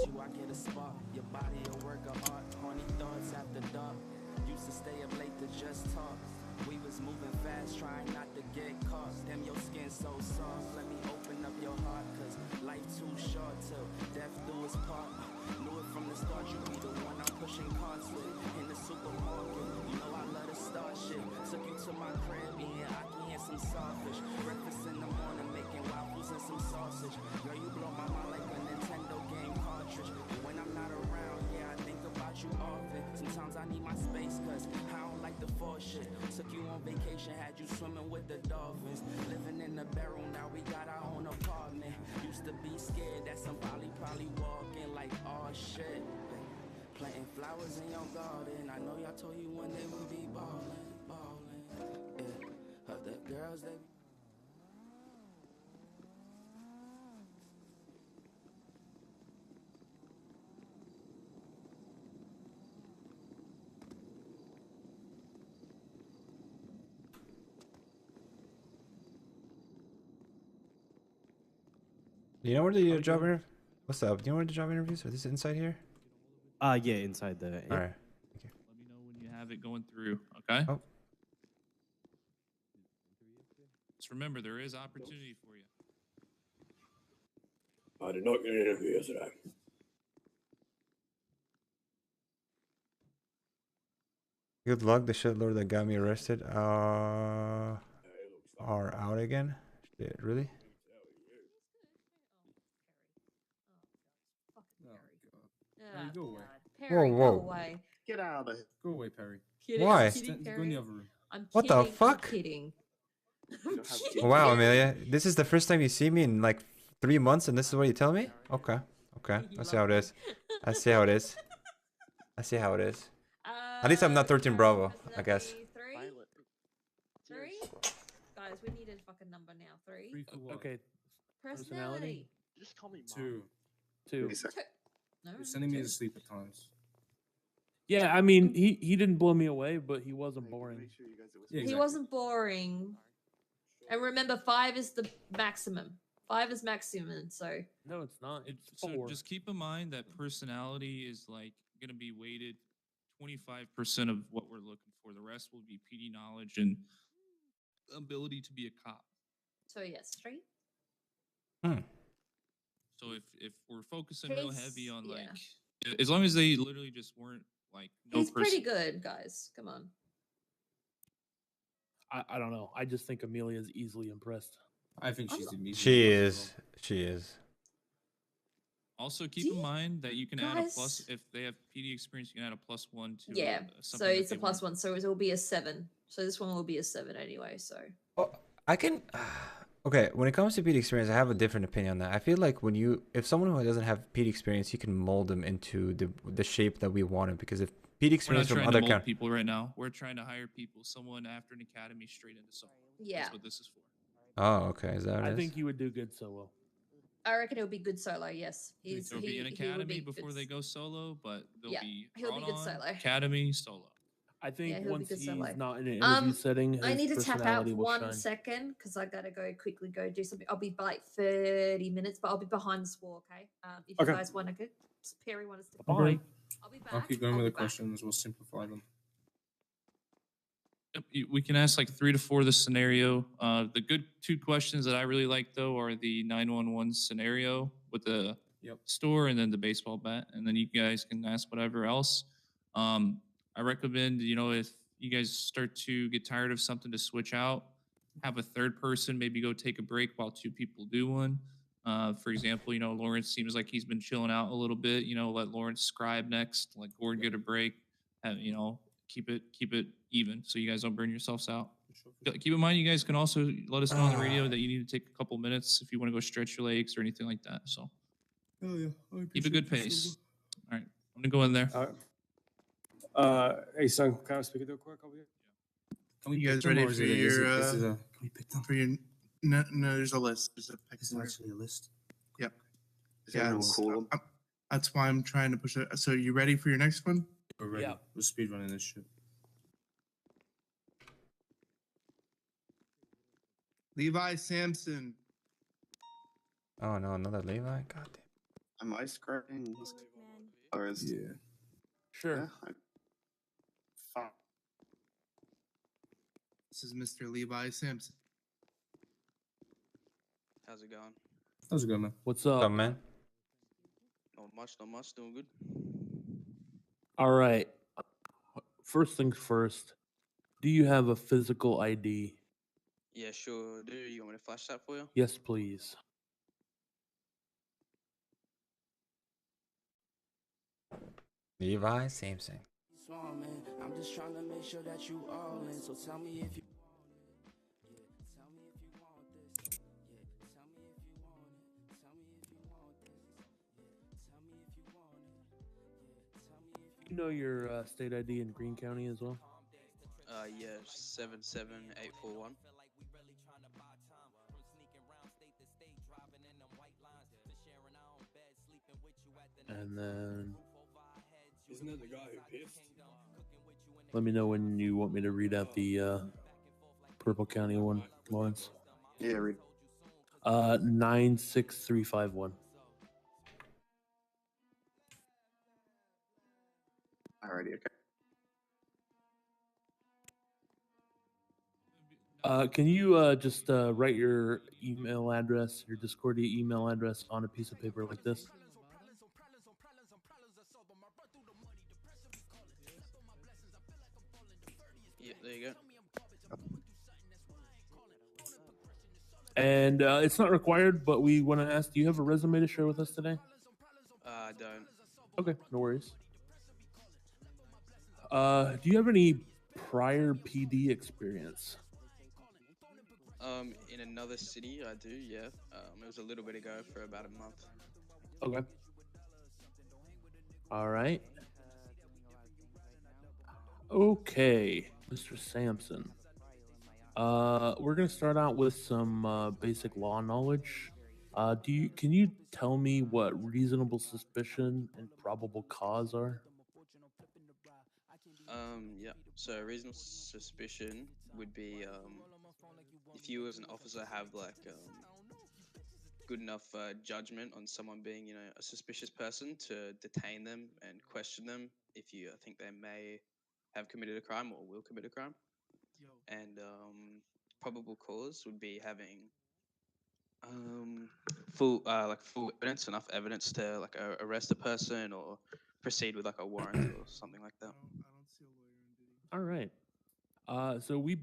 you, I get a spark. Your body a work of art. Horny thoughts after dark. Used to stay up late to just talk. We was moving fast, trying not to get caught. Damn, your skin so soft. Let me open up your heart, cause life too short till death do us part. Knew it from the start, you be the one I'm pushing carts with. In the supermarket, you know I love to start shit. Took you to my crib, eating aki and some sawfish. Breakfast in the morning, making waffles and some sausage. Girl, you blow my mind like a Nintendo game cartridge. And when I'm not around, yeah, I think about you often. Sometimes I need my space, cause I don't like the force shit. Took you on vacation, had you swimming with the dolphins. Living in the barrel, now we got our own apartment. Used to be scared that somebody probably walking like, oh shit. Planting flowers in your garden. I know y'all told you one day we'd be ballin', ballin'. Yeah, other girls, they Do you know where the job interview? What's up? Do you know where the job interviews are? This inside here? Yeah, inside the. All right. Let me know when you have it going through. Okay. Oh. Just remember, there is opportunity for you. I did not get an interview yesterday. Good luck. The shitlord that got me arrested are out again. Shit, really? Perry, go away. Perry, Go whoa. away. Get out of here. Go away, Perry. Kidding, Why? Go in the other room. I'm what kidding, the fuck? I'm kidding. Wow, Amelia. This is the first time you see me in like 3 months and this is what you tell me? Okay. Okay. I see how it is. I see how it is. I see how it is. At least I'm not 13 Bravo, I guess. Three? Guys, we need a fucking number now. Three? Okay. Personality. Just call me Mom. Two. No, You're sending me to sleep at times. Yeah, I mean, he didn't blow me away, but he wasn't boring. Yeah, He wasn't boring. And remember, 5 is the maximum. 5 is maximum, so. No, it's not. It's So 4. just keep in mind that personality is like going to be weighted 25% of what we're looking for. The rest will be PD knowledge and ability to be a cop. So, yes, 3. So if we're focusing real He's- heavy on yeah. like, as long as they literally just weren't like no He's pretty good, guys. Come on. I don't know. I just think Amelia is easily impressed. I think she's immediately. She is. She is. Also, keep in mind that you can add a plus guys- if they have PD experience. You can add a +1 to Yeah. something So that it's they a plus want. 1. So it will be a 7. So this one will be a 7 anyway. So. Oh, I can. Okay, when it comes to PD experience, I have a different opinion on that. I feel like if someone who doesn't have PD experience, you can mold them into the shape that we wanted. Because if PD We're not experience from trying other to mold countries, people right now. We're trying to hire people, someone after an academy straight into solo. Yeah. That's what this is for. oh, okay, is that what I it is? think he would do good solo. I reckon it'll be good solo. Yes, There'll be an he would academy be before good they go solo, but they'll Yeah, be he'll be brought good on, solo. academy solo. I think he'll be once good he's solo. not in an interview setting, his I need to tap out personality will 1 shine. second because I gotta quickly go do something. I'll be by like 30 minutes, but I'll be behind this wall. Okay. If Okay. you guys want to go, Perry wants to. Bye. I'll be back. I'll keep going I'll with be the back. questions. We'll simplify them. Yep, we can ask like 3 to 4 the scenario. The good 2 questions that I really like though are the 911 scenario with the store and then the baseball bat, and then you guys can ask whatever else. I recommend, if you guys start to get tired of something, to switch out, have a third person maybe go take a break while 2 people do one. For example, Lawrence seems like he's been chilling out a little bit. Let Lawrence scribe next, let Gordon get a break. Keep it even so you guys don't burn yourselves out. Keep in mind, you guys can also let us know on the radio that you need to take a couple minutes if you want to go stretch your legs or anything like that. So keep a good pace. All right, I'm gonna go in there. Hey son, can I speak to you quick over here? Can we You guys pick them, ready or is for it- is it- your, this is a- Can we pick them? For your no, there's a list. There's a Is it actually a list? Yep. Is everyone cool? That's why I'm trying to push it. So you ready for your next one? We're ready. Yeah. We're speedrunning this shit. Levi Sampson. Oh no, another Levi. God damn. Am I screening his or is Yeah. Sure. Fuck. This is Mr. Levi Sampson. How's it going? How's it going, man? What's What's up? up, man? Not much, doing good. All right. First things first. Do you have a physical ID? Yeah, sure. Do you want me to flash that for you? Yes, please. Levi Samson. Small man, I'm just trying to make sure that you all in. So tell me if you tell me if you want this. Tell me if you want it. Tell me if you want this. Tell me if you want it. Tell me if You know your state ID in Greene County as well? Yeah, 77841. And then Isn't that the guy who pissed? let me know when you want me to read out the Purple County one, Lawrence. Yeah, read. 96351. Alrighty, okay. Can you just write your email address, your Discordia email address on a piece of paper like this? Yeah, there you go. And it's not required, but we want to ask, do you have a resume to share with us today? I don't. Okay, no worries. Do you have any prior PD experience? In another city, I do, yeah. It was a little bit ago for about a month. Okay. All right. Okay, Mr. Sampson. We're gonna start out with some basic law knowledge. Can you tell me what reasonable suspicion and probable cause are? Yeah. So reasonable suspicion would be if you as an officer have like good enough judgment on someone being, a suspicious person to detain them and question them if you think they may have committed a crime or will commit a crime. And probable cause would be having full evidence, enough evidence to like arrest a person or proceed with like a warrant or something like that. I don't see a lawyer in duty. All right. So we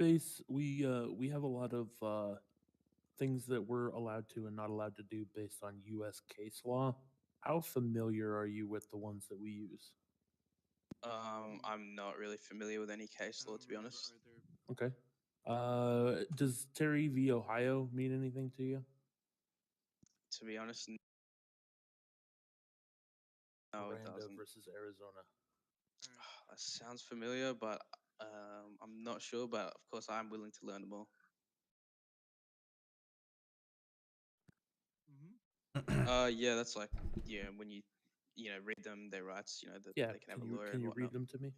have a lot of things that we're allowed to and not allowed to do based on U.S. case law. How familiar are you with the ones that we use? I'm not really familiar with any case law, to be honest. Okay. Does Terry v. Ohio mean anything to you? To be honest, no, it Miranda doesn't. versus Arizona. That sounds familiar, but I'm not sure. But of course, I'm willing to learn more. Yeah, that's like when you read them their rights, that Yeah. they can have a lawyer Can and you whatnot. read them to me?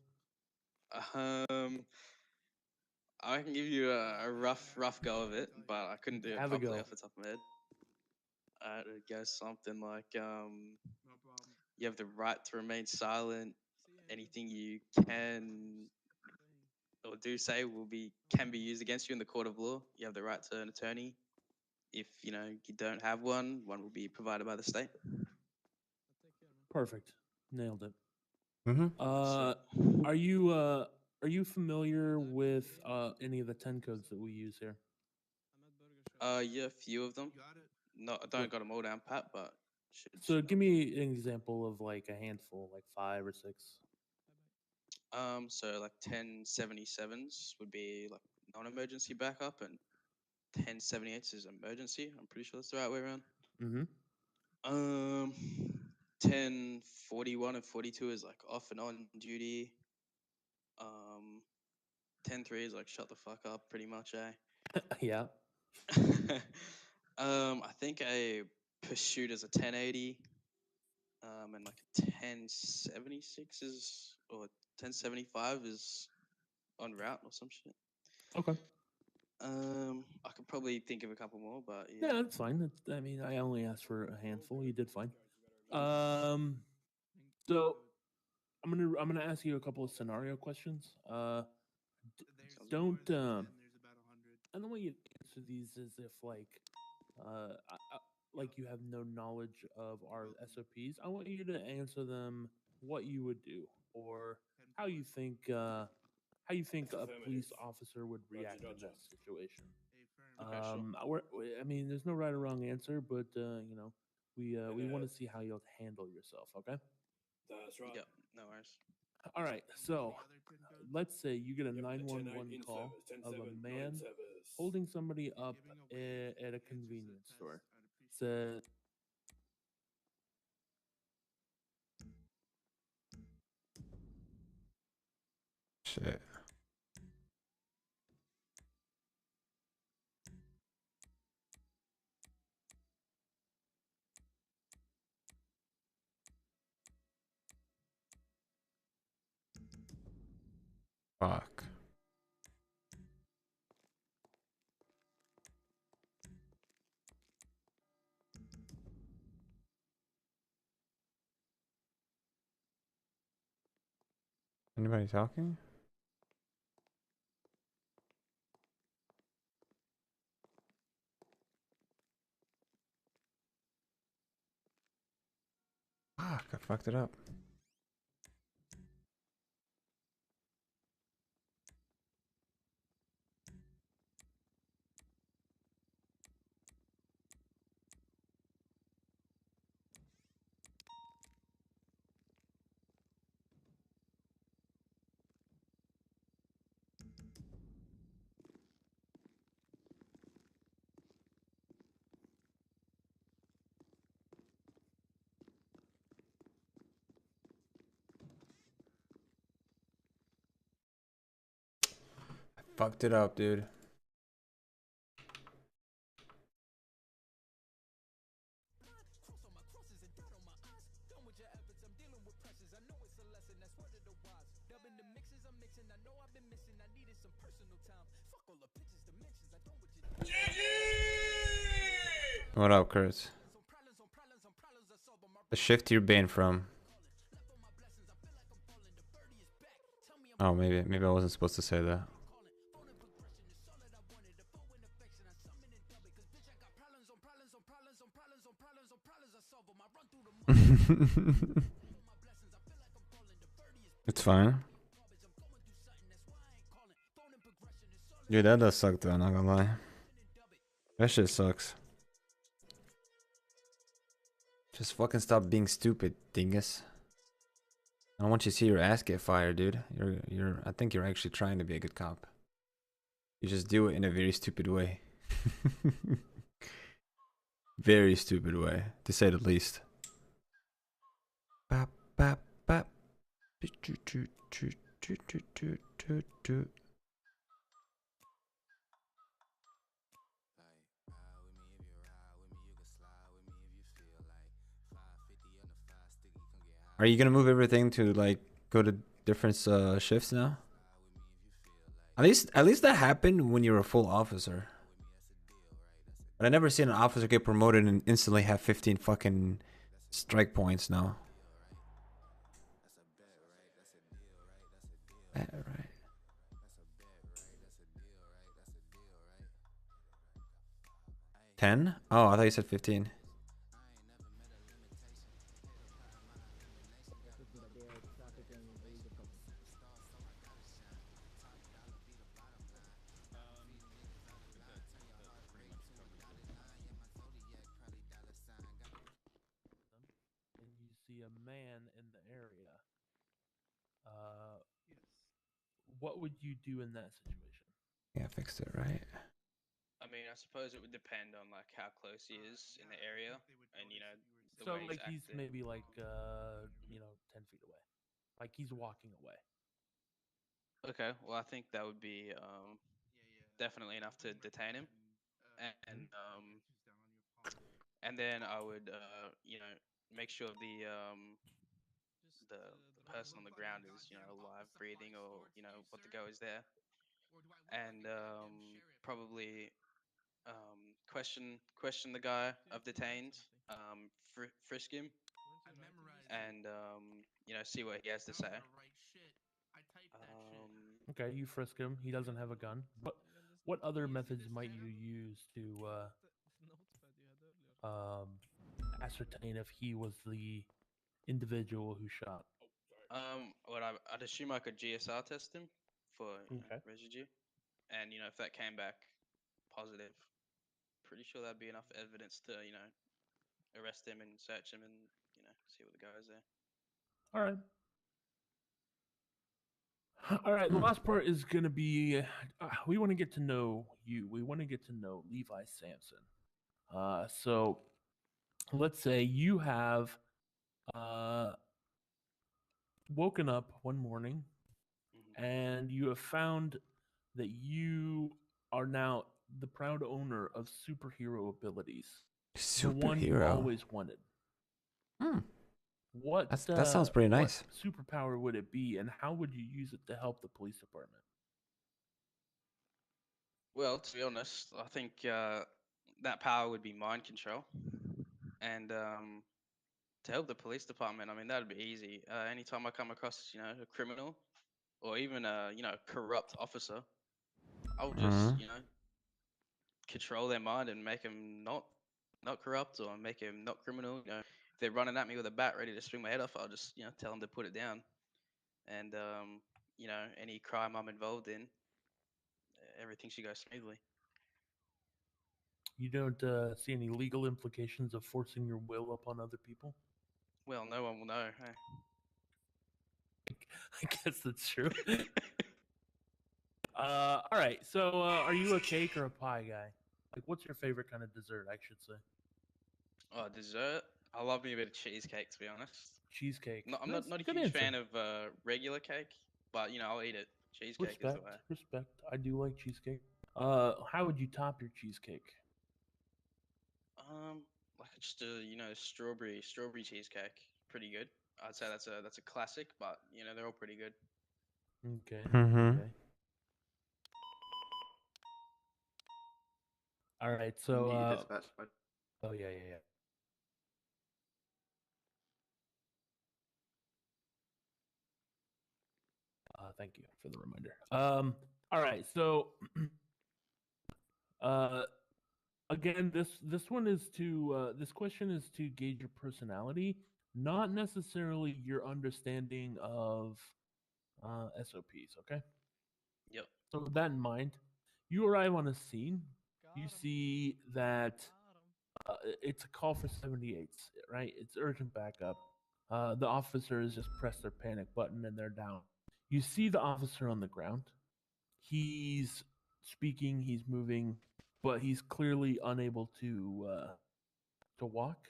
I can give you a rough go of it, but I couldn't do it Have a properly go. off the top of my head. It goes something like No problem. you have the right to remain silent. Anything you can or do say can be used against you in the court of law. You have the right to an attorney. If you don't have one will be provided by the state. Perfect. Nailed it. Mm-hmm. Are you familiar with any of the 10 codes that we use here? Yeah, a few of them. Got it. No, I don't got them all down pat, but So give me an example of like a handful, like 5 or 6. So like 1077s would be like non-emergency backup, and 1078s is emergency. I'm pretty sure that's the right way around. Mm-hmm. 1041 and 42 is like off and on duty. 10-3 is like shut the fuck up, pretty much, eh? Yeah. I think a pursuit is a 1080. And like a 1076 or 1075 is en route or some shit. Okay. I could probably think of a couple more, but Yeah, yeah. that's fine. I mean, I only asked for a handful. You did fine. So I'm gonna ask you a couple of scenario questions. Don't I don't want you to answer these as if like you have no knowledge of our SOPs. I want you to answer them what you would do or how you think a police officer would react in that situation. Sure. I mean, there's no right or wrong answer, but we want to see how you'll handle yourself. Okay. Yep. No worries. All right. So let's say you get a 911 call of a man holding somebody up at a convenience store. Says, Shit. Fuck. Anybody talking? Fuck, I fucked it up. Fucked it up, dude. What up, Kurt? The shift you're banned from. Oh, maybe I wasn't supposed to say that. It's fine. Dude, that does suck though, not gonna lie. That shit sucks. Just fucking stop being stupid, dingus. I don't want you to see your ass get fired, dude. I think you're actually trying to be a good cop. You just do it in a very stupid way. Very stupid way, to say the least. Bap, bap, bap. Are you gonna move everything to like go to different shifts now? At least that happened when you were a full officer. But I never seen an officer get promoted and instantly have 15 fucking strike points now. Bet, right? 10? Oh, I thought you said 15. and you see a man in the area, what would you do in that situation? Yeah, fixed it, right? I mean, I suppose it would depend on like how close he is in the area, and the So way like he's acting. maybe like 10 feet away, like he's walking away. Okay, well, I think that would be definitely enough to detain him, and then I would make sure the person on the ground is alive, breathing, or what the go is there, and probably question the guy I've detained, frisk him, and see what he has to say. Okay, you frisk him. He doesn't have a gun. What other methods might you use to ascertain if he was the individual who shot? Well, I'd assume I could GSR test him for Okay. residue, and if that came back positive, pretty sure that'd be enough evidence to arrest him and search him and see what the guy is there. All right. All right. The last part is going to be we want to get to know you. We want to get to know Levi Sampson. So let's say you have woken up one morning and you have found that you are now the proud owner of superhero abilities. The one you Superhero. always wanted. What that sounds pretty nice. What superpower would it be, and how would you use it to help the police department? Well, to be honest, I think that power would be mind control, and to help the police department, I mean that'd be easy. Anytime I come across a criminal or even a corrupt officer, I'll just control their mind and make them not corrupt or make them not criminal. If they're running at me with a bat ready to swing my head off, I'll just tell them to put it down. And any crime I'm involved in, everything should go smoothly. You don't see any legal implications of forcing your will upon other people? Well, no one will know. Hey? I guess that's true. All right. So, are you a cake or a pie guy? Like, what's your favorite kind of dessert? I should say. Oh, dessert. I love me a bit of cheesecake, to be honest. Cheesecake. No, I'm That's not a good huge answer. fan of regular cake, but I'll eat it. Cheesecake is the way. Respect. I do like cheesecake. How would you top your cheesecake? Like just a strawberry cheesecake. Pretty good. I'd say that's a classic, but they're all pretty good. Okay. Mm-hmm. Okay. All right. So. Oh yeah. Thank you for the reminder. All right. So. Again, this one is to this question is to gauge your personality, not necessarily your understanding of SOPs. Okay. Yep. So with that in mind, you arrive on a scene. You see that it's a call for 78s, right? It's urgent backup. The officers just press their panic button and they're down. You see the officer on the ground. He's speaking, he's moving, but he's clearly unable to walk.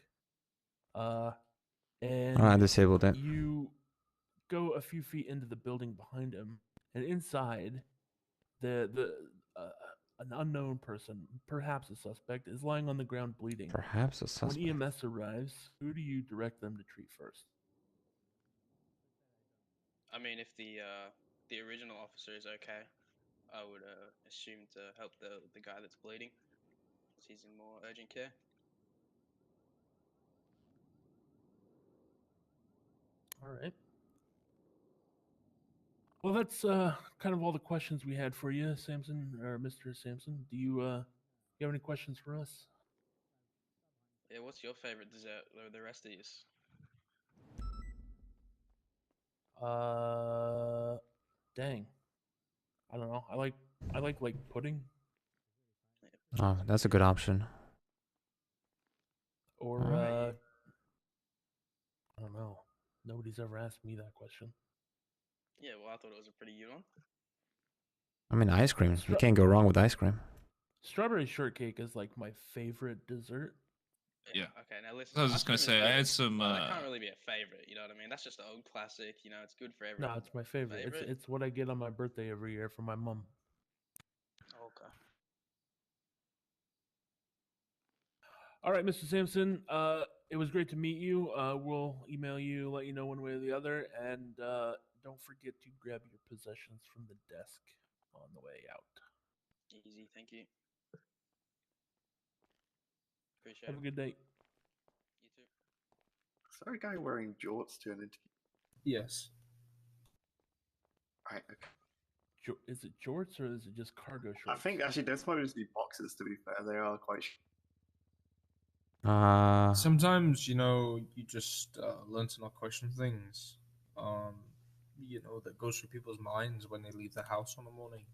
And I disabled it. you go a few feet into the building behind him, and inside, an unknown person, perhaps a suspect, is lying on the ground bleeding. Perhaps a suspect. When EMS arrives, who do you direct them to treat first? I mean, if the original officer is okay, I would assume to help the guy that's bleeding, because he's in more urgent care. All right. Well, that's kind of all the questions we had for you, Samson, or Mr. Samson. Do you have any questions for us? Yeah, what's your favorite dessert? The rest of yous. Dang. I don't know. I like pudding. Oh, that's a good option. Or Alright. I don't know. Nobody's ever asked me that question. Yeah, well, I thought it was a pretty good one. I mean, ice cream. You can't go wrong with ice cream. Strawberry shortcake is like my favorite dessert. Yeah. Okay, now listen. I was just gonna say, I had some. That can't really be a favorite. You know what I mean? That's just an old classic. It's good for everyone. No, it's my favorite. Favorite? It's what I get on my birthday every year from my mom. Okay. All right, Mr. Sampson. It was great to meet you. We'll email you, let you know one way or the other, and don't forget to grab your possessions from the desk on the way out. Easy, thank you. Appreciate Have it. a good day. You too. Is there a guy wearing jorts to an interview? Yes. Right, okay. Is it jorts or is it just cargo shorts? I think actually those might just be boxes, to be fair. They are quite Sometimes, you just learn to not question things. That goes through people's minds when they leave the house on the morning.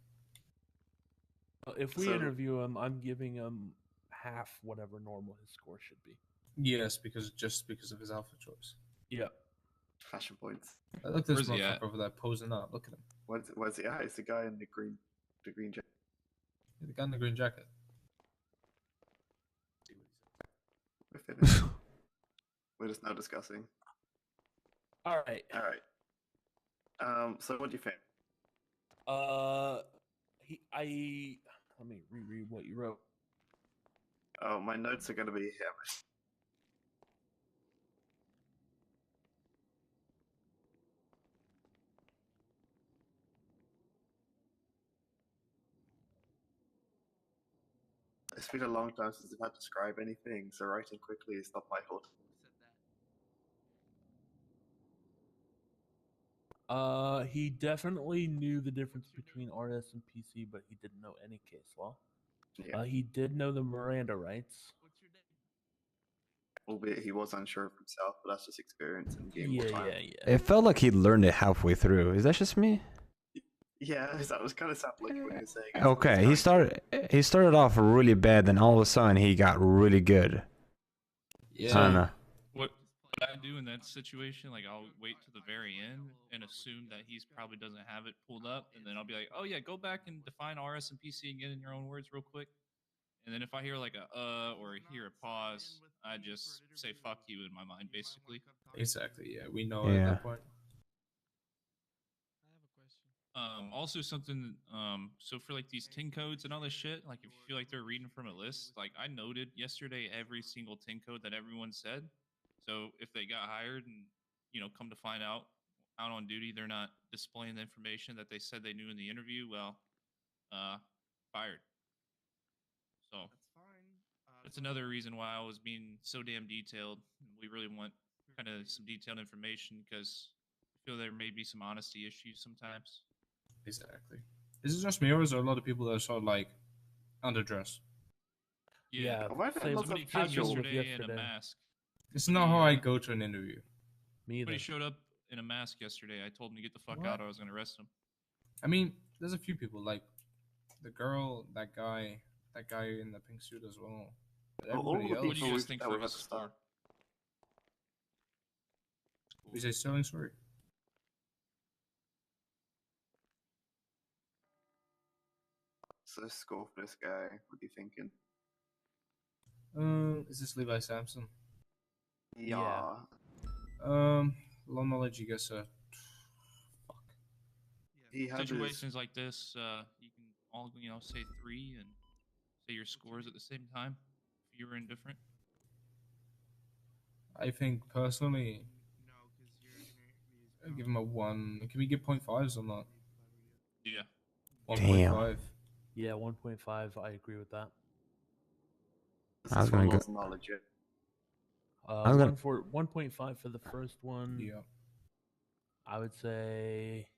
If we So- interview him, I'm giving him half whatever normal his score should be. Yes, because of his outfit choice. Yeah. fashion points. Look at this Where's he motherfucker at? over there posing up. Look at him. Where's it? It's the guy in the green jacket. The guy in the green jacket. We're finished. We're just now discussing. All right. All right. So what do you think? Let me reread what you wrote. Oh, my notes are going to be here. It's been a long time since I've had to describe anything, so writing quickly is not my fault. He definitely knew the difference between RS and PC, but he didn't know any case law. Yeah. He did know the Miranda rights. Albeit he was unsure of himself, but that's just experience and getting more time. It felt like he learned it halfway through. Is that just me? Yeah, that was kind of sound like what he was saying. It's Okay, kind he started off really bad, then all of a sudden he got really good. I don't know. What I do in that situation, like I'll wait to the very end and assume that he's probably doesn't have it pulled up, and then I'll be like, "Oh yeah, go back and define RS and PC again in your own words, real quick." And then if I hear like a or hear a pause, I just say "fuck you" in my mind, basically. Exactly. Yeah, we know at that point. Also something, so for like these tin codes and all this shit, like if you feel like they're reading from a list, like I noted yesterday every single tin code that everyone said. So if they got hired and, come to find out on duty, they're not displaying the information that they said they knew in the interview, well, fired. So that's another reason why I was being so damn detailed. We really want kind of some detailed information because I feel there may be some honesty issues sometimes. Exactly. Is it just me, or is there a lot of people that are sort of like underdressed? Yeah, Why are there same lots of somebody came casual? yesterday in a mask. It's not how I go to an interview. Me either. Somebody showed up in a mask yesterday. I told him to get the fuck What? out or I was going to arrest him. I mean, there's a few people like the girl, that guy in the pink suit as well. But All everybody the else. What do you guys we've- think that for we've his had to score? start. We say Sterling Story. So score for this guy. What are you thinking? Is this Levi Sampson? Yeah. Law knowledge, you guess. Fuck. He had his, Situations like this, you can all, say 3 and say your scores at the same time if you were indifferent. I think personally, I'd give him a 1. Can we give 0.5s or not? Yeah. 1.5. Yeah, 1.5. I agree with that. this I was is for gonna go- Law's knowledge. Yeah. I was gonna- 1.5 for the first one. Yeah. I would say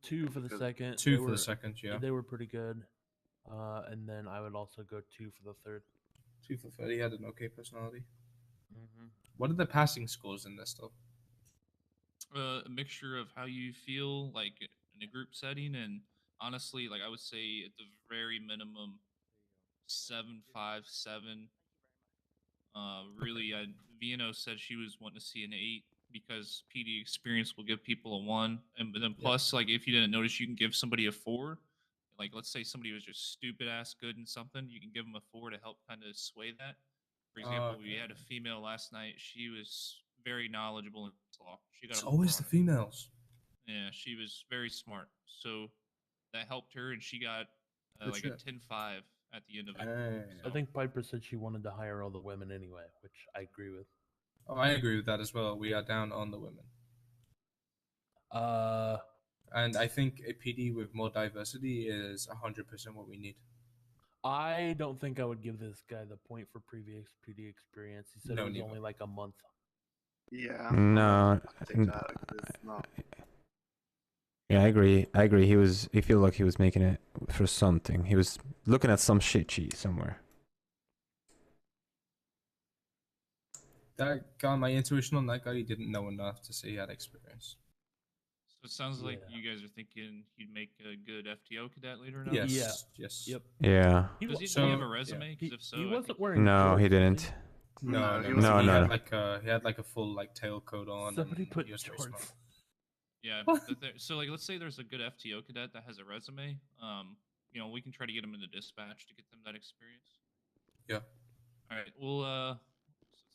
2 for the Good. second. 2 They for were- the second, yeah. They were pretty good. And then I would also go 2 for the third. 2 for 30. He had an okay personality. Mm-hmm. What are the passing scores in this stuff? A mixture of how you feel like in a group setting and honestly, like I would say at the very minimum 7.57. Really, Vino said she was wanting to see an 8 because PD experience will give people a 1, and then plus, like if you didn't notice, you can give somebody a 4. Like let's say somebody was just stupid ass good in something, you can give them a 4 to help kind of sway that. For example, we had a female last night. She was very knowledgeable in law. She got It's a always 4 the on it. females. Yeah, she was very smart. So that helped her, and she got Good like shit. a 10.5 at the end of it. Hey. I think Piper said she wanted to hire all the women anyway, which I agree with. Oh, I agree with that as well. We are down on the women. And I think a PD with more diversity is 100% what we need. I don't think I would give this guy the point for previous PD experience. He said No, it was neither. only like a month. Yeah. No. Take that. It's not. Yeah, I agree. I agree. He feel like he was making it for something. He was looking at some shit cheat somewhere. That guy, my intuition on that guy, he didn't know enough to say he had experience. So it sounds like Yeah. you guys are thinking he'd make a good FTO cadet later now. Yes. Yeah. Yes. Yep. Yeah. Does he, So- do he have a yeah. resume? 'Cause if so, He I wasn't think- wearing. No, he shorts, was didn't. No, No, no, he wasn't he wearing had shorts. he had like a full like tailcoat on. Somebody and put he was very shorts. smart. Yeah. So like, let's say there's a good FTO cadet that has a resume. You know, we can try to get him into dispatch to get them that experience. Yeah. All right. Well,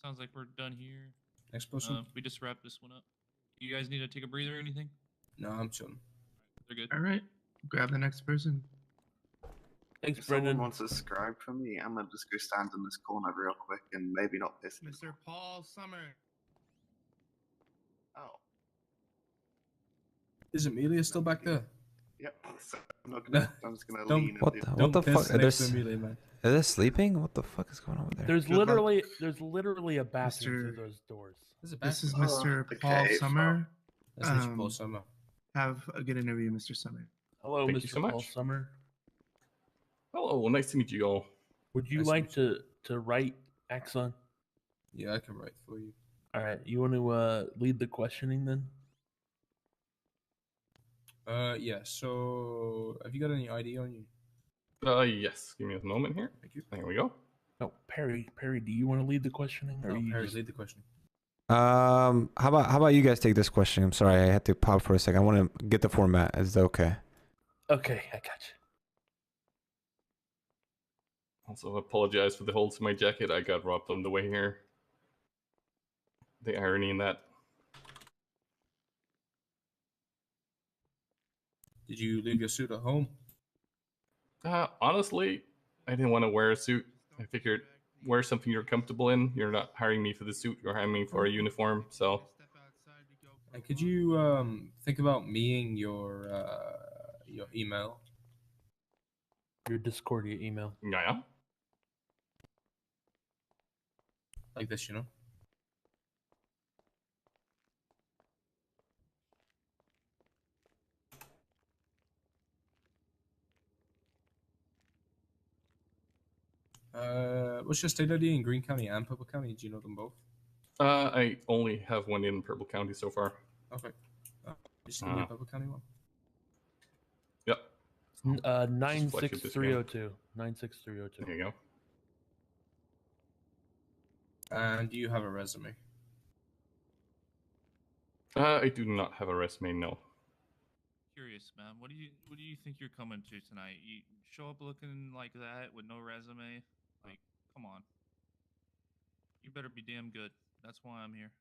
sounds like we're done here. Next person. We just wrapped this one up. You guys need to take a breather or anything? No, I'm chilling. They're good. All right. Grab the next person. Thanks, If someone Brendan. wants to scribe for me, I'm gonna just go stand in this corner real quick and maybe not piss me. Mr. Paul Summer. Oh. Is Amelia still back there? Yep. So I'm just gonna Don't- lean. What and the, do- what Don't the piss fuck? next to There's, Amelia, man. are they sleeping? What the fuck is going on over there? There's Good luck. literally a bathroom through Mr. those doors. This is Oh, Mr. okay, Paul fine. Summer. That's Mr. Paul Summer. Have a good interview, Mr. Summer. Hello, Thank Mr. you so Paul much. Summer. Hello, nice to meet you all. Would you Nice to like meet to write Axon? Yeah, I can write for you. All right, you want to lead the questioning then? Yeah. So, have you got any ID on you? Yes. Give me a moment here. Thank you. There we go. No, Perry. Perry, do you want to lead the questioning? Or No, you Perry, just- lead the question. How about you guys take this question? I'm sorry, I had to pop for a second. I want to get the format. Is that okay? Okay, I got you. Also, apologize for the holes in my jacket. I got robbed on the way here. The irony in that. Did you leave your suit at home? Honestly, I didn't want to wear a suit. I figured wear something you're comfortable in. You're not hiring me for the suit. You're hiring me for a uniform. So And could you think about meing your email? Your Discordia email. yeah. Like this, you know? What's your state ID in Green County and Purple County? Do you know them both? I only have one in Purple County so far. Okay. Just give me a Purple County one. Yep. 96302. 96302. There you go. And do you have a resume? I do not have a resume. No. Curious, man. What do you think you're coming to tonight? You show up looking like that with no resume? Like, come on. You better be damn good. That's why I'm here.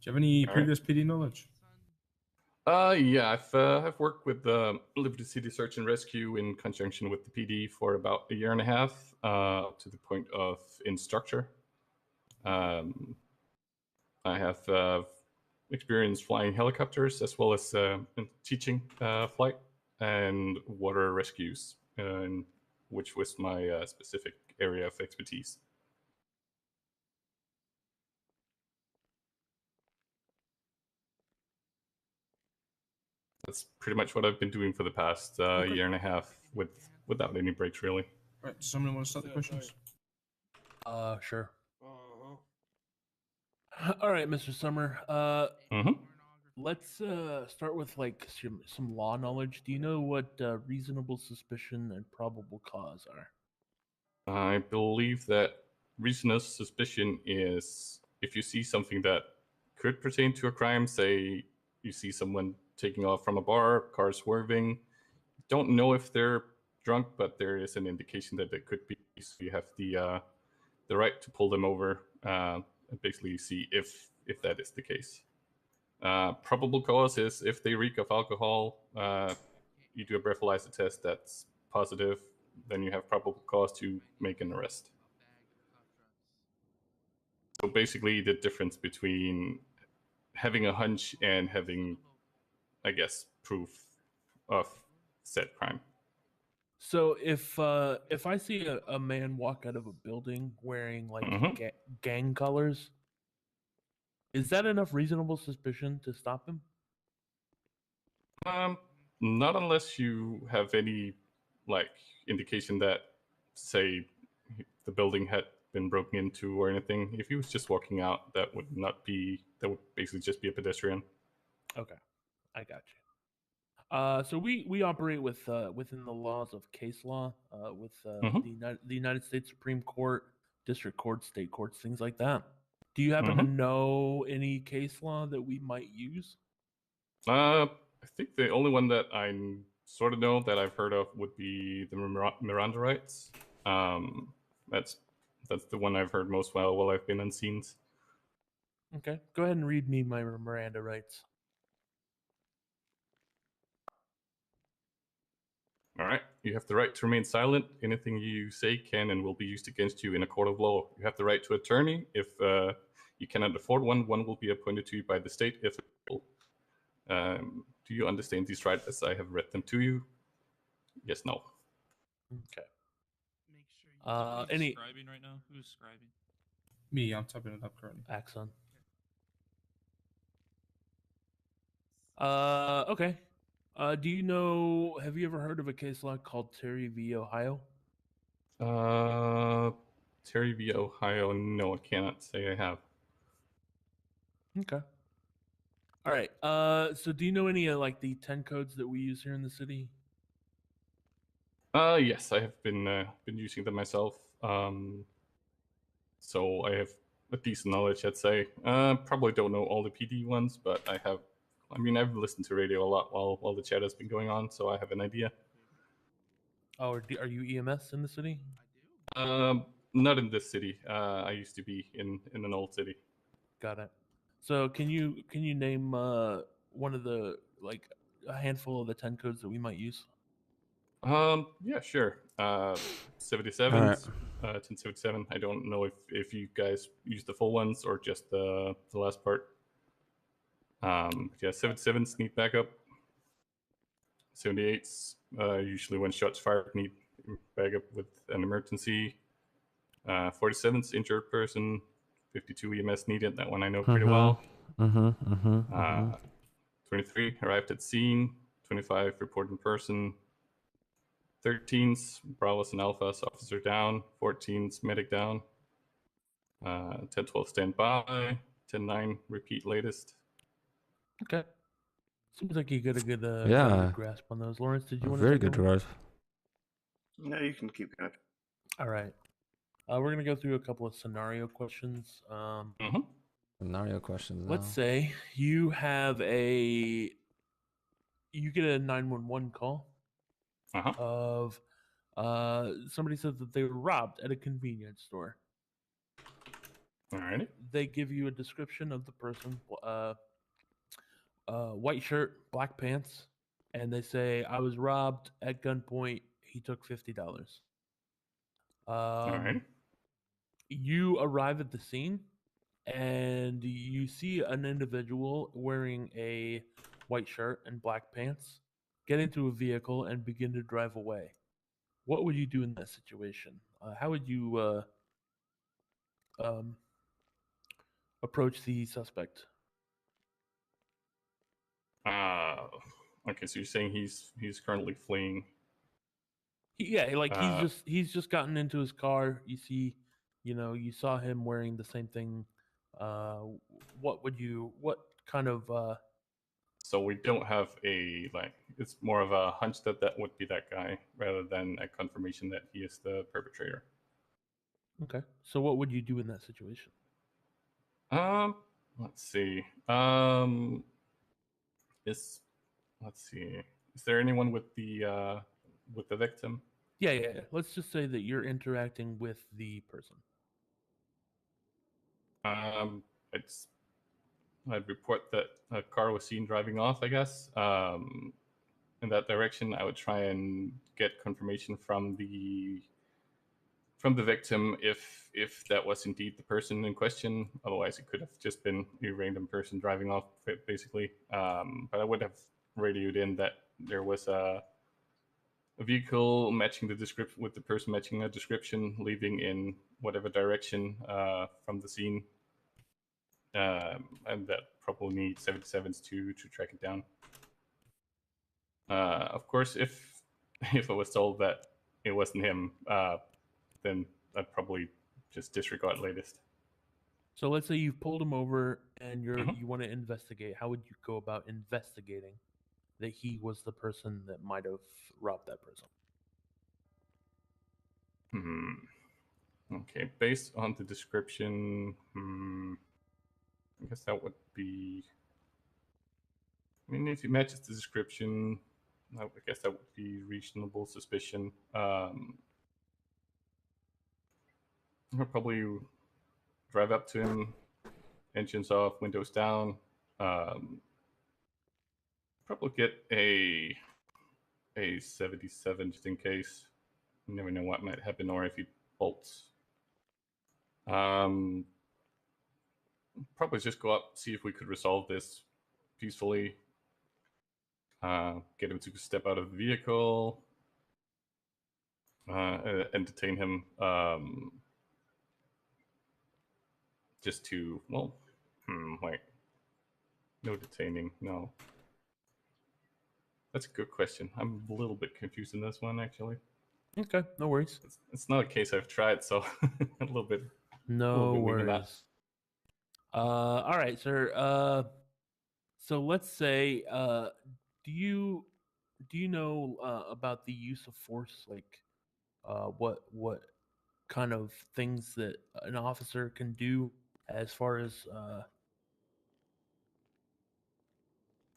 Do you have any All right. previous PD knowledge? Yeah, I've worked with the Liberty City Search and Rescue in conjunction with the PD for about a year and a half, up to the point of instructor. I have experience flying helicopters as well as teaching flight and water rescues, which was my specific area of expertise. That's pretty much what I've been doing for the past year and a half, without any breaks, really. Right. Does someone want to start the questions? Sure. All right, Mr. Summer. Let's start with like some law knowledge. Do you know what reasonable suspicion and probable cause are? I believe that reasonable suspicion is if you see something that could pertain to a crime, say you see someone taking off from a bar, car swerving, don't know if they're drunk, but there is an indication that they could be. So you have the right to pull them over and basically see if that is the case. Probable cause is if they reek of alcohol, you do a breathalyzer test that's positive, then you have probable cause to make an arrest. So basically the difference between having a hunch and having, I guess, proof of said crime. So if I see a man walk out of a building wearing like gang colors, Is that enough reasonable suspicion to stop him? Not unless you have any like indication that, say, the building had been broken into or anything. If he was just walking out, that would not be. That would basically just be a pedestrian. Okay, I got you. So we operate with within the laws of case law, with the United States Supreme Court, district courts, state courts, things like that. Do you happen to know any case law that we might use? I think the only one that I sort of know that I've heard of would be the Miranda rights. That's the one I've heard most while I've been on scenes. Okay, go ahead and read me my Miranda rights. All right. You have the right to remain silent. Anything you say can and will be used against you in a court of law. You have the right to attorney. If you cannot afford one will be appointed to you by the state if available. Do you understand these rights as I have read them to you? Yes, no. Okay. Any scribing right now? Who's scribing? Me, I'm typing it up currently. Axon. Okay. Do you know? Have you ever heard of a case law called Terry v. Ohio? Terry v. Ohio. No, I cannot say I have. Okay. All right. So do you know any of like the 10 codes that we use here in the city? Yes, I have been using them myself. So I have a decent knowledge, I'd say. Probably don't know all the PD ones, but I have. I mean, I've listened to radio a lot while the chat has been going on, so I have an idea. Oh, are you EMS in the city? Not in this city. I used to be in an old city. Got it. So can you name one of the like a handful of the 10 codes that we might use? Yeah, sure. 77, 1077. I don't know if you guys use the full ones or just the last part. Yeah, 77s need backup. 78s, usually when shots fired, need backup with an emergency. 47s, injured person. 52 EMS needed. That one I know pretty well. 23, arrived at scene. 25, report in person. 13s, Bravos and Alphas, officer down. 14s, medic down. 10-12, stand by. 10-9, repeat latest. Okay. Seems like you got a good, got a Yeah. good grasp on those. Lawrence, did you want Very to take good over? grasp. No, you can keep going. All right. We're gonna go through a couple of scenario questions. Scenario questions. Let's now. say you get a 911 call of somebody said that they were robbed at a convenience store. All right. They give you a description of the person, white shirt, black pants, and they say, "I was robbed at gunpoint. He took $50." All right. You arrive at the scene, and you see an individual wearing a white shirt and black pants get into a vehicle and begin to drive away. What would you do in that situation? How would you approach the suspect? Okay, so you're saying he's currently fleeing. He's just gotten into his car. You see, you saw him wearing the same thing. What kind of So we don't have it's more of a hunch that would be that guy rather than a confirmation that he is the perpetrator. Okay. So what would you do in that situation? Let's see. Is there anyone with the victim? Yeah. Let's just say that you're interacting with the person. I'd report that a car was seen driving off, I guess. In that direction, I would try and get confirmation from the victim if that was indeed the person in question. Otherwise, it could have just been a random person driving off, basically. But I would have radioed in that there was a vehicle matching the description with the person matching a description, leaving in whatever direction from the scene. and that probably need 77s to track it down. Of course, if I was told that it wasn't him, then I'd probably just disregard latest. So let's say you've pulled him over and Mhm. you want to investigate. How would you go about investigating that he was the person that might have robbed that person? Okay, based on the description, I guess that would be. I mean, if he matches the description, I guess that would be reasonable suspicion. I'll probably drive up to him, engines off, windows down. Probably get a 77 just in case. You never know what might happen, or if he bolts. Probably just go up, see if we could resolve this peacefully. Get him to step out of the vehicle, and detain him. Just to, well, wait. No detaining, no. That's a good question. I'm a little bit confused in this one, actually. Okay, no worries. It's not a case I've tried, so a little bit. No worries. All right, sir. So let's say, do you know about the use of force? Like, what kind of things that an officer can do as far as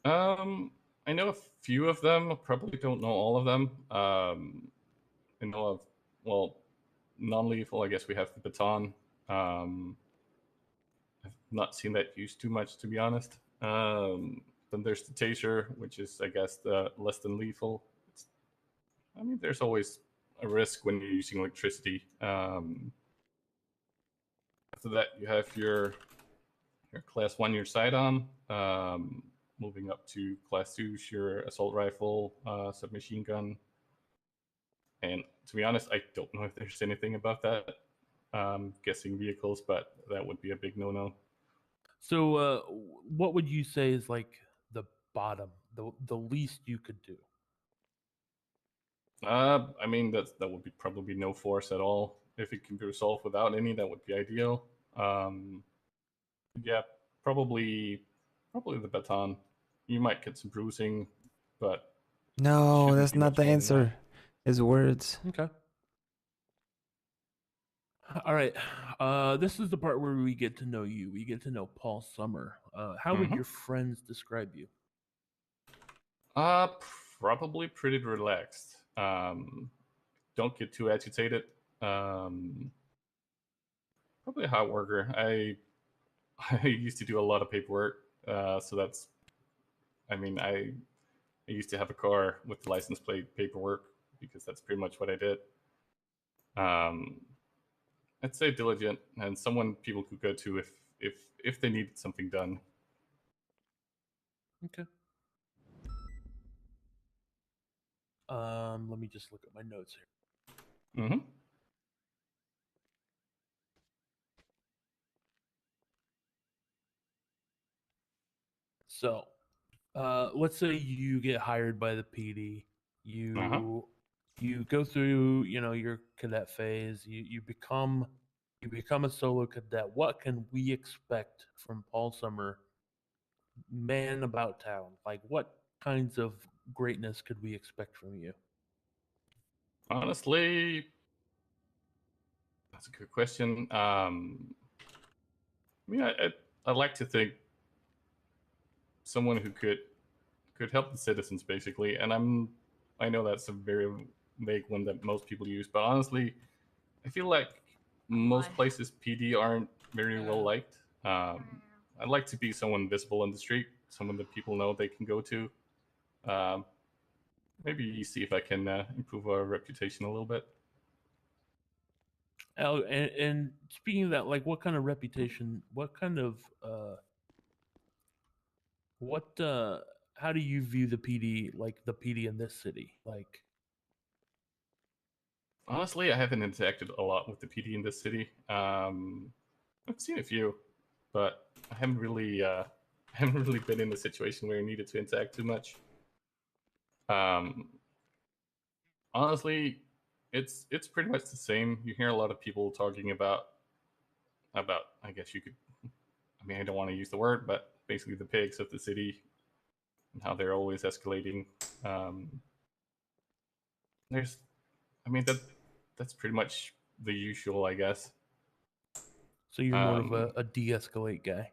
I know a few of them. I probably don't know all of them. I know of, well, non-lethal. I guess we have the baton. I've not seen that used too much, to be honest. Then there's the taser, which is, I guess, the less than lethal. I mean, there's always a risk when you're using electricity. After that, you have your class 1, your sidearm. Moving up to class 2, your assault rifle, submachine gun. And to be honest, I don't know if there's anything about that. Guessing vehicles, but that would be a big no-no. So, what would you say is like the bottom, the least you could do? I mean, that would be probably no force at all. If it can be resolved without any, that would be ideal. Yeah, probably the baton. You might get some bruising, but No, that's be not much the more than answer. His words. Okay. All right. This is the part where we get to know you. We get to know Paul Summer. How would your friends describe you? Probably pretty relaxed. Don't get too agitated. Probably a hard worker. I used to do a lot of paperwork, so that's. I mean, I used to have a car with license plate paperwork because that's pretty much what I did. I'd say diligent and someone people could go to if they needed something done. Okay. Let me just look at my notes here. Mm-hmm. So, let's say you get hired by the PD. You go through, your cadet phase. You become a solo cadet. What can we expect from Paul Summer, man about town? Like, what kinds of greatness could we expect from you? Honestly, that's a good question. I mean, I'd like to think someone who could help the citizens, basically. And I know that's a very vague one that most people use, but honestly, I feel like most places PD aren't very well liked. I'd like to be someone visible in the street, someone that people know they can go to. Maybe see if I can improve our reputation a little bit. Oh, and speaking of that, like, what kind of reputation? What kind of how do you view the PD, like the PD in this city? Like, honestly, I haven't interacted a lot with the PD in this city. I've seen a few. but I haven't really been in a situation where I needed to interact too much. Honestly, it's pretty much the same. You hear a lot of people talking about I guess you could. I mean, I don't want to use the word, but basically the pigs of the city and how they're always escalating. That's pretty much the usual, I guess. So you're more of a de-escalate guy.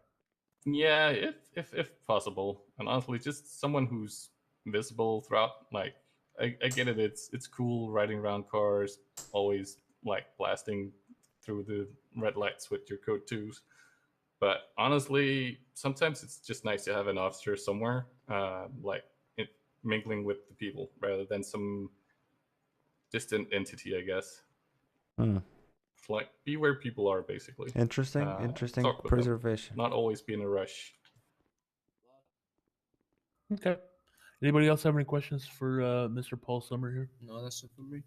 Yeah, if possible, and honestly, just someone who's visible throughout. Like, I get it. It's cool riding around cars, always like blasting through the red lights with your code 2s. But honestly, sometimes it's just nice to have an officer somewhere, mingling with the people rather than some distant entity, I guess. Like, be where people are, basically. Interesting preservation. Not always be in a rush. Okay. Anybody else have any questions for Mr. Paul Summer here? No, that's it for me.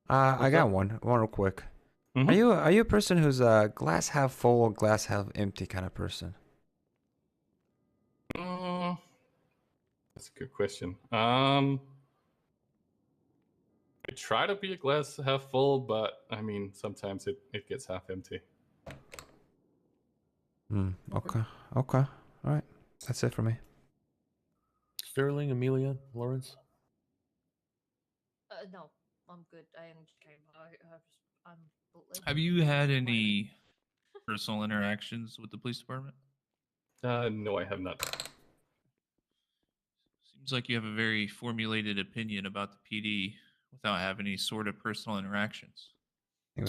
I got one real quick. Mm-hmm. Are you a person who's a glass half full, glass half empty kind of person? That's a good question. I try to be a glass half full, but I mean, sometimes it gets half empty. Okay. All right. That's it for me. Sterling, Amelia, Lawrence? No, I'm good. I just came by. Have you had any personal interactions with the police department? No, I have not. Seems like you have a very formulated opinion about the PD without having any sort of personal interactions.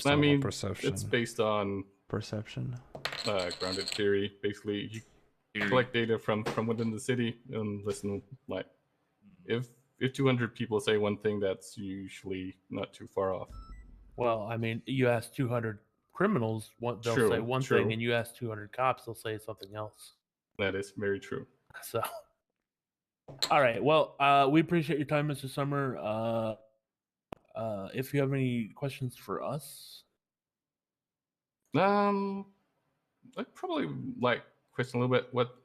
I mean, it's based on perception. Grounded theory. Basically, you collect data from within the city and listen. Like, if 200 people say one thing, that's usually not too far off. Well, I mean, you ask 200 criminals, they'll say one thing, and you ask 200 cops, they'll say something else. That is very true. So, all right. Well, we appreciate your time, Mr. Summer. If you have any questions for us, I'd probably like question a little bit what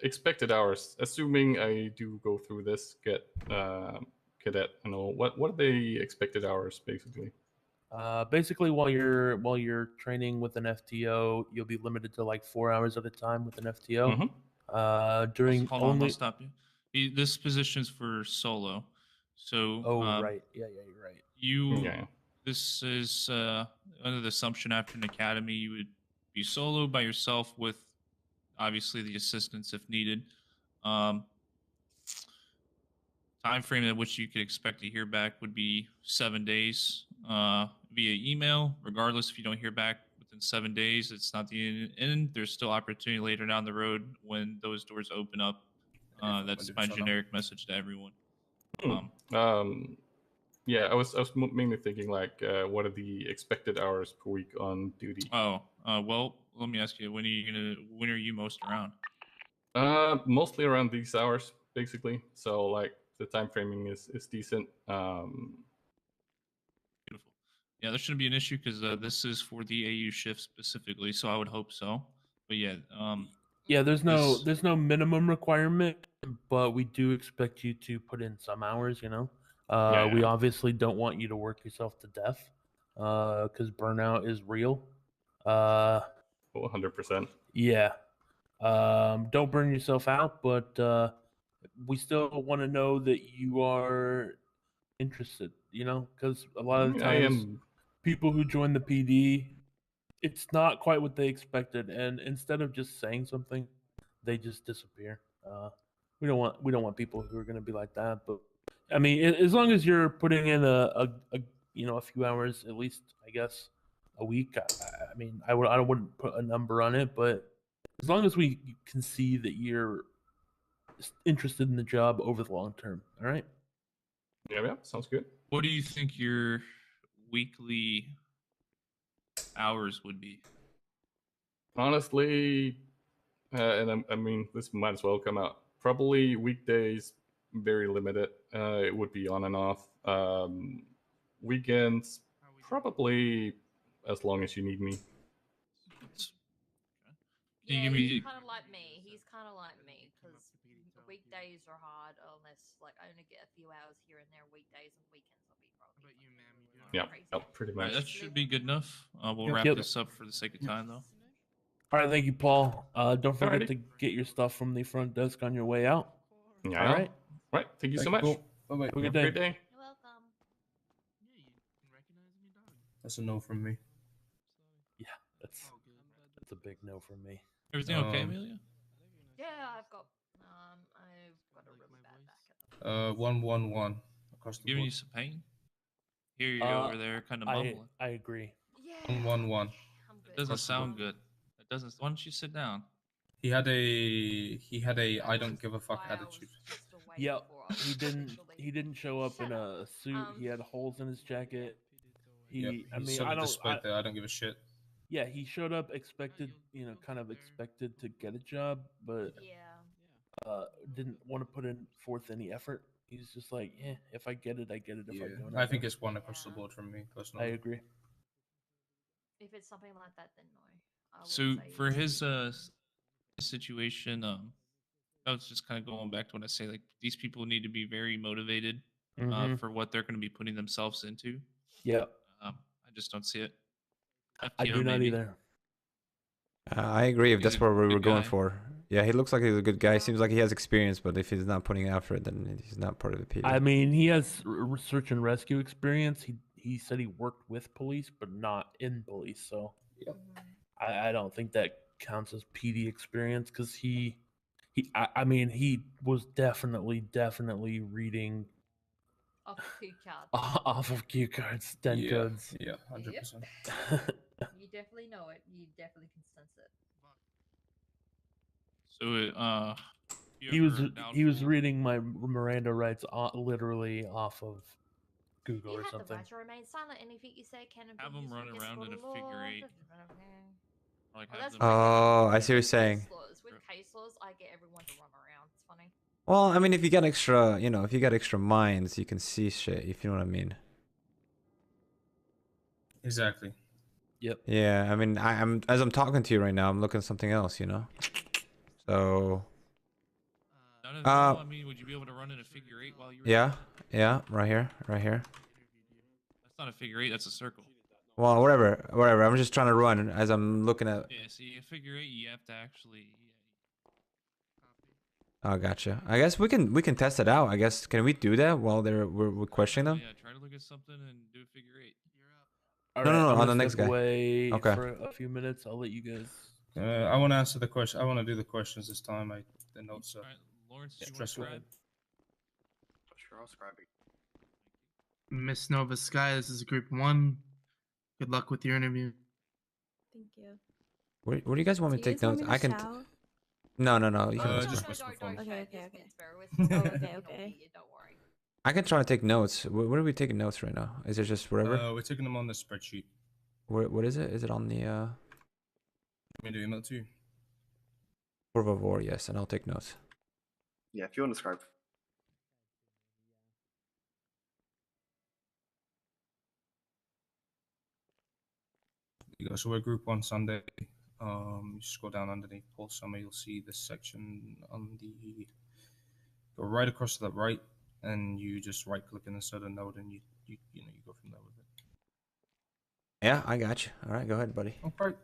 expected hours, assuming I do go through this cadet and all. What are the expected hours basically? Basically, while you're training with an FTO, you'll be limited to like 4 hours at a time with an FTO. Hold on, I'll stop you. This position's for solo, so right, yeah, you're right. This is under the assumption after an academy you would be solo by yourself with obviously the assistance if needed. Time frame at which you could expect to hear back would be 7 days via email. Regardless, if you don't hear back within 7 days, it's not the end. There's still opportunity later down the road when those doors open up. That's my generic message to everyone. Yeah, I was mainly thinking like, what are the expected hours per week on duty? Well, let me ask you, when are you most around? Mostly around these hours, basically. So like the time framing is decent. Beautiful. Yeah, there shouldn't be an issue because this is for the AU shift specifically, so I would hope so. But yeah, there's no minimum requirement, but we do expect you to put in some hours. You know, we obviously don't want you to work yourself to death because burnout is real. 100%. Yeah. Don't burn yourself out, but we still want to know that you are interested, you know, because a lot of the times people who join the PD, it's not quite what they expected, and instead of just saying something, they just disappear. We don't want people who are going to be like that. But I mean, as long as you're putting in a few hours at least, I guess a week. I mean, I wouldn't put a number on it, but as long as we can see that you're interested in the job over the long term, all right? Yeah, sounds good. What do you think your weekly hours would be? Honestly, and I mean, this might as well come out. Probably weekdays, very limited. It would be on and off. Weekends, probably as long as you need me. Can you Yeah, give he's me? kind of like me. He's kind of like me because weekdays are hard unless like I only get a few hours here and there. Weekdays and weekends I'll be probably Yeah, crazy. yep, pretty All right, much. that should be good enough. We'll Yep. wrap Yep. this up for the sake of time, though. All right, thank you, Paul. Don't forget Alrighty. to get your stuff from the front desk on your way out. Yeah. All right. Right. Thank you so Thank much. Bye bye. Have a good Have a day. great day. You're welcome. That's a no from me. Yeah, that's a big no from me. Everything okay, Um, Amelia? Yeah, I've got a really bad back at the 111 across the Giving board. you some pain? Hear you over there, kind of mumbling. I agree. Yeah. 111. Okay, I'm good. It doesn't across the sound board. good. It doesn't. Why don't you sit down? He had a I don't give a fuck attitude. Yeah, he didn't show up in a suit. He had holes in his jacket. Yep, I mean, sort I of don't. displayed that I don't give a shit. Yeah, he showed up expected, kind of expected to get a job, but Yeah. didn't want to put in forth any effort. He's just like, yeah, if I get it, I get it. If I Yeah, don't, I think don't. it's one across the board from me I personally. agree. If it's something like that, then no. I would So say for his yes. situation, I was just kind of going back to what I say. Like these people need to be very motivated Mhm. for what they're going to be putting themselves into. Yeah, I just don't see it. I do not either. I agree if He's that's a what we were good going guy. for. Yeah, he looks like he's a good guy. Seems like he has experience, but if he's not putting effort, then he's not part of the PD. I mean, he has search and rescue experience. He said he worked with police, but not in police. So I don't think that counts as PD experience because I mean, he was definitely reading Off the cue card. off of cue cards, den codes. Yeah, 100%. You definitely know it. You definitely can sense it. So He was reading my Miranda rights literally off of Google You or have something. the right to remain silent. Anything you say can have them run around in a figure eight. Like Well, have that's them Oh, I see what you're with saying. case laws. With case laws, I get everyone to run around. It's funny. Well, I mean, if you got extra, if you got extra minds, you can see shit. If you know what I mean. Exactly. Yep. Yeah, I mean, I'm as I'm talking to you right now, I'm looking at something else, So. No, I mean, would you be able to run in a figure eight while you were? Yeah, right here. That's not a figure eight. That's a circle. Well, whatever. I'm just trying to run as I'm looking at. Yeah, see, a figure eight, you have to actually. Oh, gotcha. I guess we can test it out. I guess can we do that while we're questioning them? Yeah, try to look at something and do a figure eight. All No, right, no, I'm on gonna the next step guy. away Okay. for a few minutes. I'll let you guys. I want to answer the question. I want to do the questions this time. The notes are. All right, Lawrence, you want to stressful. try? Sure, I'll scribe it. Miss Nova Sky, this is Group 1. Good luck with your interview. Thank you. Where do you guys want me to Do you take guys want notes? me I to can. shout? No. You can. Just No, whisper for me. Okay. Oh, Okay. Don't worry. I can try to take notes. What are we taking notes right now? Is it just whatever? We're taking them on the spreadsheet. What is it? Is it on the Let me do email to you. Por favor, yes, and I'll take notes. Yeah, if you want to scribe. You go. So we're Group 1 Sunday. You scroll down underneath Paul Summer. You'll see this section on the. Go right across to the right, and you just right click and insert a node, and you go from there with it. Yeah, I got you. All right, go ahead, buddy. Okay.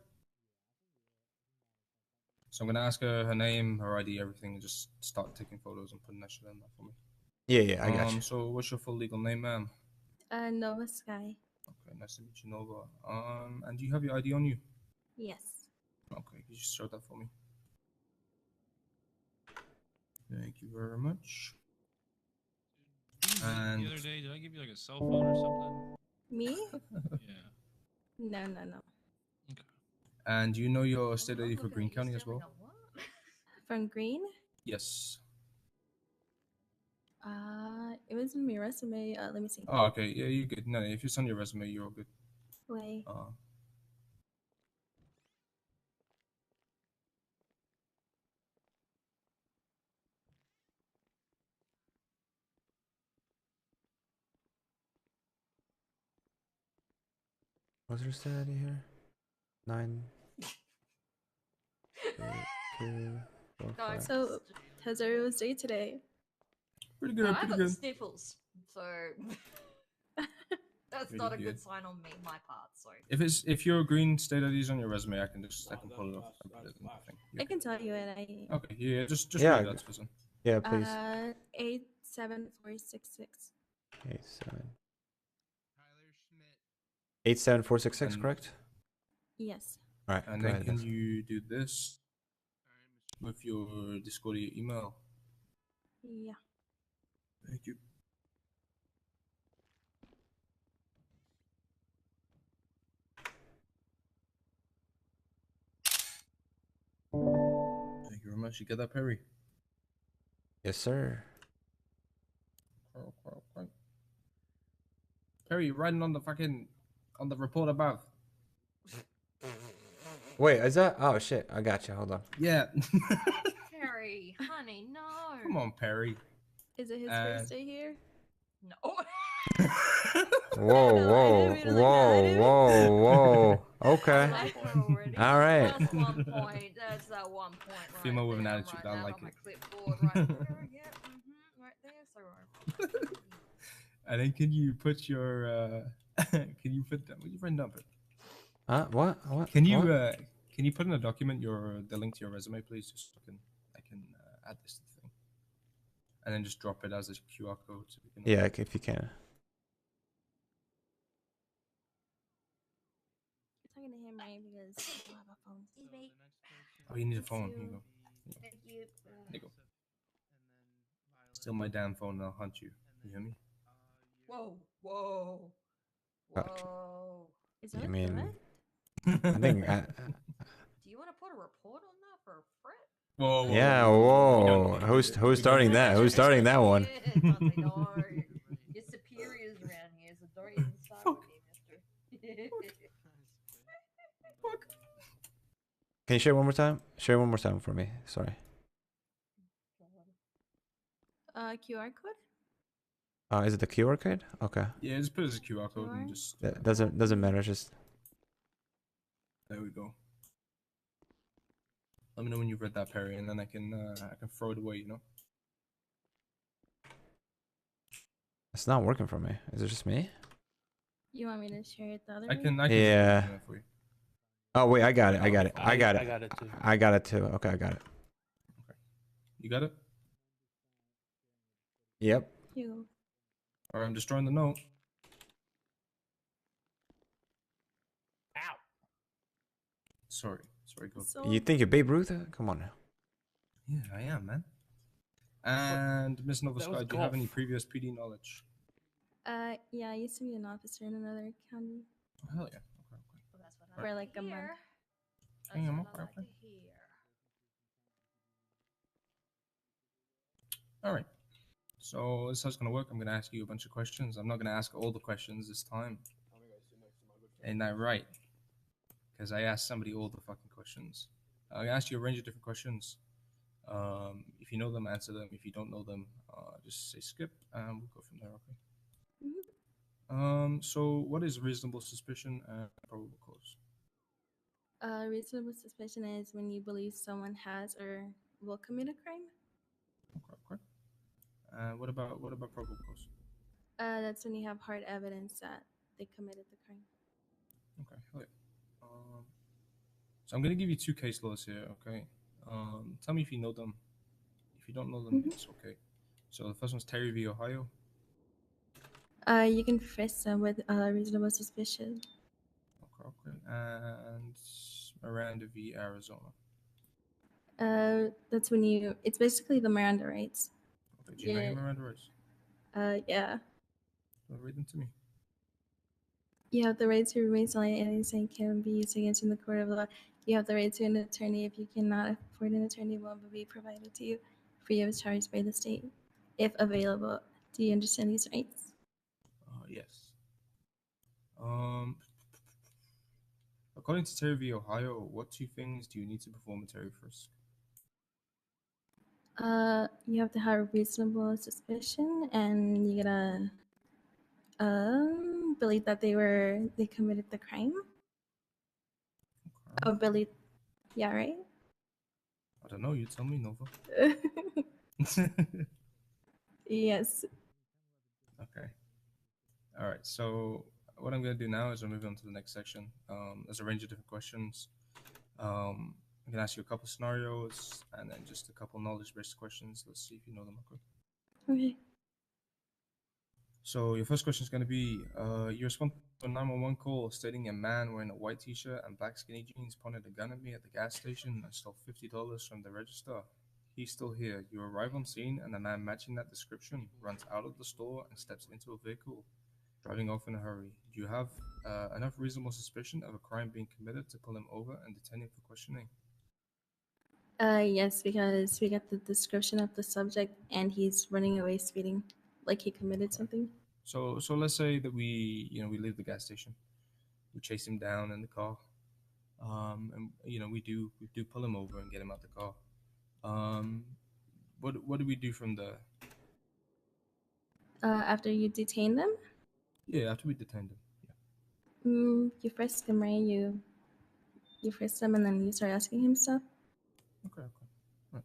So I'm gonna ask her name, her ID, everything, and just start taking photos and putting that shit in there for me. Yeah, I got you. So what's your full legal name, ma'am? Nova Sky. Okay, nice to meet you, Nova. And do you have your ID on you? Yes. Okay, you just show that for me. Thank you very much. And The other day, did I give you like a cell phone or something? Me? Yeah. No. And do you know your state ID for Greene County as well? From Green? Yes. It was in my resume. Let me see. Oh, okay. Yeah, you're good. No, if it's on your resume, you're all good. Wait. What's your state ID here? 9. No, So, how's everyone's day today? Pretty no, good, I pretty got the good. sniffles, so that's Pretty not a good. good sign on my part. So If you're green state IDs on your resume, I can pull it off. I can tell you it. I Okay, yeah, just Yeah, read that, Susan. Yeah, please. 87466. 87466, correct? Yes. All right. And go then ahead, can Vince. you do this with your Discord or your email? Yeah. Thank you. Thank you very much. You get that, Perry? Yes, sir. Perry, you're writing on the report above. Wait, is that? Oh shit! I got you. Hold on. Yeah. Perry, honey, no. Come on, Perry. Is it his first day here? No. Whoa, whoa, whoa, whoa, whoa. Okay. All right. That's 1 point. That's that 1 point right Female with an there. I'm attitude. writing I that like on my it. clipboard right there. Yeah, right there. So And then can you put your can you put that? What you written down? What? What? Can you What? can you put in a document the link to your resume, please, just so I can add this to the thing, and then just drop it as a QR code. So we can Yeah, if you can. I'm talking to him, right? Because I don't have a phone. Oh, you need a phone. Here you go. Thank you. There you go. Steal my damn phone and I'll hunt you. You hear me? Whoa, whoa, Gotcha. whoa. Is that I a mean, threat? I think. Do you want to put a report on that for a threat? Whoa, Yeah. Whoa. Who's starting that? Who's starting that one? No, your superiors around here, so don't even start with me, mister. Can you share one more time? Share one more time for me. Sorry. QR code? Is it the QR code? Okay. Yeah, just put it as a QR code and just. That doesn't matter. Just. There we go. Let me know when you've read that, Perry, and then I can throw it away. You know. It's not working for me. Is it just me? You want me to share it the other I way? can. Yeah. Do that for you. Oh wait, I got it. I got it. I got it. I got it too. I got it too. Okay, I got it. You got it? Yep. You. All right, I'm destroying the note. Ow. Sorry, go. You think you're Babe Ruth? Come on now. Yeah, I am, man. And Miss Nova That Sky, was do you have any golf. previous PD knowledge? Yeah, I used to be an officer in another county Oh, hell yeah. for like a month. Damn, That's what I like to hear. All right. So this is how it's gonna work. I'm gonna ask you a bunch of questions. I'm not gonna ask all the questions this time. Ain't that right? Because I asked somebody all the fucking questions. I'm gonna ask you a range of different questions. If you know them, answer them. If you don't know them, just say skip, and we'll go from there. Okay. So what is reasonable suspicion and probable cause? Reasonable suspicion is when you believe someone has or will commit a crime. Okay. What about probable cause? That's when you have hard evidence that they committed the crime. Okay. Hell yeah. So I'm gonna give you two case laws here. Okay. Tell me if you know them. If you don't know them, it's okay. So the first one's Terry v. Ohio. You can frisk them with reasonable suspicion. Okay. And Miranda v. Arizona. That's when you. It's basically the Miranda rights. Okay. Do you know your Miranda rights? Yeah. Read them to me. You have the right to remain silent, and anything can be used against you in the court of law. You have the right to an attorney. If you cannot afford an attorney, one will be provided to you free of charge by the state, if available. Do you understand these rights? Yes. According to Terry v. Ohio, what two things do you need to perform a Terry frisk? You have to have reasonable suspicion, and you gotta believe that they committed the crime. Oh, believe, yeah, right. I don't know. You tell me, Nova. Yes. Okay. All right. So what I'm gonna do now is I'll move on to the next section. There's a range of different questions. I'm gonna ask you a couple scenarios and then just a couple knowledge-based questions. Let's see if you know them. Okay. Okay. So your first question is gonna be: you respond to a 911 call stating a man wearing a white T-shirt and black skinny jeans pointed a gun at me at the gas station and stole $50 from the register. He's still here. You arrive on scene and the man matching that description runs out of the store and steps into a vehicle, driving off in a hurry. Do you have enough reasonable suspicion of a crime being committed to pull him over and detain him for questioning? Yes, because we got the description of the subject and he's running away speeding, like he committed something. So let's say that we leave the gas station, we chase him down in the car, and we do pull him over and get him out the car. What do we do from there? After you detain them, Yeah, after we detain him. you frisk him, right? You frisk him and then you start asking him stuff. Okay. Right.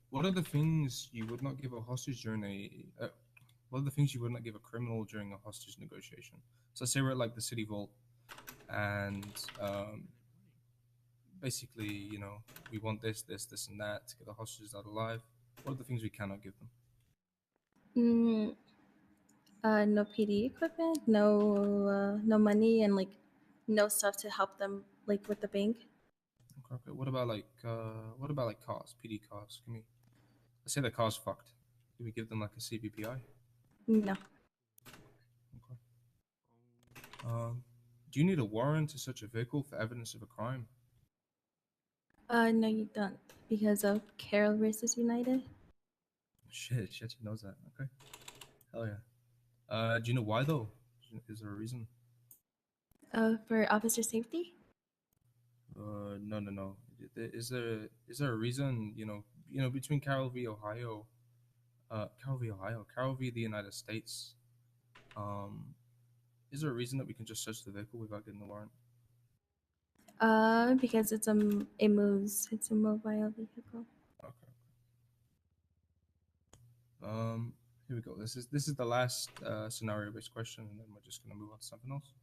What are the things you would not give a hostage during what are the things you would not give a criminal during a hostage negotiation? So say we're at like the city vault, and basically, we want this, and that to get the hostages out alive. What are the things we cannot give them? No PD equipment, no money, and like no stuff to help them, like with the bank. Okay. What about like cars, PD cars? Let's say the car's fucked. Can we give them like a CBPI? No. Okay. Do you need a warrant to search a vehicle for evidence of a crime? No, you don't, because of Carol versus United. Shit, she knows that. Okay. Hell yeah. Do you know why though? Is there a reason? For officer safety. No. Is there a reason? Between Carol v. Ohio, Carol v. the United States. Is there a reason that we can just search the vehicle without getting the warrant? Because it moves. It's a mobile vehicle. Okay. Here we go. This is the last scenario-based question, and then we're just gonna move on to something else.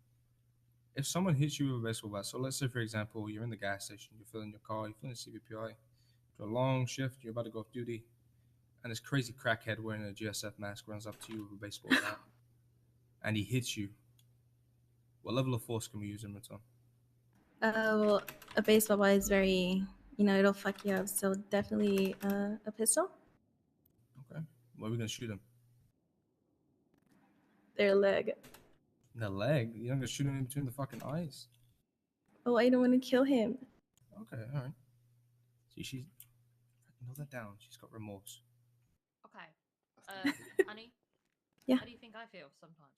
If someone hits you with a baseball bat, so let's say for example you're in the gas station, you're filling your car, you're filling CBPI, for a long shift, you're about to go off duty, and this crazy crackhead wearing a GSF mask runs up to you with a baseball bat, and he hits you. What level of force can we use in return? Well, a baseball bat is very, it'll fuck you up. So definitely a pistol. Okay. Where are we gonna shoot him? Their leg. In the leg? You're not gonna shoot him in between the fucking eyes? Oh, I don't want to kill him. Okay, all right. See, she's note that down. She's got remorse. Okay. Honey? Yeah. How do you think I feel sometimes?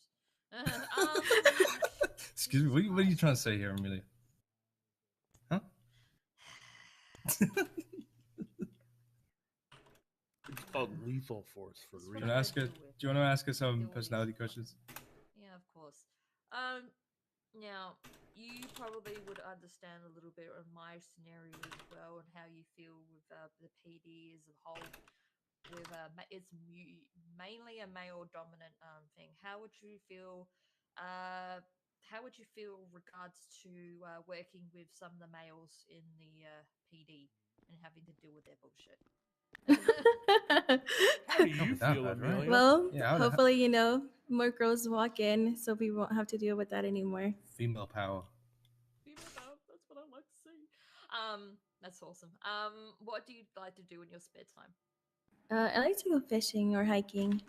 Excuse me, what are you trying to say here, Amelia? Huh? It's called lethal force for a Do reason. you want to ask her some personality questions? Yeah, of course. Now, you probably would understand a little bit of my scenario as well and how you feel with the PD as a whole. With it's mainly a male dominant thing. How would you feel? How would you feel regards to working with some of the males in the PD and having to deal with their bullshit? How do you feel, Amelia? Well, hopefully, more girls walk in, so we won't have to deal with that anymore. Female power. Female power. That's what I like to see. That's awesome. What do you like to do in your spare time? I like to go fishing or hiking.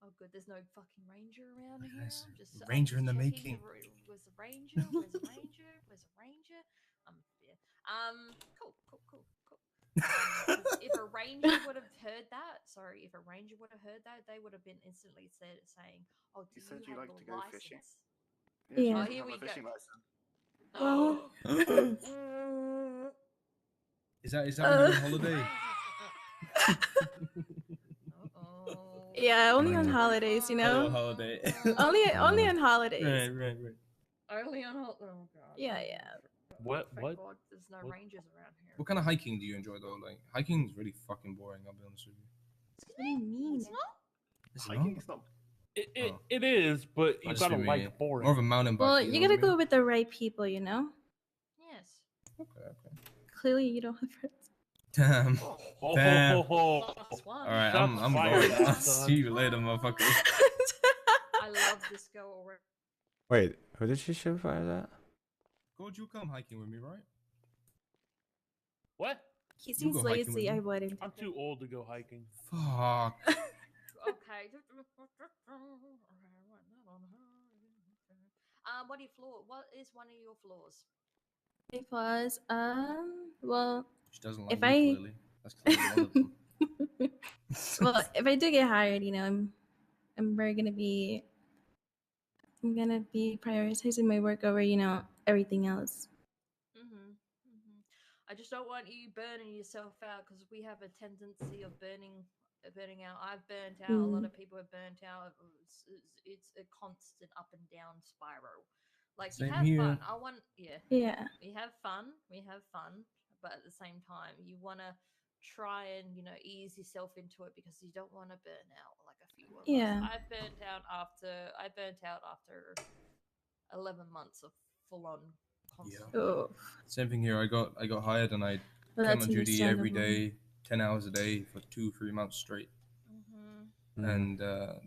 Oh, good. There's no fucking ranger around here. Just Ranger in the checking making. Where's the ranger? Where's the ranger? Where's the ranger? Yeah. Cool. If a ranger would have heard that, they would have been instantly saying, "Oh, do you have like a to go license?" fishing? Yeah. Oh, here we go. Fishing license. Well, is that when you're on holiday? Yeah, only on holidays, you Only on know. holiday. Only on holidays. Right. Only on oh god. Yeah, yeah. What? Thank What? God there's no What? rangers around here. What kind of hiking do you enjoy though? Like hiking is really fucking boring. I'll be honest with you. What do you mean? It's not? It's Hiking's not. It is, but you Might just gotta be me. like boring. More of a mountain bike. Well, you gotta go with the right people, you know. Yes. Okay. Clearly, you don't have friends. Damn. Oh, Damn. ho, ho, ho. Plus one. All right, Shots I'm fired, going. I'll son. see you later, motherfucker. I love this girl already. Wait, who did she shoot fire at? Could you come hiking with me, right? What? He You seems go hiking with lazy. me? I wouldn't. I'm too old to go hiking. Fuck. Okay. What are your flaws? What is one of your flaws? It was well, She doesn't like if me, I clearly. That's clearly one of them. well, if I do get hired, you know, I'm gonna be prioritizing my work over, you know, everything else. I just don't want you burning yourself out because we have a tendency of burning out. I've burnt out. A lot of people have burnt out. It's a constant up and down spiral. Like you Same have here. fun. I want Yeah. We have fun. But at the same time, you want to try and ease yourself into it because you don't want to burn out like a few of Yeah. us. I burnt out after 11 months of full on constant. Oh, Same thing here. I got hired and I well, came that's on duty every understandable. day, 10 hours a day for 2-3 months straight. Mm-hmm. And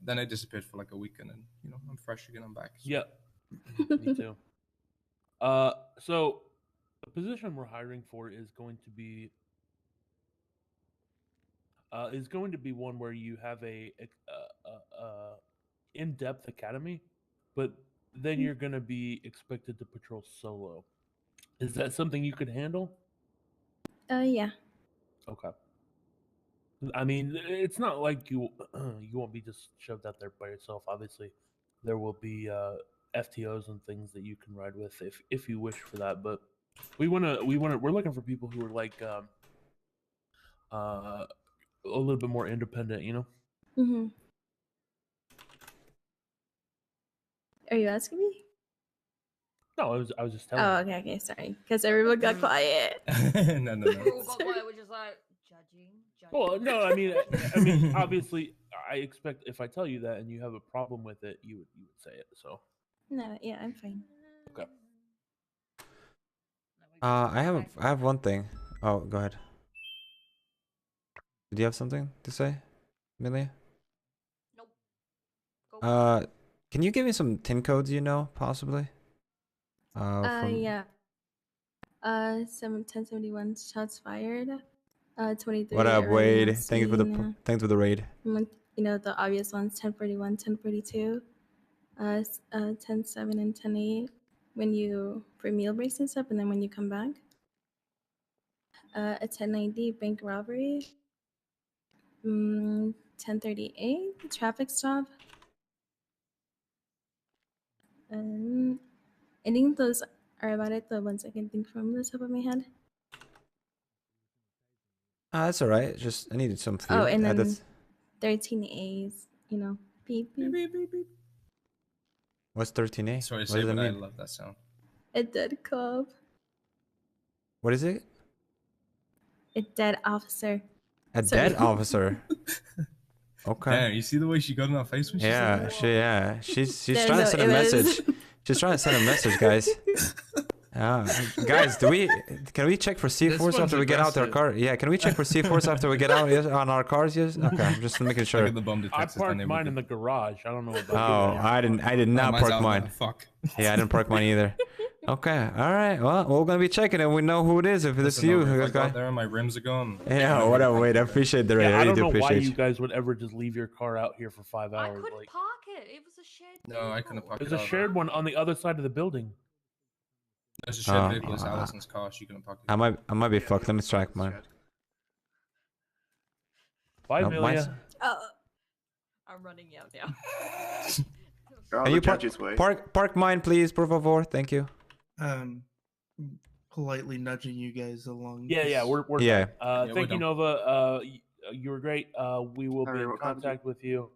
then I disappeared for like a week, and then I'm fresh again. I'm back. So. Yeah, me too. So the position we're hiring for is going to be one where you have a in-depth academy, but then you're going to be expected to patrol solo. Is that something you could handle? Yeah. Okay. I mean, it's not like you won't be just shoved out there by yourself. Obviously, there will be FTOs and things that you can ride with if you wish for that. But we're looking for people who are like a little bit more independent, you know. Mm-hmm. Are you asking me? No, I was just telling. Oh, okay, sorry. Because everyone got quiet. No. We all got quiet. We're just like judging. Well, no, I mean, obviously, I expect if I tell you that and you have a problem with it, you would say it. So. No, yeah, I'm fine. Okay. I have one thing. Oh, go ahead. Did you have something to say, Amelia? Nope. Go can you give me some tin codes? Possibly. Yeah. 1071 shots fired. 23. What up, already on Wade? Thanks for the scene, thanks for the raid. The obvious ones: 1041, 1042, 10-7 and 10-8. When you for meal breaks and stuff, and then when you come back. A 1090 bank robbery. 1038 traffic stop. I think those are about it. The ones I can think from the top of my head. That's all right. Just I needed some few. Oh, and then that's... 13 A's. Beep beep. Beep, beep, beep. What's 13A? Sorry to What say, does but that I mean? love that sound. A dead cop. What is it? A dead officer. A Sorry. dead officer. Okay. Damn, you see the way she got in our face when she said that? She's No, trying to send a it was- message. She's trying to send a message, guys. Guys, can we check for C4s one's after we get out our aggressive. car? Yeah, can we check for C4s after we get out on our cars? Yes. Okay, I'm just making Look sure. at the bomb I detectors. parked mine in the garage. I don't know about Oh, I did not mine's park out mine. now. Fuck. Yeah, I didn't park mine either. Okay, all right. Well, we're gonna be checking it. We know who it is. If it's Listen, you, if I this got guy. there and my rims are gone. Yeah, whatever. Wait, I appreciate the raid. Yeah, I I really don't do know why appreciate you guys would ever just leave your car out here for 5 I hours. couldn't Like, park it. It was a shared No, I couldn't park there's it a out. shared one on the other side of the building. There's a shared Oh, vehicle. It's Allison's car. She couldn't park it. I might be fucked. Let me track mine. Bye, No, Amelia. I'm running out now. Can you park mine, please, por favor? Thank you. Politely nudging you guys along. Yeah, we're Yeah. done. we're Thank you, done. Nova. You were great. We will be Harry, in what car did you- contact with you.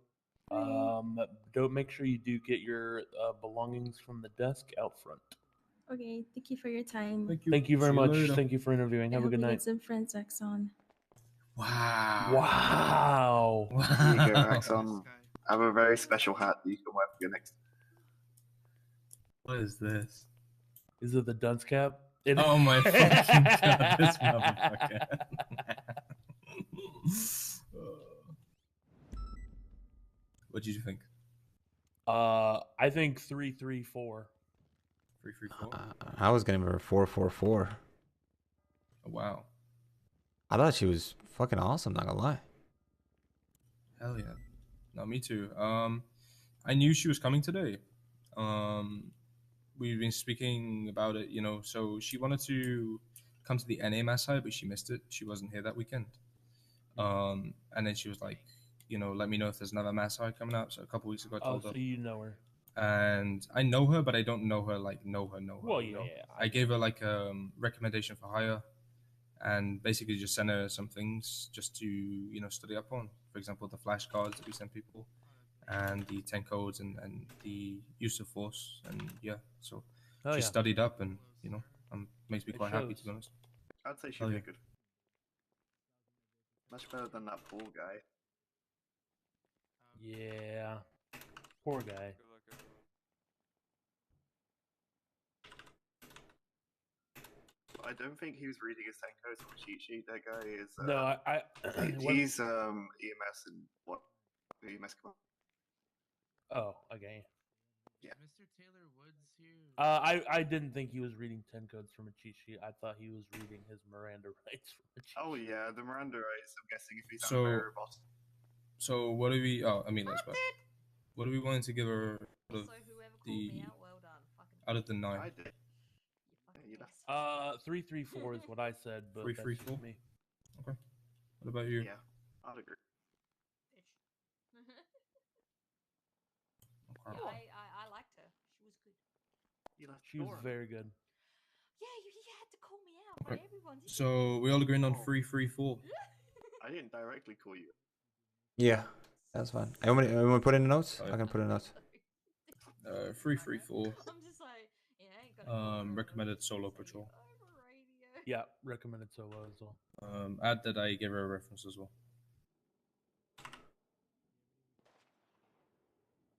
Don't make sure you do get your belongings from the desk out front. Okay, thank you for your time. Thank you very See you much. later. Thank you for interviewing. I Have a hope good you night. get some friends, Exxon. Wow. Here you go, Axon. I have a very special hat that you can wear for your next. What is this? Is it the dunce cap? Oh my fucking god, this motherfucker. What did you think? I think 334. 334. I was gonna give her 444. Oh, wow. I thought she was fucking awesome. Not gonna lie. Hell yeah. No, me too. I knew she was coming today. We've been speaking about it, you know. So she wanted to come to the NA mass high, but she missed it. She wasn't here that weekend. And then she was like, you know, let me know if there's another mass high coming up. So a couple weeks ago, I told So her. you know her. And I know her, but I don't know her like know her. Well, you know? yeah. I gave her like a recommendation for hire, and basically just sent her some things just to, you know, study up on. For example, the flashcards that we send people, and the 10 codes, and the use of force, and yeah. So she studied up, and you know, makes me quite happy, to be honest. I'd say she'd Hell be yeah. good. Much better than that pool guy. Yeah. Poor guy. I don't think he was reading his 10 codes from a cheat sheet. That guy is. No, he's EMS and what? EMS command. Oh, okay. Yeah. Mr. Taylor Woods here. I didn't think he was reading 10 codes from a cheat sheet. I thought he was reading his Miranda rights from a cheat sheet. Oh yeah, the Miranda rights. I'm guessing if he's So- on a very robot. So what do we? Oh, I mean, let's back. What do we want to give her out of So whoever called the me out, well done. Fucking out of the 9? I did. you fucking 334 is what I said, but that's 334? just me. Okay. What about you? Yeah, I'd agree. Okay. I liked her. She was good. She was very good. Yeah, you had to call me out, right? Okay. Everyone. didn't So we all agreeing on 334. I didn't directly call you. Yeah, that's fine. I want to put in the notes. Oh, I can put in notes. 334. I'm just like, yeah, I ain't gonna Recommended solo patrol. Yeah, recommended solo as well. Add that I gave her a reference as well.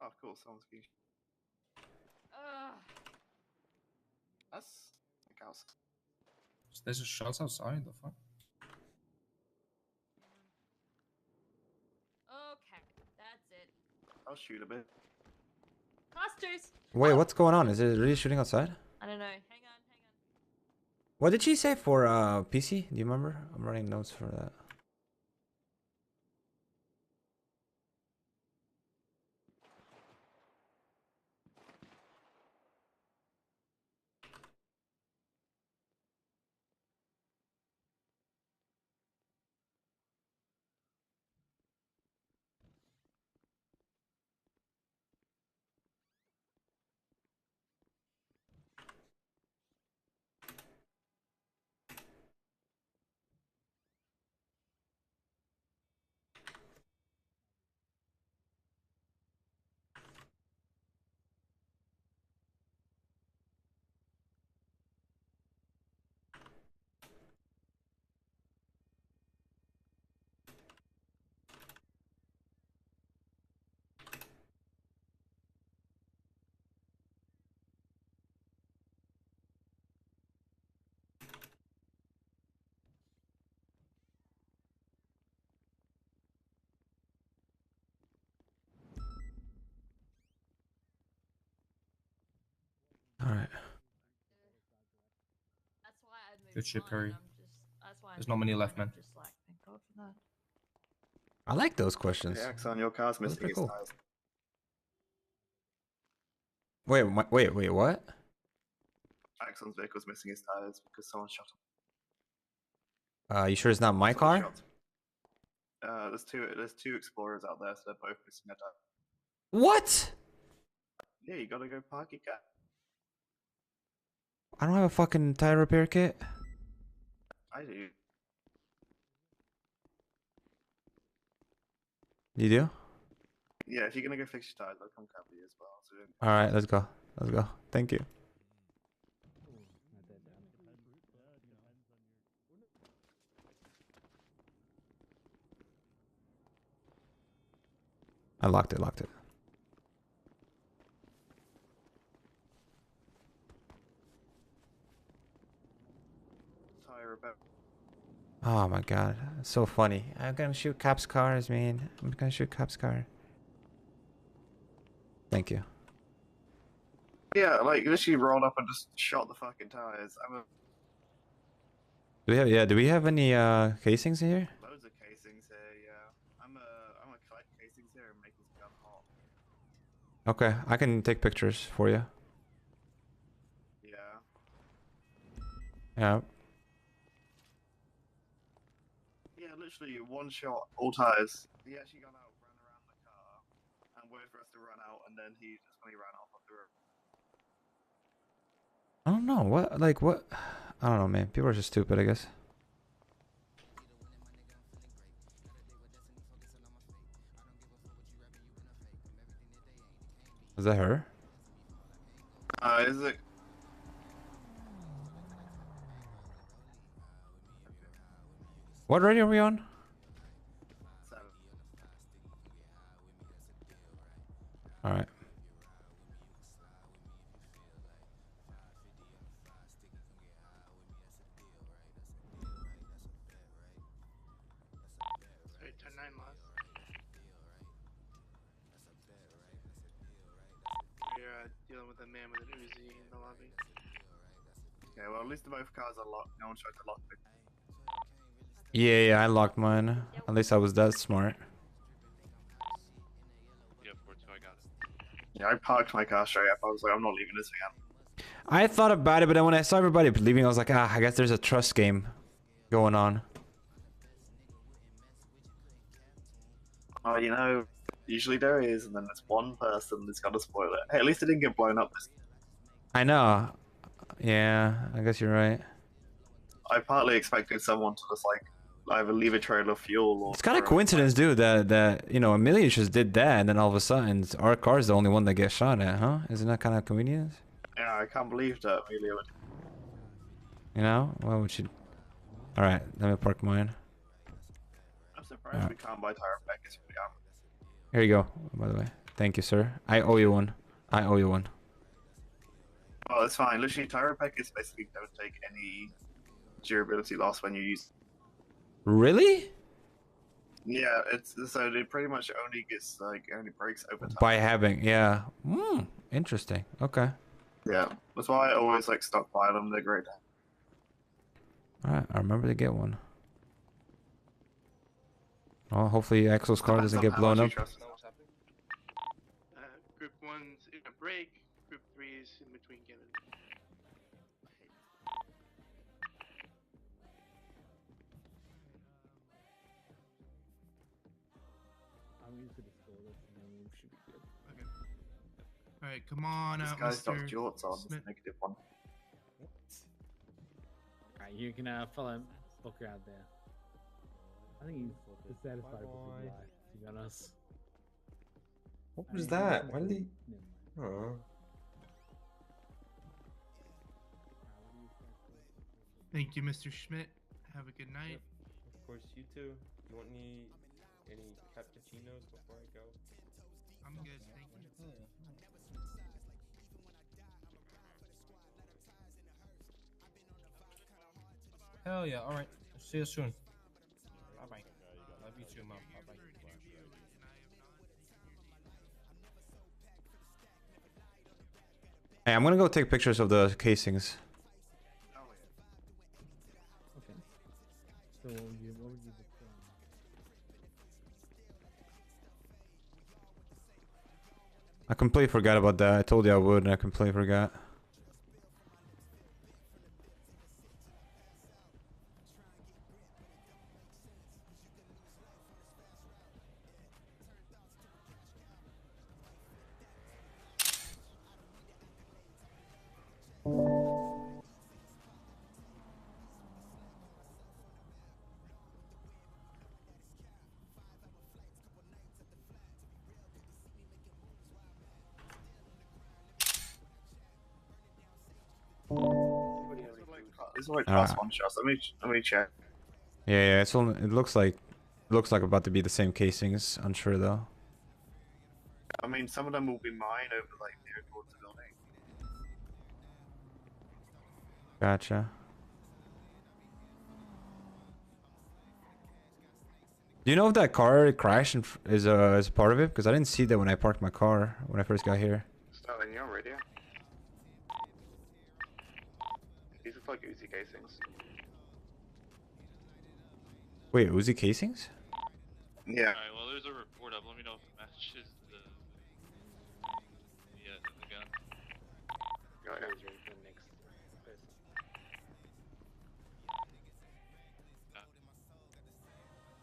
Oh, cool. Someone's being. That's like house. There's a shots outside. The fuck? Okay, that's it. I'll shoot a bit. Class twos. Wait, what's going on? Is it really shooting outside? I don't know. Hang on. What did she say for PC? Do you remember? I'm writing notes for that. All right. That's why I moved Good shit, mine. Curry. That's why I There's not moved many mine. left, I'm man. just like, thank God for that. I like those questions. Hey, Axon, your car's Those are missing pretty its cool. tires. Wait, what? Axon's vehicle's missing its tires because someone shot him. You sure it's not my Someone car? shot. There's two explorers out there, so they're both missing their tires. What? Yeah, you gotta go park your car. I don't have a fucking tire repair kit. I do. You do? Yeah, if you're gonna go fix your tires, I'll come cover you as well. So All right, let's go. Let's go. Thank you. I locked it. Locked it. tire about. Oh my god, it's so funny. I'm gonna shoot cops' cars, man. I'm gonna shoot cops' car. Thank you. Yeah, like literally rolled up and just shot the fucking tires. Do we have any casings in here? Loads of casings here. Yeah, I'm gonna collect casings here and make this gun hot. Okay, I can take pictures for you. Yeah. Yeah. Yeah, literally one shot, all tires. He actually got out, ran around the car, and waited for us to run out, and then he just when he ran off the road. I don't know what. I don't know, man. People are just stupid, I guess. Is that her? Is it? What radio are we on? All right. Sorry, turn 9 lost. You're dealing with a man with an Uzi in the lobby. Okay, well at least the both cars are locked. No one tried to lock them. Yeah, I locked mine. At least I was that smart. Yeah, 4-2, I got it. Yeah, I parked my car straight up. I was like, I'm not leaving this again. I thought about it, but then when I saw everybody leaving, I was like, I guess there's a trust game going on. Oh, you know, usually there is, and then there's one person that's got to spoil it. Hey, at least it didn't get blown up this. I know. Yeah, I guess you're right. I partly expected someone to just like either leave a trail of fuel or. It's kind of coincidence, dude, that Amelia just did that, and then all of a sudden our car's the only one that gets shot at, huh? Isn't that kind of convenient? Yeah, I can't believe that Amelia would. You know? Why would she? All right, let me park mine. I'm surprised we can't buy tire packets for the armor. Here you go. By the way, thank you, sir. I owe you one. I owe you one. Oh, it's fine. Literally, tire packets basically don't take any durability loss when you use. Really? Yeah, it's so it pretty much only gets like only breaks over time. By having, yeah. Interesting. Okay. Yeah, that's why I always like stockpile them. They're great. All right, I remember to get one. Well, hopefully Axel's car doesn't get blown up. Group 1's in a break, Group 3's in between getting. I'm used to the store, and we should be good. Okay. Alright, come on This out, guy's got Mr. jorts on. Smith. This negative one. Alright, you can follow Booker out there. I think he's dissatisfied with his life, to be honest. What was that? Why did he? Oh. Thank you, Mr. Schmidt. Have a good night. Of course, you too. You want any cappuccinos before I go? I'm good, thank you. Hell yeah, alright. See you soon. Bye bye. Love you too, Mom. Bye bye. Hey, I'm gonna go take pictures of the casings. Okay. So what would you do? I completely forgot about that. I told you I would, and I completely forgot. It's like Alright. class 1 shots. Let me check. Yeah, it's only, it looks like about to be the same casings. Unsure though. I mean, some of them will be mine over like near towards the building. Gotcha. Do you know if that car crashed and is a part of it? Because I didn't see that when I parked my car when I first got here. Sterling, you on radio? These look like Uzi casings. Wait, Uzi casings? Yeah. Alright, well, there's a report up. Let me know if it matches the gun. Go ahead.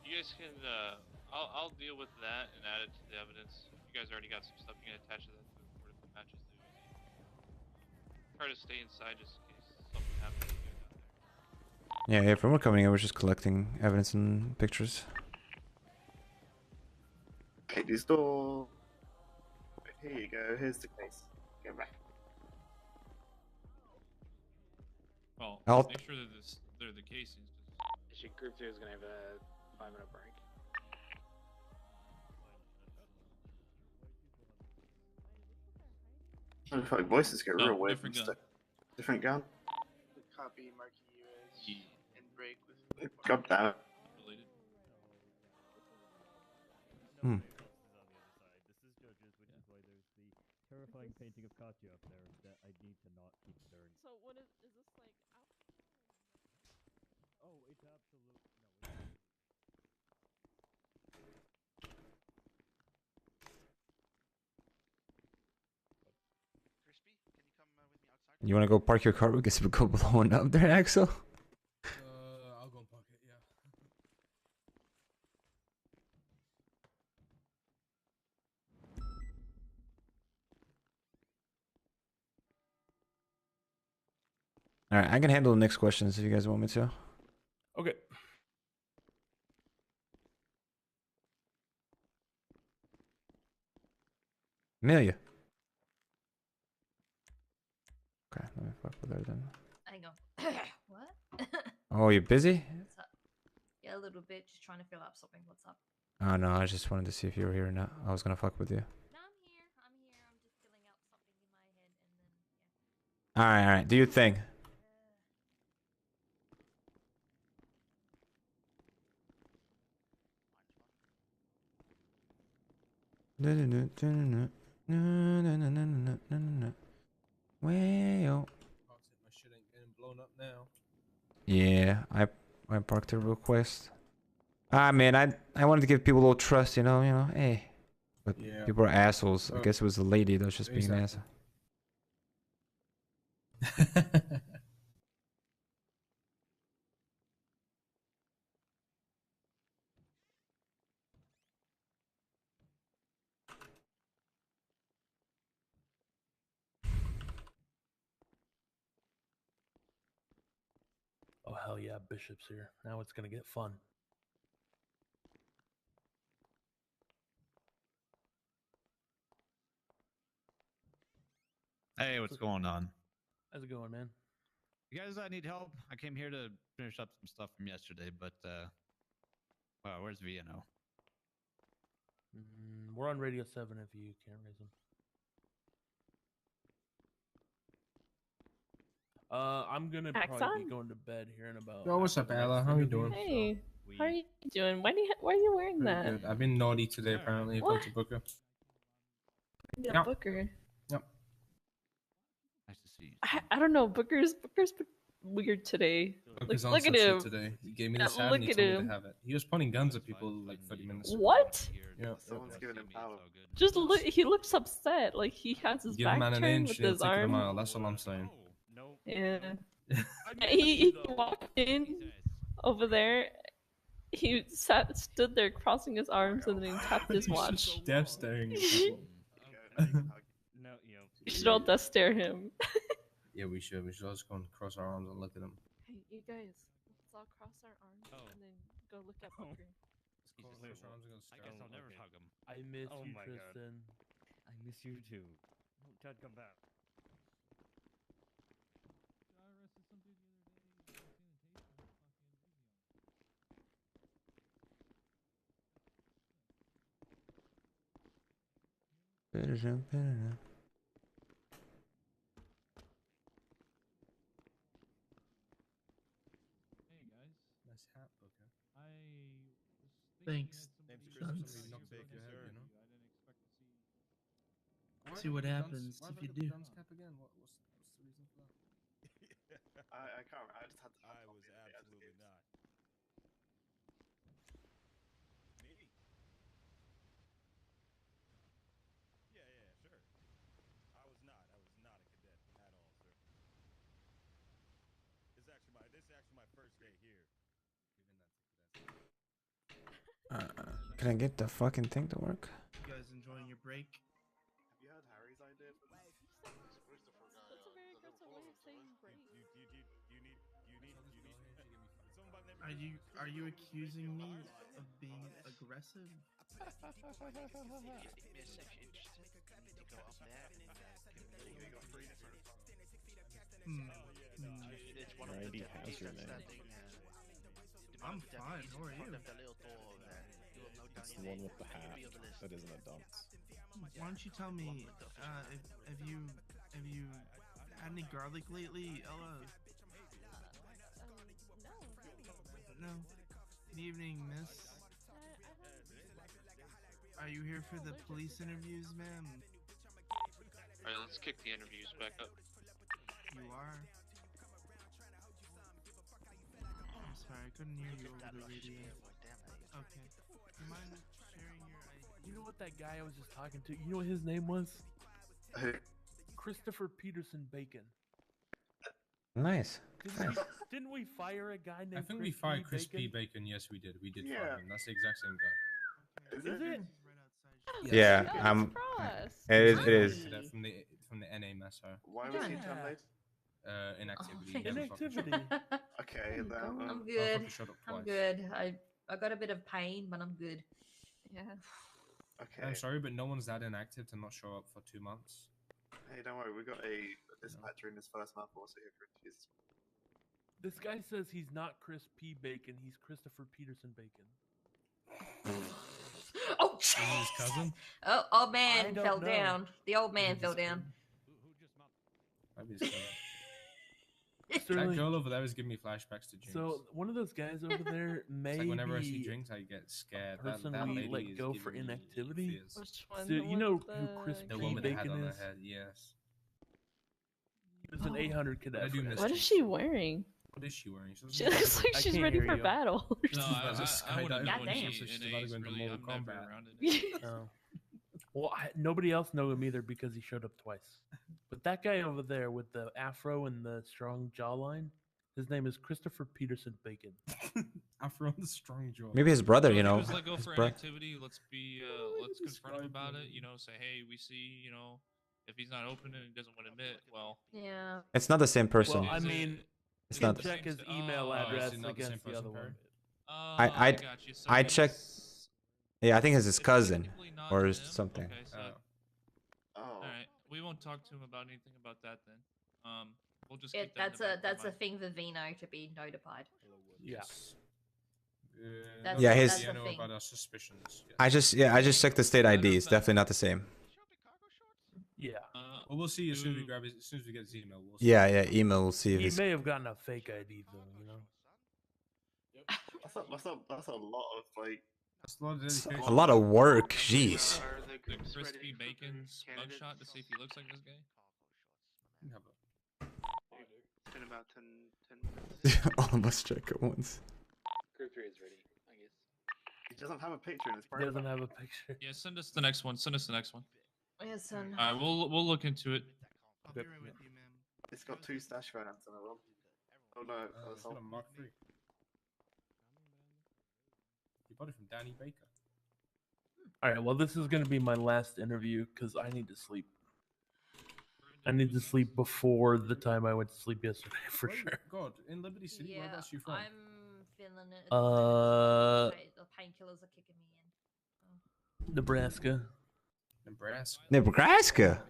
You guys can, I'll deal with that and add it to the evidence. You guys already got some stuff you can attach to that to the report if it matches the Uzi. Try to stay inside just in case something happens to you guys out there. Yeah, from we're coming in, we're just collecting evidence and pictures. Okay, this door. Here you go. Here's the case. Go back. Well, I'll- make sure that they're the casings. She group 2 is gonna have a 5-minute break. I feel like voices get real No, weird. different and gun. stuff. Different gun? Copy marking you as in break with. God damn it. Related. Hmm. Terrifying painting of Katya up there that I need to not keep staring. So what is this like? Oh, it's absolute. You want to go park your car? We guess we go blowing up there, Axel. I'll go and park it. Yeah. All right, I can handle the next questions if you guys want me to. Okay. Amelia. Okay, let me fuck with her then. Hang on. What? Oh, you busy? What's up? Yeah, a little bit. Just trying to fill up something. What's up? Oh no, I just wanted to see if you were here or not. I was gonna fuck with you. No, I'm here. I'm here. I'm just filling out something in my head, and then All right. Do your thing. Well, My shit ain't getting blown up now. yeah, I parked a request. Ah man, I wanted to give people a little trust, you know, hey. But Yeah. people are assholes. I Oh. guess it was the lady that was just being an asshole. Oh hell yeah, Bishop's here. Now it's gonna get fun. Hey, what's going on? How's it going, man? You guys need help? I came here to finish up some stuff from yesterday, but wow, where's VNO? We're on Radio 7 if you can't raise them. I'm gonna probably Axon? be going to bed here in about. Yo, what's up, Ella? How you doing? Hey, how are you doing? Why are you wearing Pretty that? good. I've been naughty today, apparently, according to Booker. Yeah, Yep. Booker. Yep. Nice to see you. I don't know. Booker's weird today. Booker's on Look some at shit him. today. He gave me Yeah, this hat look and he at told me him. to have it. He was pointing guns at people like 30 minutes ago. What? Yeah. Someone's giving him power. Just look. He looks upset. Like he has his Give a back man an turned inch, with he'll his take it a arm. mile. That's all I'm saying. Yeah. he walked in over there. He stood there crossing his arms and then he tapped his He's watch. just death staring at people. You should all death stare him. Yeah, we should. We should all just go and cross our arms and look at him. Hey, you guys, let's all cross our arms and then go look at Booker. I guess I'll never hug him. I miss Oh you, my God. Tristan. I miss you too. Chad, come back. Nice hat, okay. Thanks. Name's Sons. Somebody knocks it off your head, you know? See what happens Why if have I you got the do. dunce cap again? What's the reason for that? I can't. I just had. I was absolutely not. Me? Yeah, sure. I was not. I was not a cadet at all, sir. This is actually my first day here. Can I get the fucking thing to work? You guys enjoying your break? Have you heard Harry's idea for this? That's a very aggressive way of saying break. Are you accusing me of being aggressive? Randy has your name. I'm fine. How are you? It's the one with the hat that isn't a dunce. Why don't you tell me? Have you had any garlic lately, Ella? No. Good evening, miss. Are you here for the police interviews, ma'am? Alright, let's kick the interviews back up. You are. I'm sorry, I couldn't hear you over the radio. Okay. Do you mind sharing your ID? You know what that guy I was just talking to? You know what his name was? Christopher Peterson Bacon. Nice. Didn't we fire a guy named? I think we fired Chris P. Bacon. Yes, we did. We did fire him. That's the exact same guy. Is it? Yeah, it is. From the NA massacre. Why was he terminated? Inactivity. Inactivity. Okay, then. I'm good. Shut up I'm twice. good. I got a bit of pain, but I'm good. Yeah. Okay. I'm sorry, but no one's that inactive to not show up for 2 months. Hey, don't worry. We got a dispatcher in this first month also here for interviews. This guy says he's not Chris P. Bacon. He's Christopher Peterson Bacon. Oh, his cousin? Oh, old man I don't fell know. down. The old man fell down. Maybe his cousin. That Sterling, girl over there is giving me flashbacks to drinks. so one of those guys over there may It's like whenever I see be drinks, I get scared. person that we lady let is go for giving me inactivity. fears. Which one? So The you one know with who Chris The P. one with the hat Bacon on her is? head, yes. He was an 800 cadet. I do for miss that. What is she wearing? What is she wearing? She looks like I she's can't ready hear for you. battle. or No, something. I wouldn't know when Goddamn. she She's in about to A's, go into really. Mortal I've never Kombat. around it. Oh. Well, nobody else know him either because he showed up twice. But that guy over there with the afro and the strong jawline, his name is Christopher Peterson Bacon. Afro on the strong jaw. Maybe his brother, So you if he know. was let go his for bro- inactivity, let's confront him about it. You know, say, hey, we see, you know, if he's not open and he doesn't want to admit, well, Yeah. It's not the same person. Well, I Is it- mean, It's you not can the check his same- email oh, address is it not the same against the person, other one. Perry? got you. So I checked. it's- Yeah, I think it's his it's cousin technically not or him. something. Okay, so Oh. all right, we won't talk to him about anything about that then. We'll just It, keep that in that's the back a of our that's a mind. thing for Vino to be notified. Yeah. That's Yeah, a, his- that's Yeah, a know thing. about our suspicions. Yes. I just checked the state ID. It's definitely not the same. Yeah. Well, we'll see as soon as we grab it. As soon as we get his email, we'll see. Yeah, email. We'll see if He it's. may have gotten a fake ID though, you know. That's a lot of like. That's a lot of dedication. A lot of work. Jeez. The crispy bacon's mugshot to see if he looks like this guy. It's been about 10 minutes. All of us check at once. Group 3 is ready, I guess. He doesn't have a picture in his He profile. doesn't have a picture. Yeah, send us the next one. Send us the next one. Yes, son. All right, we'll look into it. I'll be right with you, ma'am. It's got 2 stash finance in it, Rob. Oh no, It's got a Mark III. You bought it from Danny Baker. All right. Well, this is gonna be my last interview because I need to sleep. I need to sleep before the time I went to sleep yesterday for Oh, sure. God, in Liberty City, Yeah, whereabouts you from? I'm feeling it. The painkillers are kicking me in. Nebraska. Nebraska. Nebraska.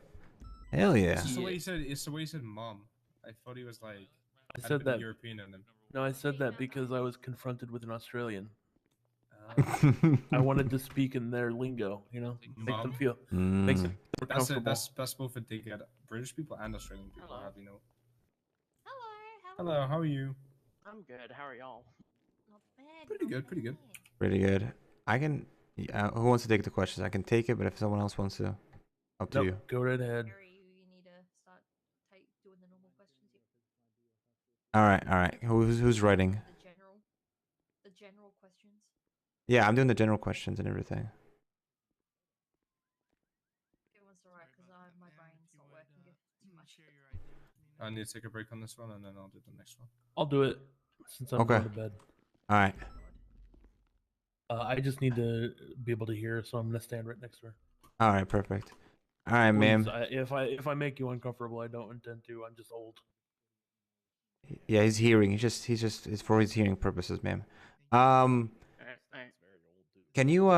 Hell yeah. It's just the way he said. It's the way he said, "Mom." I thought he was like. I had a said bit of that. European in him. No, I said that because I was confronted with an Australian. I wanted to speak in their lingo, you know, make them feel, makes them more That's it. comfortable. That's both a dig at British people and Australian people. Have you know? Hello. Hello, how are you? I'm good. How are y'all? Not bad. Pretty good, pretty good. Pretty good. I can. Who wants to take the questions? I can take it, but if someone else wants to, up to Nope, you. go right ahead. You need to start doing the normal questions. All right, all right. Who's writing? The general questions. Yeah, I'm doing the general questions and everything. Everyone's alright because my brain's not working too much. I need to take a break on this one, and then I'll do the next one. I'll do it since I'm Okay. going to bed. All right. I just need to be able to hear, so I'm gonna stand right next to her. All right, perfect. All right, Please, ma'am. if I make you uncomfortable, I don't intend to. I'm just old. Yeah, he's hearing. It's for his hearing purposes, ma'am. Alright. Can you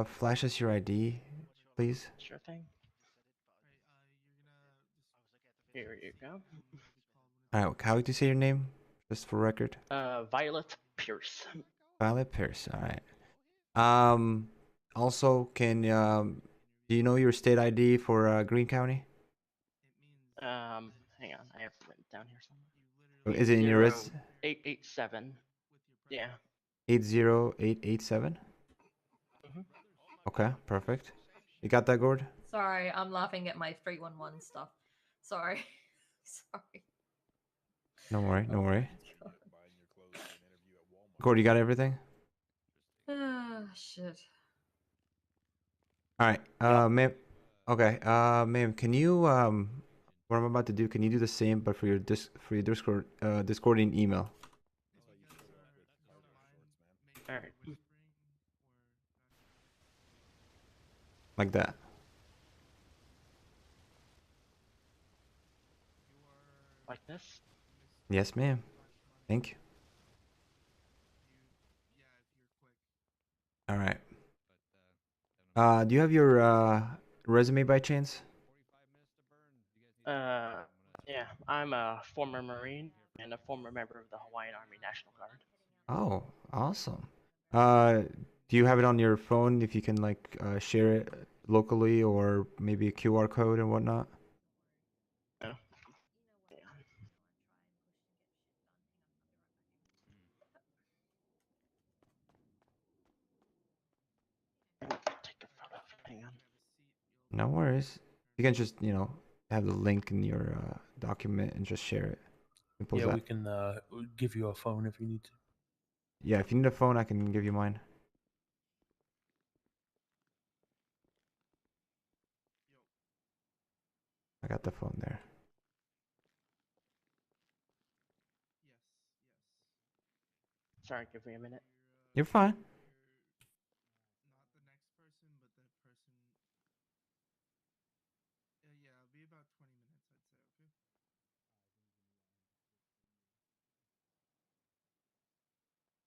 flash us your ID, please? Sure thing. Here you go. All right. How would you say your name, just for record? Violet Pierce. Violet Pierce. All right. Also, do you know your state ID for Greene County? Hang on, I have it written down here somewhere. Is it in your res? 887. Yeah. 80887. Mhm. Okay, perfect. You got that, Gord? Sorry, I'm laughing at my 311 stuff. Sorry. Sorry. No worry, no worry. Gord, you got everything? Ah, shit. All right, ma'am. Okay, ma'am, can you what I'm about to do? Can you do the same, but for your Discord Discordian email? Alright. Like that. Like this? Yes, ma'am. Thank you. All right. Do you have your resume by chance? Yeah. I'm a former Marine and a former member of the Hawaiian Army National Guard. Oh, awesome. Do you have it on your phone if you can like share it locally or maybe a QR code and whatnot? Yeah. Take a photo. Hang on. No worries. You can just, have the link in your document and just share it. Simple as Yeah, that. we can give you a phone if you need to. Yeah, if you need a phone, I can give you mine. I got the phone there. Sorry, give me a minute. You're fine. Yeah, it'll be about 20 minutes, I'd say, okay?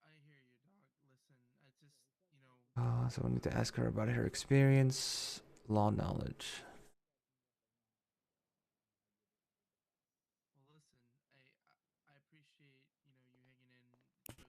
I hear you, dog. Listen, I just, So I need to ask her about her experience, law knowledge. well, listen, I appreciate, you hanging in. It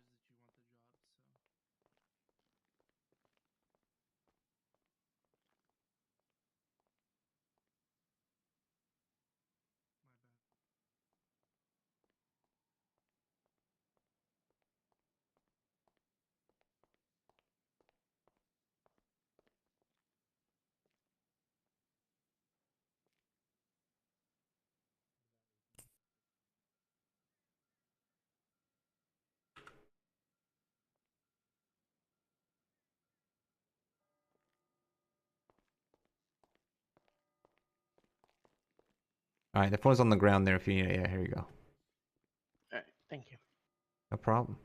shows that you want the job, so. All right, the phone's on the ground there if you need it. Yeah, here you go. Alright, thank you. No problem.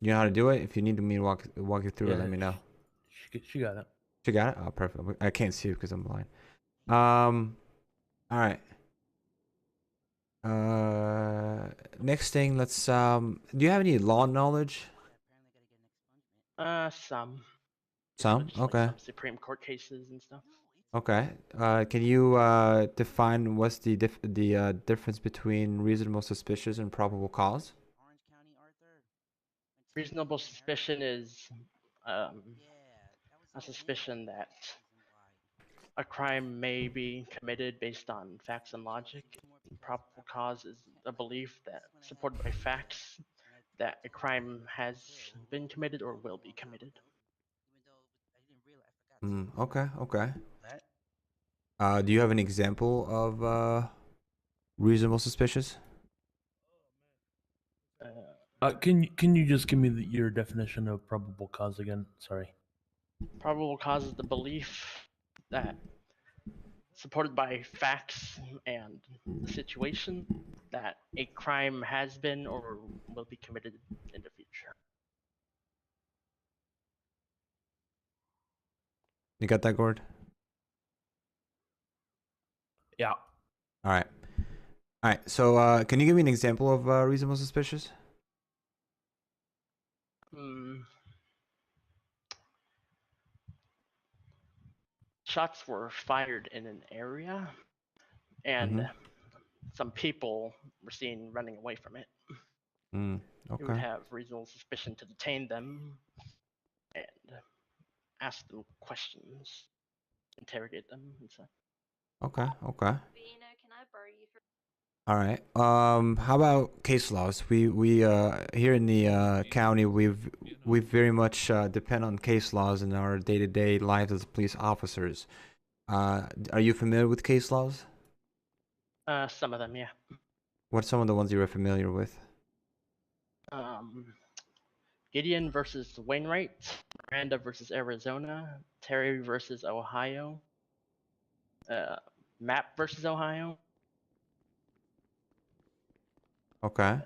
You know how to do it? If you need me to walk you through it, let me know. She got it. She got it? Oh, perfect. I can't see you because I'm blind. All right. Next thing, let's do you have any law knowledge? Some. Some? Just like Okay. some Supreme Court cases and stuff. Okay. Can you define what's the difference between reasonable suspicion and probable cause? Reasonable suspicion is a suspicion that a crime may be committed based on facts and logic. Probable cause is a belief that, supported by facts, that a crime has been committed or will be committed. Okay, okay. Do you have an example of reasonable suspicious? Can you just give me your definition of probable cause again? Sorry. Probable cause is the belief that, supported by facts and the situation, that a crime has been or will be committed in the future. You got that, Gord? Yeah. All right. All right. So, can you give me an example of reasonable suspicious? Shots were fired in an area, and some people were seen running away from it. You would Okay. have reasonable suspicion to detain them and ask them questions, interrogate them, and such. Okay. Okay. Vina, can I borrow you for? All right. How about case laws? We here in the county, we very much depend on case laws in our day-to-day lives as police officers. Are you familiar with case laws? Some of them, yeah. What's some of the ones you were familiar with? Gideon versus Wainwright, Miranda versus Arizona, Terry versus Ohio, Map versus Ohio, Okay.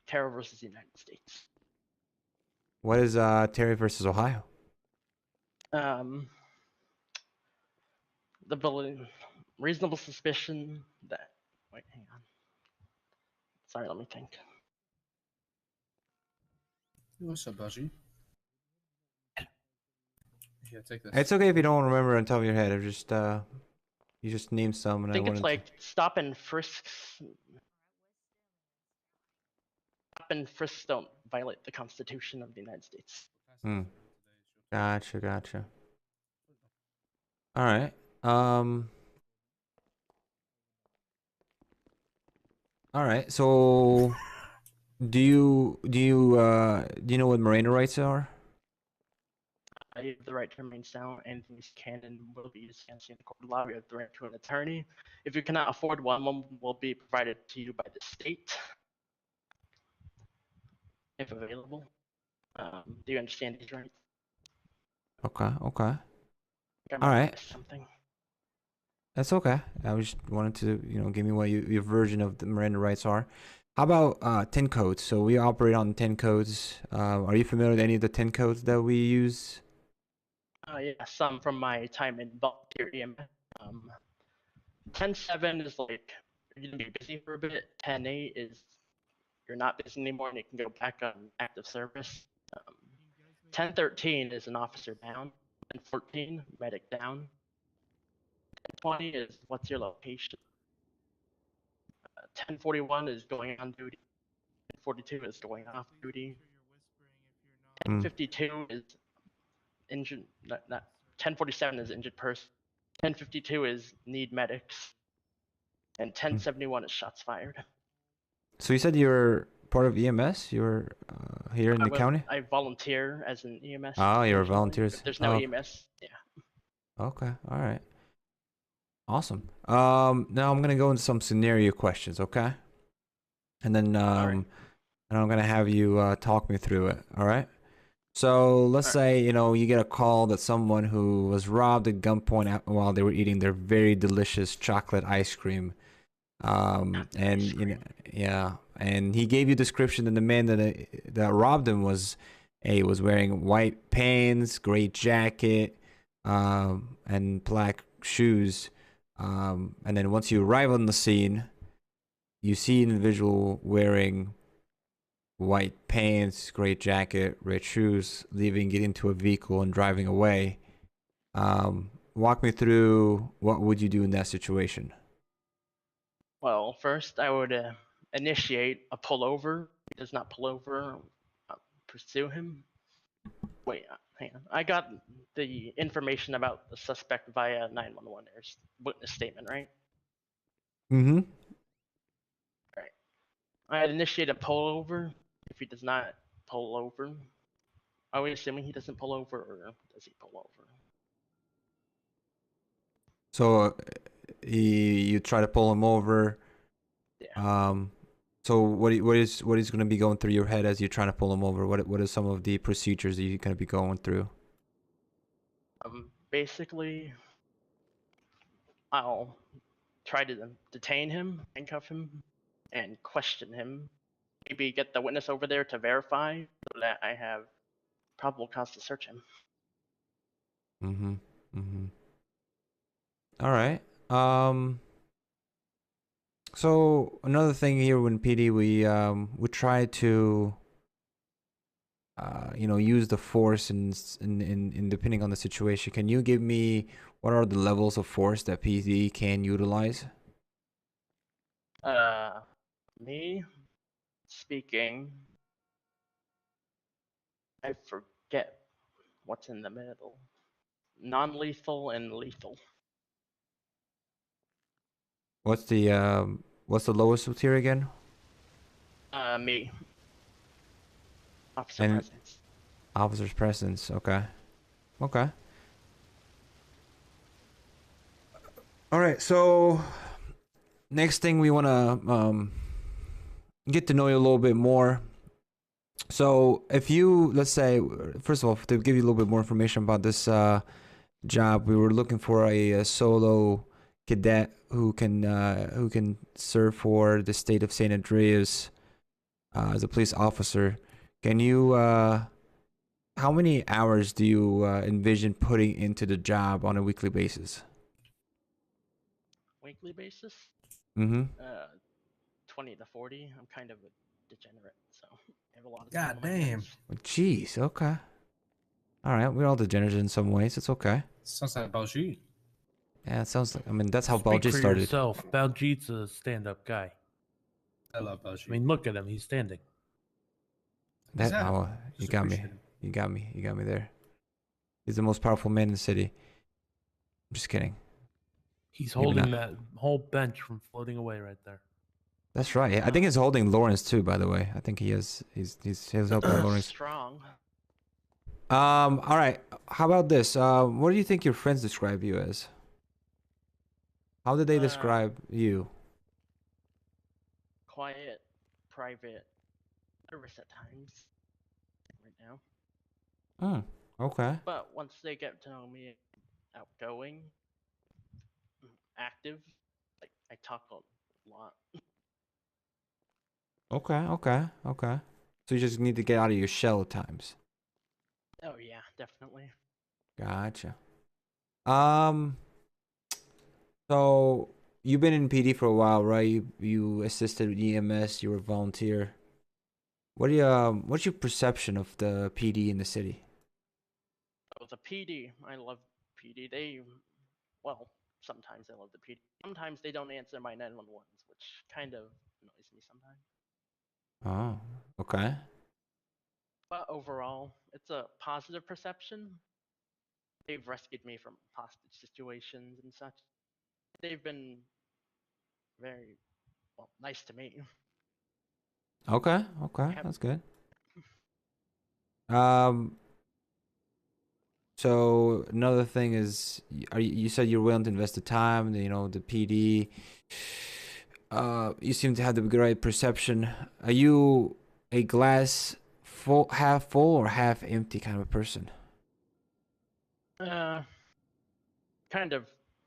Terra versus the United States. What is Terry versus Ohio? The reasonable suspicion that. Wait, hang on. Sorry, let me think. What's up, Baji? Yeah, take this. It's okay if you don't remember on top of your head. Or just you just name some, and I think wanted it's like stop and frisks. Stop and frisks don't violate the Constitution of the United States. Gotcha, gotcha. All right. All right. So, do you know what Miranda rights are? You have the right to remain silent. Anything you can and will be used against you in the court of law. You have the right to an attorney. If you cannot afford one will be provided to you by the state, if available. Do you understand these rights? Okay. Okay. I All might have right. missed something. That's okay. I was just wanted to give me what your version of the Miranda rights are. How about 10 codes? So we operate on 10 codes. Are you familiar with any of the 10 codes that we use? Yeah, some from my time in volunteer EMS. 10-7 is like you're gonna be busy for a bit. 10-8 is you're not busy anymore and you can go back on active service. 10-13 is an officer down. 10-14 medic down. 10-20 is what's your location. 10-41 is going on duty. 10-42 is going off duty. 10-52 is injured. Not 10-47 is injured person. 10-52 is need medics. And 10-71 is shots fired. So you said you're part of EMS? You're here in the county? I volunteer as an EMS. Oh, you're a occasionally. volunteer. If there's no EMS, yeah. Okay. All right. Awesome. Now I'm gonna go into some scenario questions, okay? And then and I'm gonna have you talk me through it. All right. So let's say you get a call that someone who was robbed at gunpoint while they were eating their very delicious chocolate ice cream And you know, yeah, and he gave you description that the man that robbed him was wearing white pants, gray jacket, and black shoes. And then once you arrive on the scene, you see an individual wearing white pants, gray jacket, red shoes, leaving it into a vehicle and driving away. Walk me through what would you do in that situation? Well, first I would initiate a pullover. If he does not pull over, pursue him. Wait, hang on. I got the information about the suspect via 911 witness statement, right? Mm-hmm. Right. I'd initiate a pullover. If he does not pull over, are we assuming he doesn't pull over, or does he pull over? So you try to pull him over. Yeah. So what is going to be going through your head as you're trying to pull him over? What are some of the procedures that you're going to be going through? Basically, I'll try to detain him, handcuff him, and question him. Maybe get the witness over there to verify so that I have probable cause to search him. Mm-hmm. Mm-hmm. All right. So another thing here when PD, we try to use the force in depending on the situation. Can you give me what are the levels of force that PD can utilize? Me speaking, I forget what's in the middle. Non-lethal and lethal. What's the lowest tier again? Me. Officer And presence. officer's presence. Okay. Okay. All right. So next thing we want to get to know you a little bit more. So if you, let's say, first of all, to give you a little bit more information about this job, we were looking for a solo cadet who can serve for the state of San Andreas as a police officer. Can you how many hours do you envision putting into the job on a weekly basis? Weekly basis? Mm-hmm. 20 to 40. I'm kind of a degenerate, so I have a lot of God time on my damn. hands. Jeez. Okay. All right. We're all degenerates in some ways. It's okay. Sounds like Baljeet. Yeah, it sounds like. I mean, that's how Speak Baljeet for started. yourself. Baljeet's a stand-up guy. I love Baljeet. I mean, look at him. He's standing. That you got me. You got me. You got me there. He's the most powerful man in the city. I'm just kidding. He's Maybe holding not. that whole bench from floating away right there. That's right. I think he's holding Lawrence too. By the way, I think he is. He's helping Lawrence. Strong. All right. How about this? What do you think your friends describe you as? How did they describe you? Quiet, private, nervous at times. Right now. Okay. But once they get to know me, outgoing, active, like I talk a lot. Okay. So you just need to get out of your shell at times. Oh yeah, definitely. Gotcha. So you've been in PD for a while, right? You assisted with EMS. You were a volunteer. What's your perception of the PD in the city? Oh, the PD. I love PD. Sometimes I love the PD. Sometimes they don't answer my 911s, which kind of annoys me sometimes. Oh, okay. But overall, it's a positive perception. They've rescued me from hostage situations and such. They've been very nice to me. Okay, that's good. So another thing is, you said you're willing to invest the time, the PD. You seem to have the right perception. Are you a glass half full or half empty kind of a person? Kind of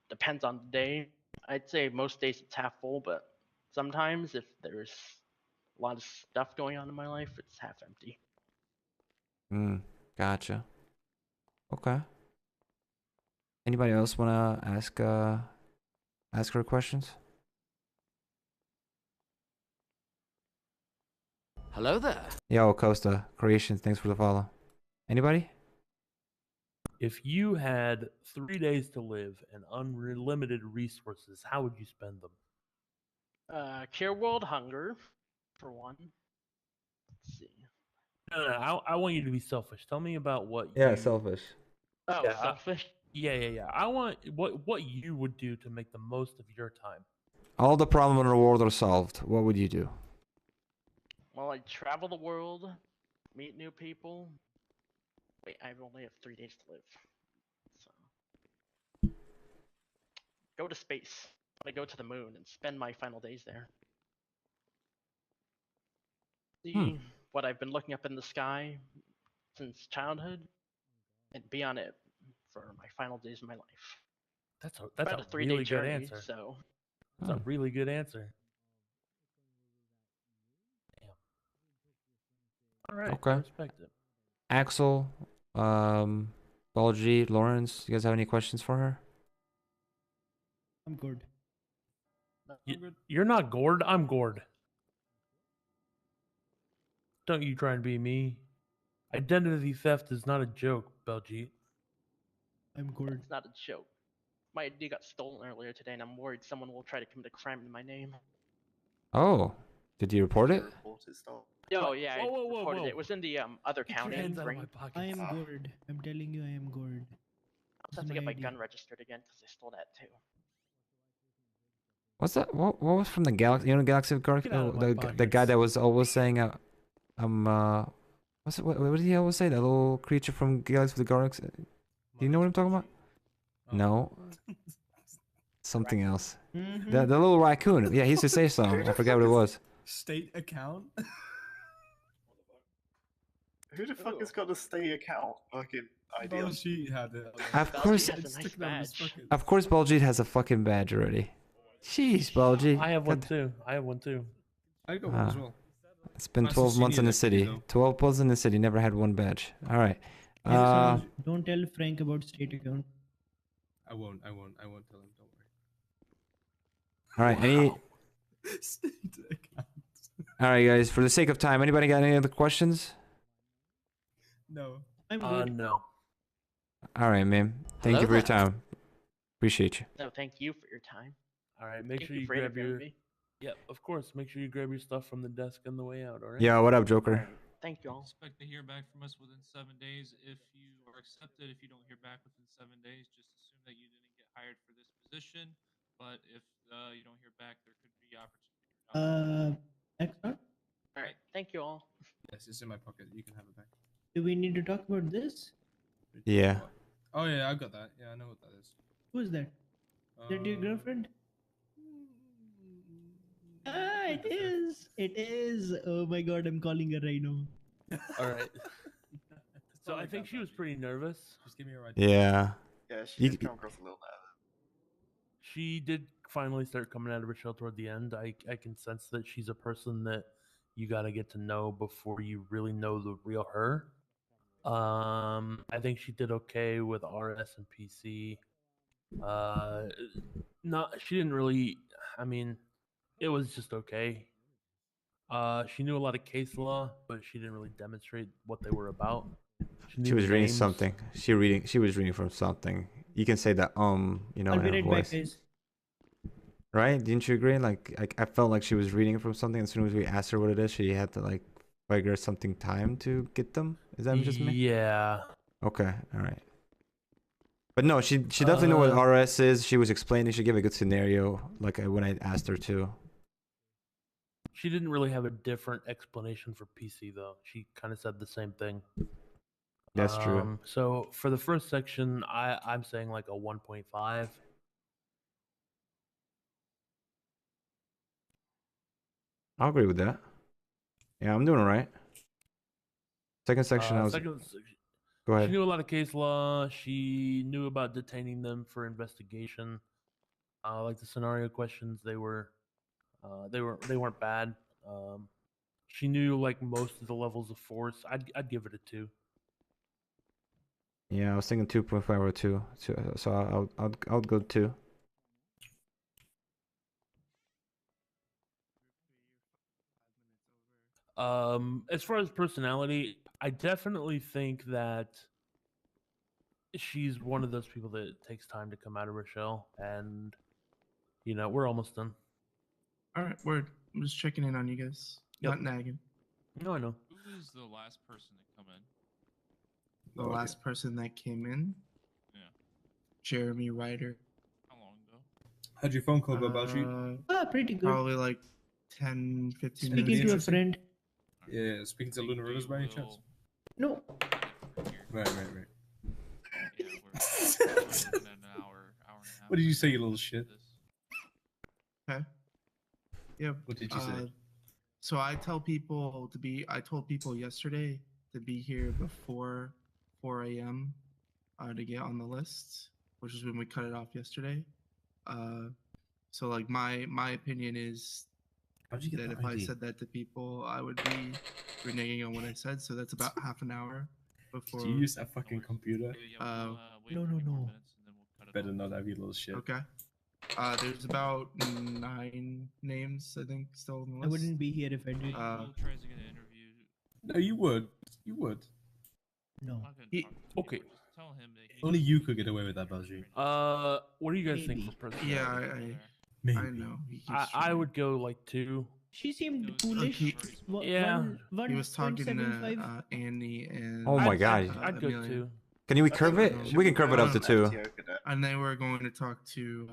depends on the day. I'd say most days it's half full, but Sometimes, if there's a lot of stuff going on in my life, it's half empty. Gotcha. Okay. Anybody else wanna ask her questions? Hello there. Yo, Costa Creations, thanks for the follow. Anybody? If you had 3 days to live and unlimited resources, how would you spend them? Cure world hunger, for one. Let's see. No, I want you to be selfish. Tell me about what Yeah, you... selfish. Oh, Yeah, selfish? Yeah. I want what you would do to make the most of your time. All the problem and reward are solved. What would you do? Well, I'd travel the world, meet new people. Wait, I only have 3 days to live. So, go to space. I go to the moon and spend my final days there. See what I've been looking up in the sky since childhood, and be on it for my final days of my life. That's a About a 3 day really good journey, answer. so That's a really good answer. Damn. All right. Okay. I respect it. Axel, Balji, Lawrence, you guys have any questions for her? I'm good. You're not Gord. I'm Gord. Don't you try and be me. Identity theft is not a joke, Beljeet. I'm good. it's not a joke. My ID got stolen earlier today, and I'm worried someone will try to commit a crime in my name. Oh, did you report it? Oh yeah, I reported whoa. it. It was in the other Get your county. hands out of Ring. my pockets. I am good. I'm telling you, I am good. I'll just have to get my gun registered again because they stole that too. What's that? What was from the Galaxy? You know, Galaxy of Guard? Get out of my The guy that was always saying, what's it? What did he always say? That little creature from Galaxy of the Guardians. Do you know what I'm talking about? No. Something else. The little raccoon. Yeah, he used to say something. I forgot what it was. State account? Who the fuck has got a state account? Fucking idea. She had it. Of course, has a nice badge. of course, Baljeet has a fucking badge already. Jeez, Baljeet. I have one too. I got one as well. It's been Master 12 months in Senior the city. though. 12 months in the city. Never had one badge. All right. Yeah, so don't tell Frank about state account. I won't tell him, don't worry. All right. Any? State account. All right, guys. For the sake of time, anybody got any other questions? No. I'm good. No. All right, man. Thank you for your time. Appreciate you. No, thank you for your time. All right. Make Thank sure you you for grab interviewing your. me. Yep, of course. Make sure you grab your stuff from the desk on the way out. All right. Yeah. What up, Joker? Thank you all. Expect to hear back from us within 7 days. If you are accepted, if you don't hear back within 7 days, just assume that you didn't get hired for this position. But if you don't hear back, there could be opportunity. Excellent. All right. Thank you all. Yes, it's in my pocket. You can have it back. Do we need to talk about this? Yeah. Oh yeah, I got that. Yeah, I know what that is. Who's that? Is that your girlfriend? Ah, it is. It is. Oh my god, I'm calling her right now. All right. So I think she was pretty nervous. Just give me a ride. Yeah. Yeah, she did come across a little nervous. She did finally start coming out of her shell toward the end. I can sense that she's a person that you got to get to know before you really know the real her. I think she did okay with RS and PC. She didn't really. I mean, it was just okay. She knew a lot of case law, but she didn't really demonstrate what they were about. She was reading something. She was reading from something. You can say that you know, I'll in be her right voice. back, guys. Right? Didn't you agree? Like I felt like she was reading from something. As soon as we asked her what it is, she had to like figure something time to get them. Is that just me? Yeah. Okay. All right. But no, she definitely knew what RS is. She was explaining. She gave a good scenario, like when I asked her to. She didn't really have a different explanation for PC though. She kind of said the same thing. That's true. So for the first section, I'm saying like a 1.5. I'll agree with that. Yeah, I'm doing all right. Second section, I was. Go ahead. She knew a lot of case law. She knew about detaining them for investigation. Like the scenario questions, they were They weren't bad. She knew like most of the levels of force. I'd give it a 2. Yeah, I was thinking 2.5 or 2. So I'll go 2. As far as personality, I definitely think that she's one of those people that takes time to come out of her shell, and we're almost done. All right, word. I'm just checking in on you guys. Yep. Not nagging. No, I know. Who was the last person to come in? The last person that came in. Yeah. Jeremy Ryder. How long ago? How'd your phone call go, Balshi? Pretty good. Probably like 10, 15 Speaking minutes. to a friend. Yeah, speaking to Luna Rose by any chance? No. Right. Yeah, we're in an hour and a half. What did you say, you little shit? Okay. Yeah. What did you say? So I told people yesterday to be here before 4 a.m. To get on the list, which is when we cut it off yesterday. So like my opinion is How'd you get that that if I ID? said that to people, I would be reneging on what I said. So that's about half an hour before. Did you use that fucking computer? No. Better not have you little shit. Okay. There's about 9 names, I think, still on the list. I wouldn't be here if I did. Tries to get an interview. No, you would. You would. No. Okay. Tell him that he Only you could get away with that, Balshi. What do you guys think for personality? Yeah, I know. I would go like 2. She seemed foolish. Yeah. He was talking to Annie and. Oh my god. I'd go Amelia. 2. Can we curve it? We can curve it up to 2. And they were going to talk to.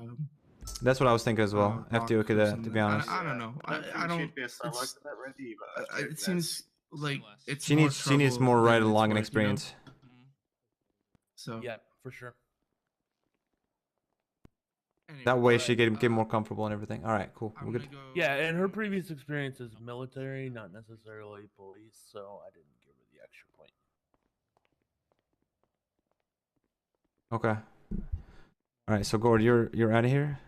That's what I was thinking as well. FTO could, to be honest. I don't know. I don't. It seems like it's. She needs more ride along and experience. So yeah, for sure. That way she get more comfortable and everything. All right, cool. We're good. Yeah, and her previous experience is military, not necessarily police, so I didn't give her the extra point. Okay. All right, so Gord, you're out of here.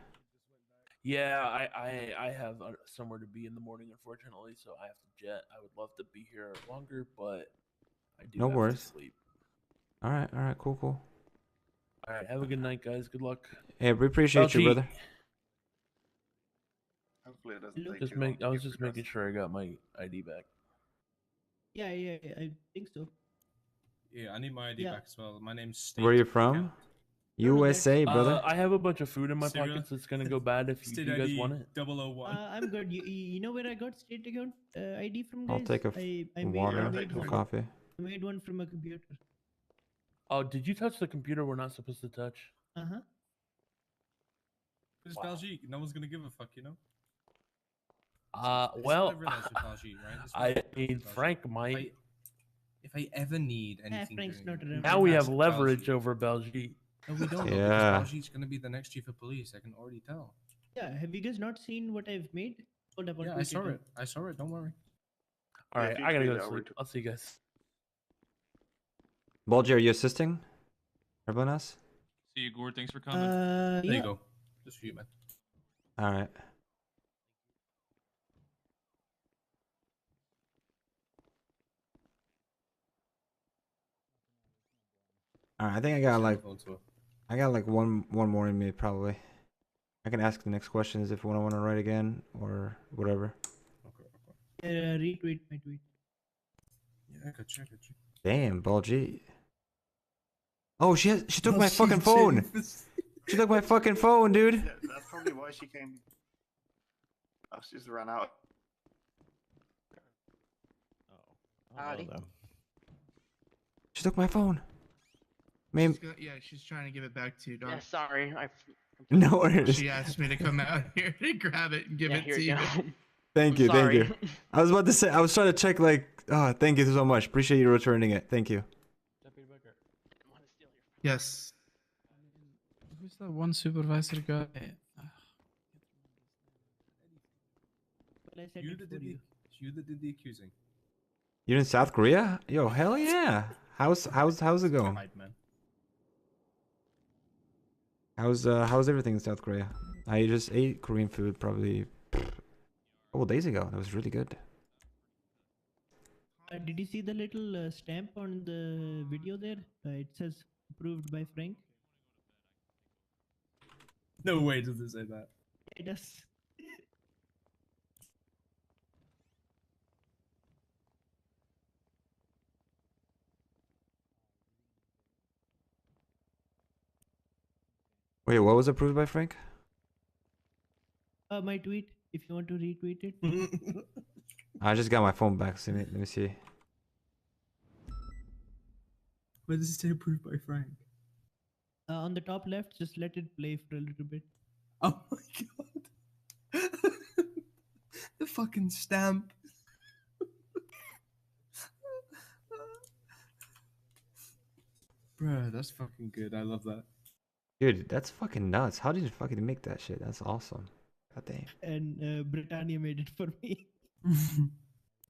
Yeah, I have somewhere to be in the morning, unfortunately, so I have to jet. I would love to be here longer, but I do No have worries. to sleep. All right, cool. All right, have a good night, guys. Good luck. Hey, we appreciate you, brother. Hopefully it doesn't take too I was just making sure I got my ID back. Yeah, I think so. Yeah, I need my ID back as well. My name's Steve. Where are you from? USA, brother. I have a bunch of food in my Syria? pockets that's gonna go bad if you guys want it. 001. I'm good. You know where I got state account ID from, guys? I'll take a water or coffee. I made one from a computer. Oh, did you touch the computer we're not supposed to touch? Uh-huh. It's Belgique. No one's gonna give a fuck, you know? Well, This is what I realized with Belgique, right? This is I mean, Frank might. If I ever need anything Frank's during not around. Now we have Ask leverage Belgique. over Belgique. No, we don't. Yeah. Belgique's gonna be the next chief of police. I can already tell. Yeah, have you guys not seen what I've made? Hold up, I'll Yeah, I tweet saw out. it. I saw it. Don't worry. All Yeah, right, if you I gotta tweet go it, to I'll sleep. retweet. I'll see you guys. Bulgy, are you assisting everyone else? See you, Gord. Thanks for coming. There Yeah. you go. Just for you, man. All right. All right, I think I got like one more in me probably. I can ask the next questions if I want to write again or whatever. Retweet my tweet. Yeah, I got you. Damn, Bulgy. Oh, she took my fucking phone. She took my fucking phone, dude. Yeah, that's probably why she came. Oh, she just ran out. Howdy. She took my phone. Man, She's trying to give it back to you, dog. Yeah, sorry. no worries. She asked me to come out here to grab it and give Yeah, it here to you you. go. Thank you, thank you. Sorry. I was about to say, I was trying to check like, oh, thank you so much. Appreciate you returning it. Thank you. Yes. Who's that one supervisor guy? Well, I said You it that for did you. the did the accusing. You're in South Korea? Yo, hell yeah. How's it going? Right, man. How's everything in South Korea? I just ate Korean food probably couple days ago. That was really good. Did you see the little stamp on the video there? It says approved by Frank. No way does it say that. It does. Wait, what was approved by Frank? My tweet. If you want to retweet it. I just got my phone back. So let me see. Where does it say approved by Frank? On the top left, just let it play for a little bit. Oh my god. The fucking stamp. Bruh, that's fucking good. I love that. Dude, that's fucking nuts. How did you fucking make that shit? That's awesome. God damn. And Britannia made it for me.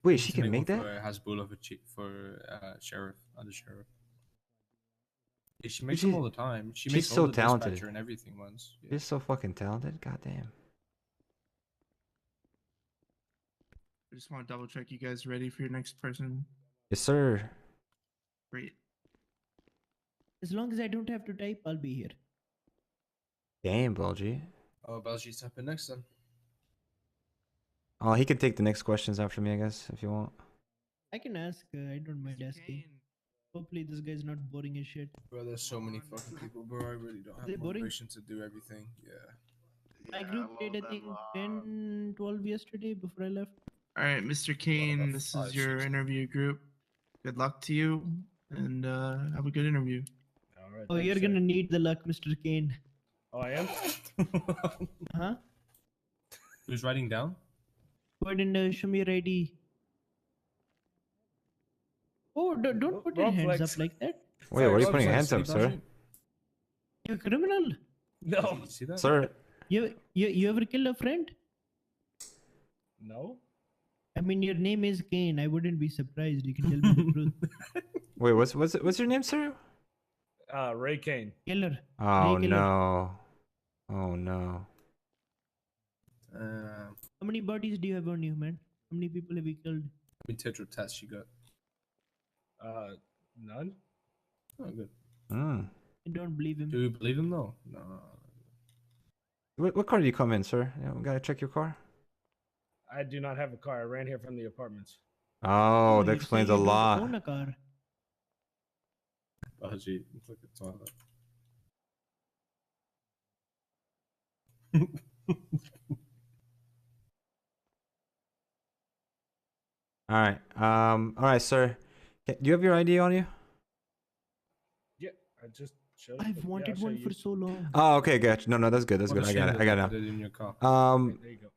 Wait, she can make that? For Hasbulla for sheriff, under sheriff. Yeah, she makes them all the time. She She's makes so all the talented. dispatcher and everything once. Yeah. She's so fucking talented. God damn. I just want to double check you guys ready for your next person. Yes, sir. Great. As long as I don't have to type, I'll be here. Damn, Balji. Oh, Balji's tapping next then. Oh, he can take the next questions after me, I guess, if you want. I can ask. I don't mind asking. Hopefully, this guy's not boring as shit. Bro, there's so many fucking people, bro. I really don't have Is it boring? motivation to do everything. Yeah. My group did, I think, 10, 12 yesterday before I left. All right, Mr. Kane, this is your interview group. Good luck to you, and have a good interview. All right. Oh, you're gonna need the luck, Mr. Kane. Oh, I am. Huh? Who's writing down? Go ahead and show me your ID. Oh, don't put your Wrong hands flex. up like that. Wait, why are you putting your hands up, sir? You're a criminal. No. See that? Sir. You ever killed a friend? No. I mean, your name is Kane. I wouldn't be surprised. You can tell me the truth. Wait, what's your name, sir? Ray Kane. Killer. Oh Ray killer. no. Oh no. How many bodies do you have on you, man? How many people have you killed? How many tetra tests you got? None. Oh, good. I don't believe him. Do you believe him though? No. What car do you come in, sir? Yeah, we gotta check your car. I do not have a car. I ran here from the apartments. Oh, that you're explains a saying you don't lot. own a car. Balji, look at the toilet. All right. All right, sir. Do you have your ID on you? Yeah, I just showed it. I've wanted one for so long. Oh, okay, good. No, that's good. That's What good. a I got shame it. I got that it they put it in your car. now. There you go.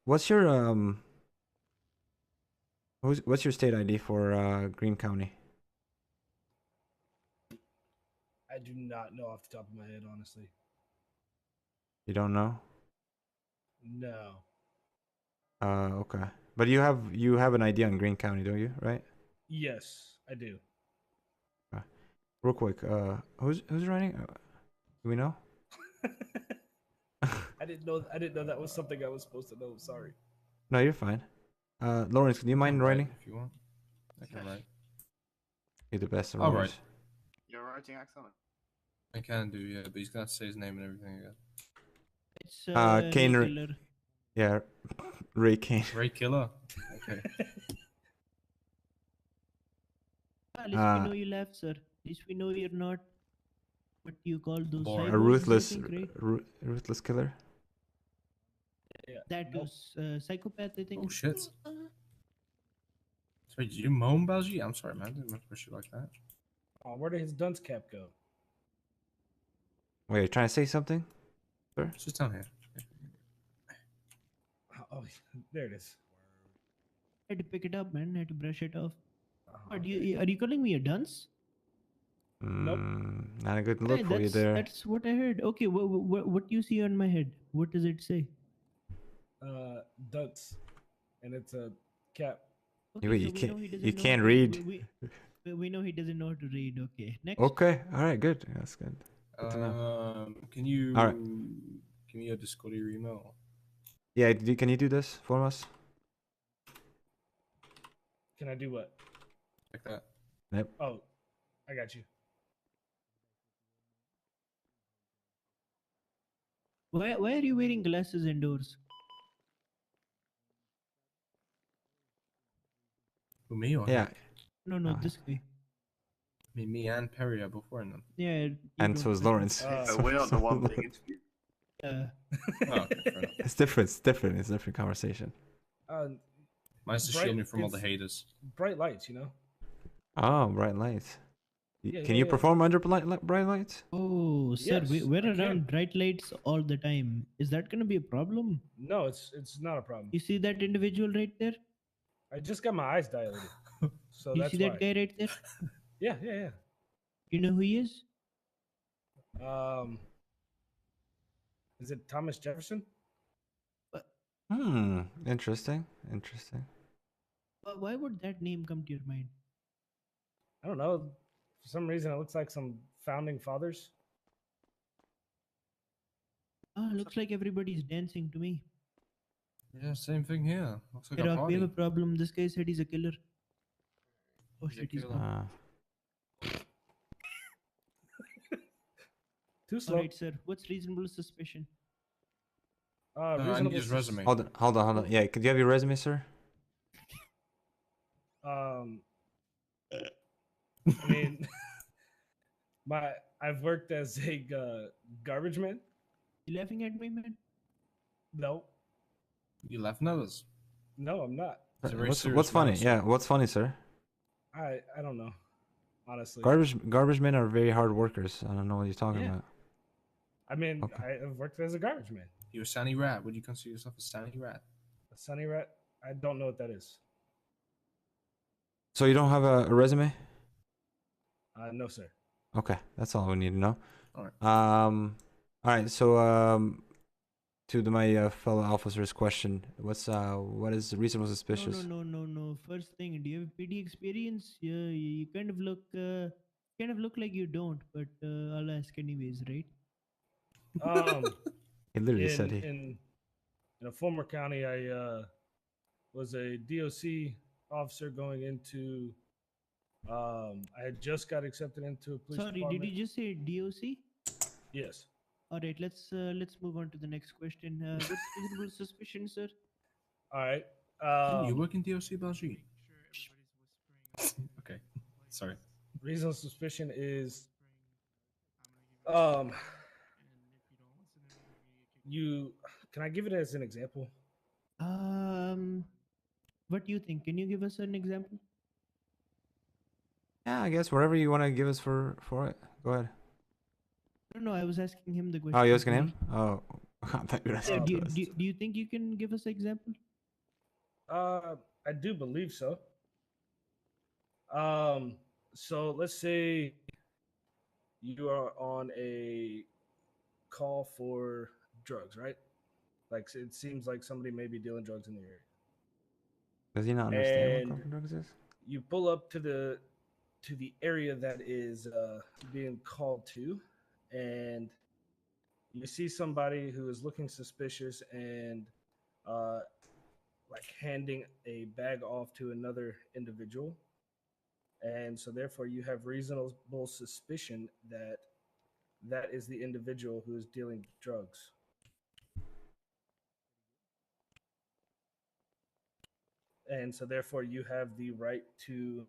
What's your what's your state ID for Greene County? I do not know off the top of my head, honestly. You don't know? No. Okay. But you have an ID on Greene County, don't you? Right? Yes, I do. Real quick. Who's running? Do we know? I didn't know that was something I was supposed to know. Sorry. No, you're fine. Lawrence, do you mind writing? If you want. I can write. You're the best. All right. You're writing excellent. I can do, yeah, but he's gonna say his name and everything again. It's Kane. Killer. Yeah, Ray Kane. Ray Killer. Okay. At least we know you left, sir. At least we know you're not what you call those Boring. A cyborgs, I ruthless, think, right? ruthless killer. Yeah. That was psychopath, I think. Oh shit. Sorry, did you moan, Balji? I'm sorry, man. I didn't mean to push you like that. Oh, where did his dunce cap go? Wait, you trying to say something, sir? It's just down here. Oh, there it is. I had to pick it up, man. I had to brush it off. Are you calling me a dunce? Nope. Not a good Hey, look for you there. That's what I heard. Okay, what do you see on my head? What does it say? Dunce, and it's a cap. Okay, Wait, so you we can't. know he doesn't You know can't how to- read. We know he doesn't know how to read. Okay, next. Okay. All right. Good. That's good. Good to know. Can you All right. give me a Discord or your email? Yeah. Can you do this for us? Can I do what? Like that. Yep. Oh, I got you. Why are you wearing glasses indoors? Who, me or Yeah. Hank? No, this guy. I mean, me and Perry are both wearing them. Yeah. you And don't so is wear them. Lawrence. we aren't the one being Lawrence. interviewed. Yeah. Oh, okay, fair enough. It's different. It's different. It's a different conversation. Mine's to bright- shield me from all the it's haters. Bright lights, you know. Oh, bright lights. Yeah, Can yeah, you yeah. perform under bright lights? Oh, sir, Yes, we're I can. around bright lights all the time. Is that gonna be a problem? No, it's not a problem. You see that individual right there? I just got my eyes dilated, so You that's see that why. guy right there? Yeah. You know who he is? Is it Thomas Jefferson? Interesting. Interesting. Why would that name come to your mind? I don't know. For some reason, it looks like some founding fathers. Looks like everybody's dancing to me. Yeah, same thing here. Looks like Hey, a Rock, we party. have a problem. This guy said he's a killer. Oh He's a shit, he's killer. gone. Too slow. Alright, sir. What's reasonable suspicion? I need Reasonable his resume. Hold on. Yeah, could you have your resume, sir? I mean, I've worked as a garbage man. You laughing at me, man? No, You laughing at us? no, I'm not. It's a very What's serious funny? matter, Yeah, sir. what's funny, sir? I don't know, honestly. Garbage men are very hard workers. I don't know what you're talking Yeah. about. I mean, Okay. I've worked as a garbage man. You're a Sunny Rat. Would you consider yourself a Sunny Rat? A sunny rat. I don't know what that is. So you don't have a resume? No, sir. Okay, that's all we need to know. All right. All right. So my fellow officer's question, what is reasonable suspicious? No. First thing, do you have PD experience? Yeah, you kind of look like you don't, but I'll ask anyways, right? He literally said he. in a former county, I was a DOC officer going into. I had just got accepted into a police Sorry, department. did you just say DOC? Yes. All right, let's move on to the next question. What's reasonable suspicion, sir? All right. You work in DOC, Baljeet? Okay. Sorry. Reasonable suspicion is you can I give it as an example? What do you think? Can you give us an example? Yeah, I guess whatever you want to give us for it. Go ahead. No, I was asking him the question. Oh, you asking sorry. him? Oh, I thought you were Yeah, asking do, us. do, do you think you can give us an example? I do believe so. So let's say you are on a call for drugs, right? Like it seems like somebody may be dealing drugs in the area. Does he not understand And what coffee drugs is? you pull up to the area that is being called to, and you see somebody who is looking suspicious and like handing a bag off to another individual, and so therefore you have reasonable suspicion that that is the individual who is dealing drugs. And so therefore you have the right to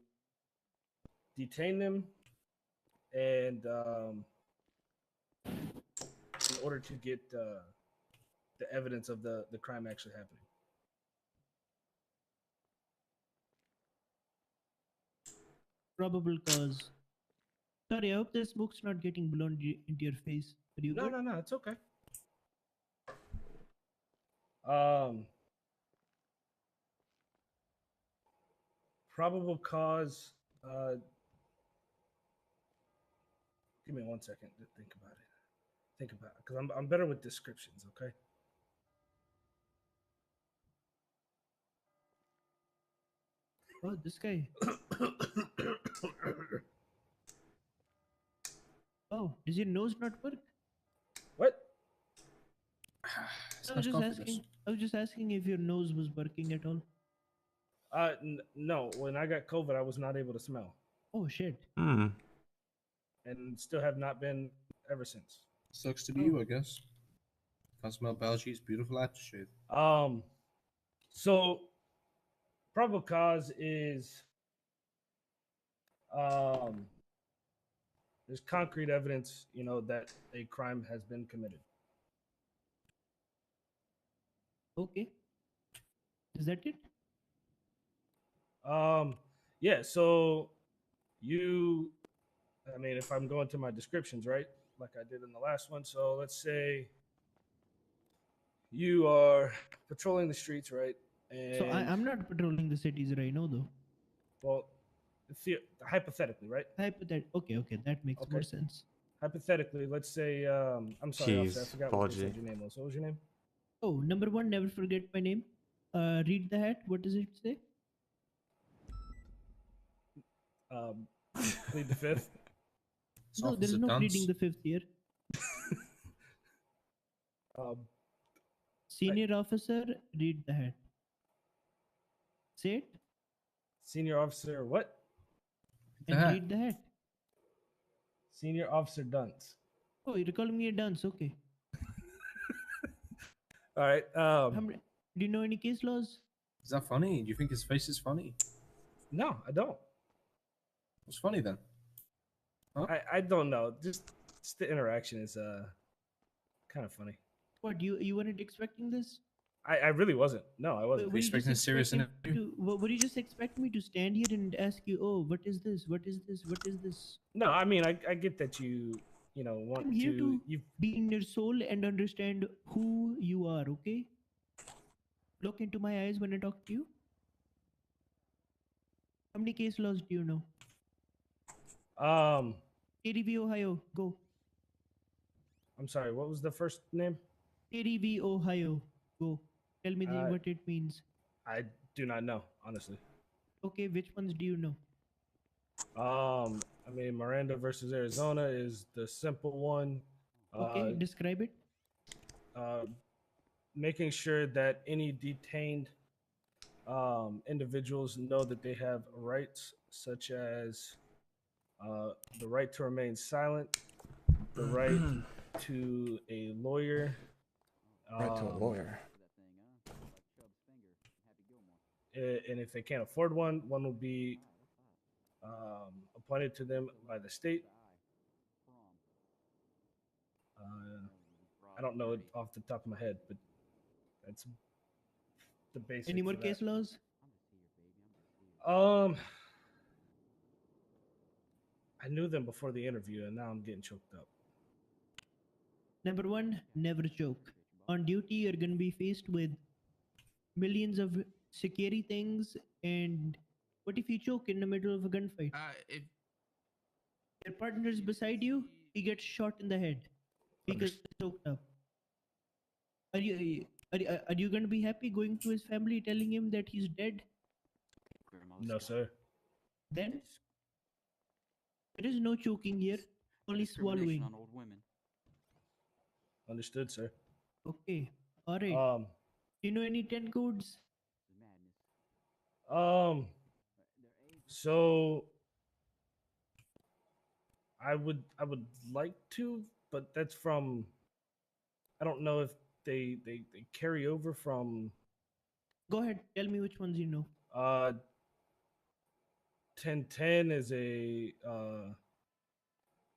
detain them and in order to get the evidence of the crime actually happening. Probable cause. Sorry, I hope the smoke's not getting blown into your face. Are you good? No, it's okay. Probable cause. Give me 1 second to think about it. Think about it, because I'm better with descriptions. Okay. Oh, this guy. Oh, does your nose not work? What? I was just asking if your nose was working at all. No. When I got COVID, I was not able to smell, Oh shit. Hmm. and still have not been ever since. Sucks to be you, I guess. Can't smell Belgi's beautiful aftershave. So probable cause is um, there's concrete evidence, that a crime has been committed. Okay. Is that it? Yeah. So I mean, if I'm going to my descriptions, right, like I did in the last one. So let's say you are patrolling the streets, right? And So I'm not patrolling the cities right now, though. well, hypothetically, right? Okay, that makes more sense. Hypothetically, let's say, I'm sorry, officer, I Jeez, forgot what they apology. said your name was. What was your name? Oh, number one, never forget my name. Read the hat. What does it say? Plead the fifth. No, there is no pleading the fifth here. Senior officer, read the hat. Say it. Senior officer, what? And read the hat. Senior officer Dunce. Oh, you're calling me a dunce. Okay. All right. Do you know any case laws? Is that funny? Do you think his face is funny? No, I don't. What's funny then? Huh? I don't know. Just the interaction is kind of funny. What, you weren't expecting this? I really wasn't. No, I wasn't. Were you just expecting would you just expect me to stand here and ask you, oh, what is this? What is this? What is this? No, I mean, I get that you want I'm here to you be in your soul and understand who you are, okay? Look into my eyes when I talk to you. How many case laws do you know? KDV Ohio, go. I'm sorry, what was the first name? KDV Ohio, go. Tell me what it means. I do not know, honestly. Okay, which ones do you know? I mean, Miranda versus Arizona is the simple one. Okay, describe it. Making sure that any detained individuals know that they have rights, such as the right to remain silent, the right to a lawyer. Right to a lawyer. And if they can't afford one will be appointed to them by the state. I don't know it off the top of my head, but that's the basic. Any more case laws? I knew them before the interview, and now I'm getting choked up. Number one, never choke. On duty, you're gonna be faced with millions of scary things, and what if you choke in the middle of a gunfight? If your partner's beside you, he gets shot in the head because he's choked up. Are you gonna be happy going to his family telling him that he's dead? No, sir. Then there is no choking here, only swallowing. On old women. Understood, sir. Okay, all right. Do you know any 10 codes? So I would like to, but that's from, I don't know if they carry over from. Go ahead, tell me which ones you know. 1010 is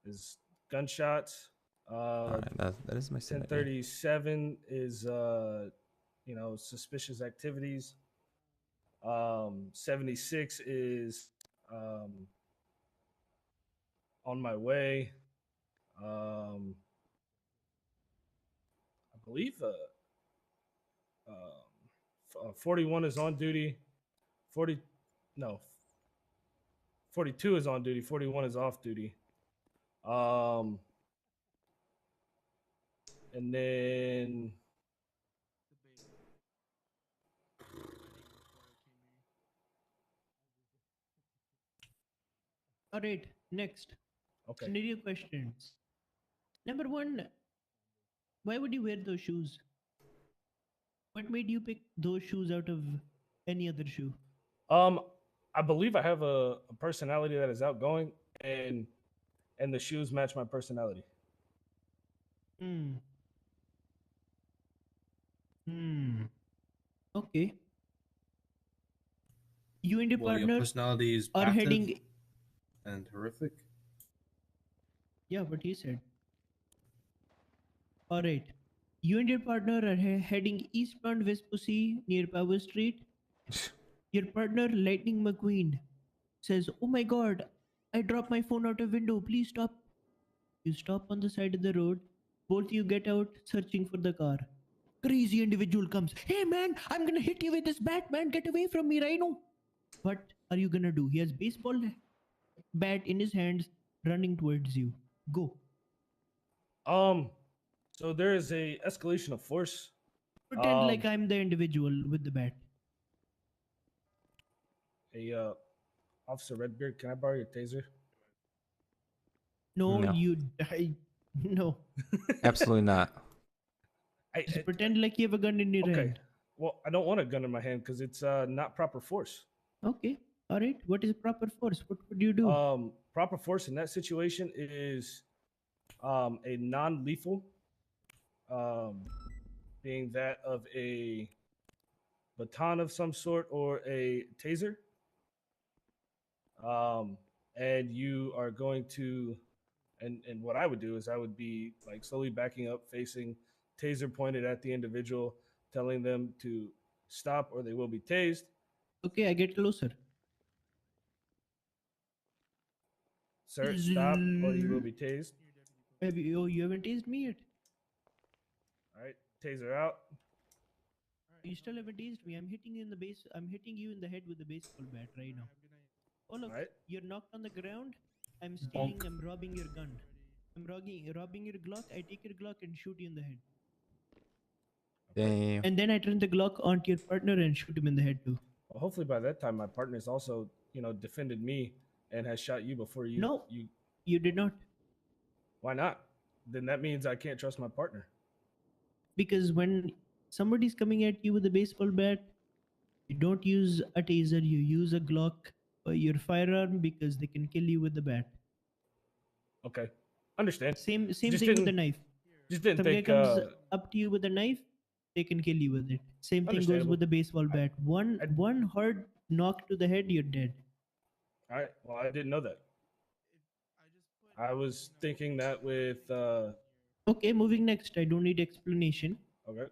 is gunshots. That is my 1037 is suspicious activities. 76 is on my way. I believe 41 is on duty. 42 is on duty. 41 is off duty. And then All right, next. Okay. Scenario questions. Number one, why would you wear those shoes? What made you pick those shoes out of any other shoe? I believe I have a personality that is outgoing, and the shoes match my personality. Hmm. Hmm. Okay. You and your Well, your partner personality is are passive heading. and horrific. Yeah, what he said. All right. You and your partner are heading eastbound Vespucci near Power Street. Your partner, Lightning McQueen, says, "Oh my god, I dropped my phone out a window. Please stop." You stop on the side of the road. Both you get out searching for the car. Crazy individual comes. "Hey man, I'm gonna hit you with this bat, man. Get away from me, Rhino." What are you gonna do? He has baseball bat in his hands, running towards you. Go. So there is a escalation of force. Pretend like I'm the individual with the bat. Hey, Officer Redbeard, can I borrow your taser? No, No. you die. No. Absolutely not. Just pretend like you have a gun in your Okay. hand. Well, I don't want a gun in my hand because it's not proper force. Okay. All right. What is proper force? What would you do? Proper force in that situation is a non-lethal, being that of a baton of some sort or a taser. And you are going to, and what I would do is I would be like slowly backing up, facing taser pointed at the individual, telling them to stop or they will be tased. Okay, I get closer. Sir, stop or you will be tased. You haven't tased me yet. All right, taser out. You still haven't tased me. I'm hitting you in the base. I'm hitting you in the head with a baseball bat right now. Olaf, you're knocked on the ground. I'm stealing. Bonk. I'm robbing your gun. I'm robbing your Glock. I take your Glock and shoot you in the head. Damn. And then I turn the Glock onto your partner and shoot him in the head too. Well, hopefully by that time my partner's also, defended me and has shot you before you. No, you did not. Why not? Then that means I can't trust my partner. Because when somebody's coming at you with a baseball bat, you don't use a taser. You use a Glock or your firearm because they can kill you with the bat. Okay, understand. Same Just thing with the didn't- knife. Just didn't Some think. guy comes up to you with a knife, they can kill you with it. Same thing goes Understandable. with the baseball bat. One hard knock to the head, you're dead. All right. Well, I didn't know that. I was thinking that with. Okay, moving next. I don't need explanation. Okay.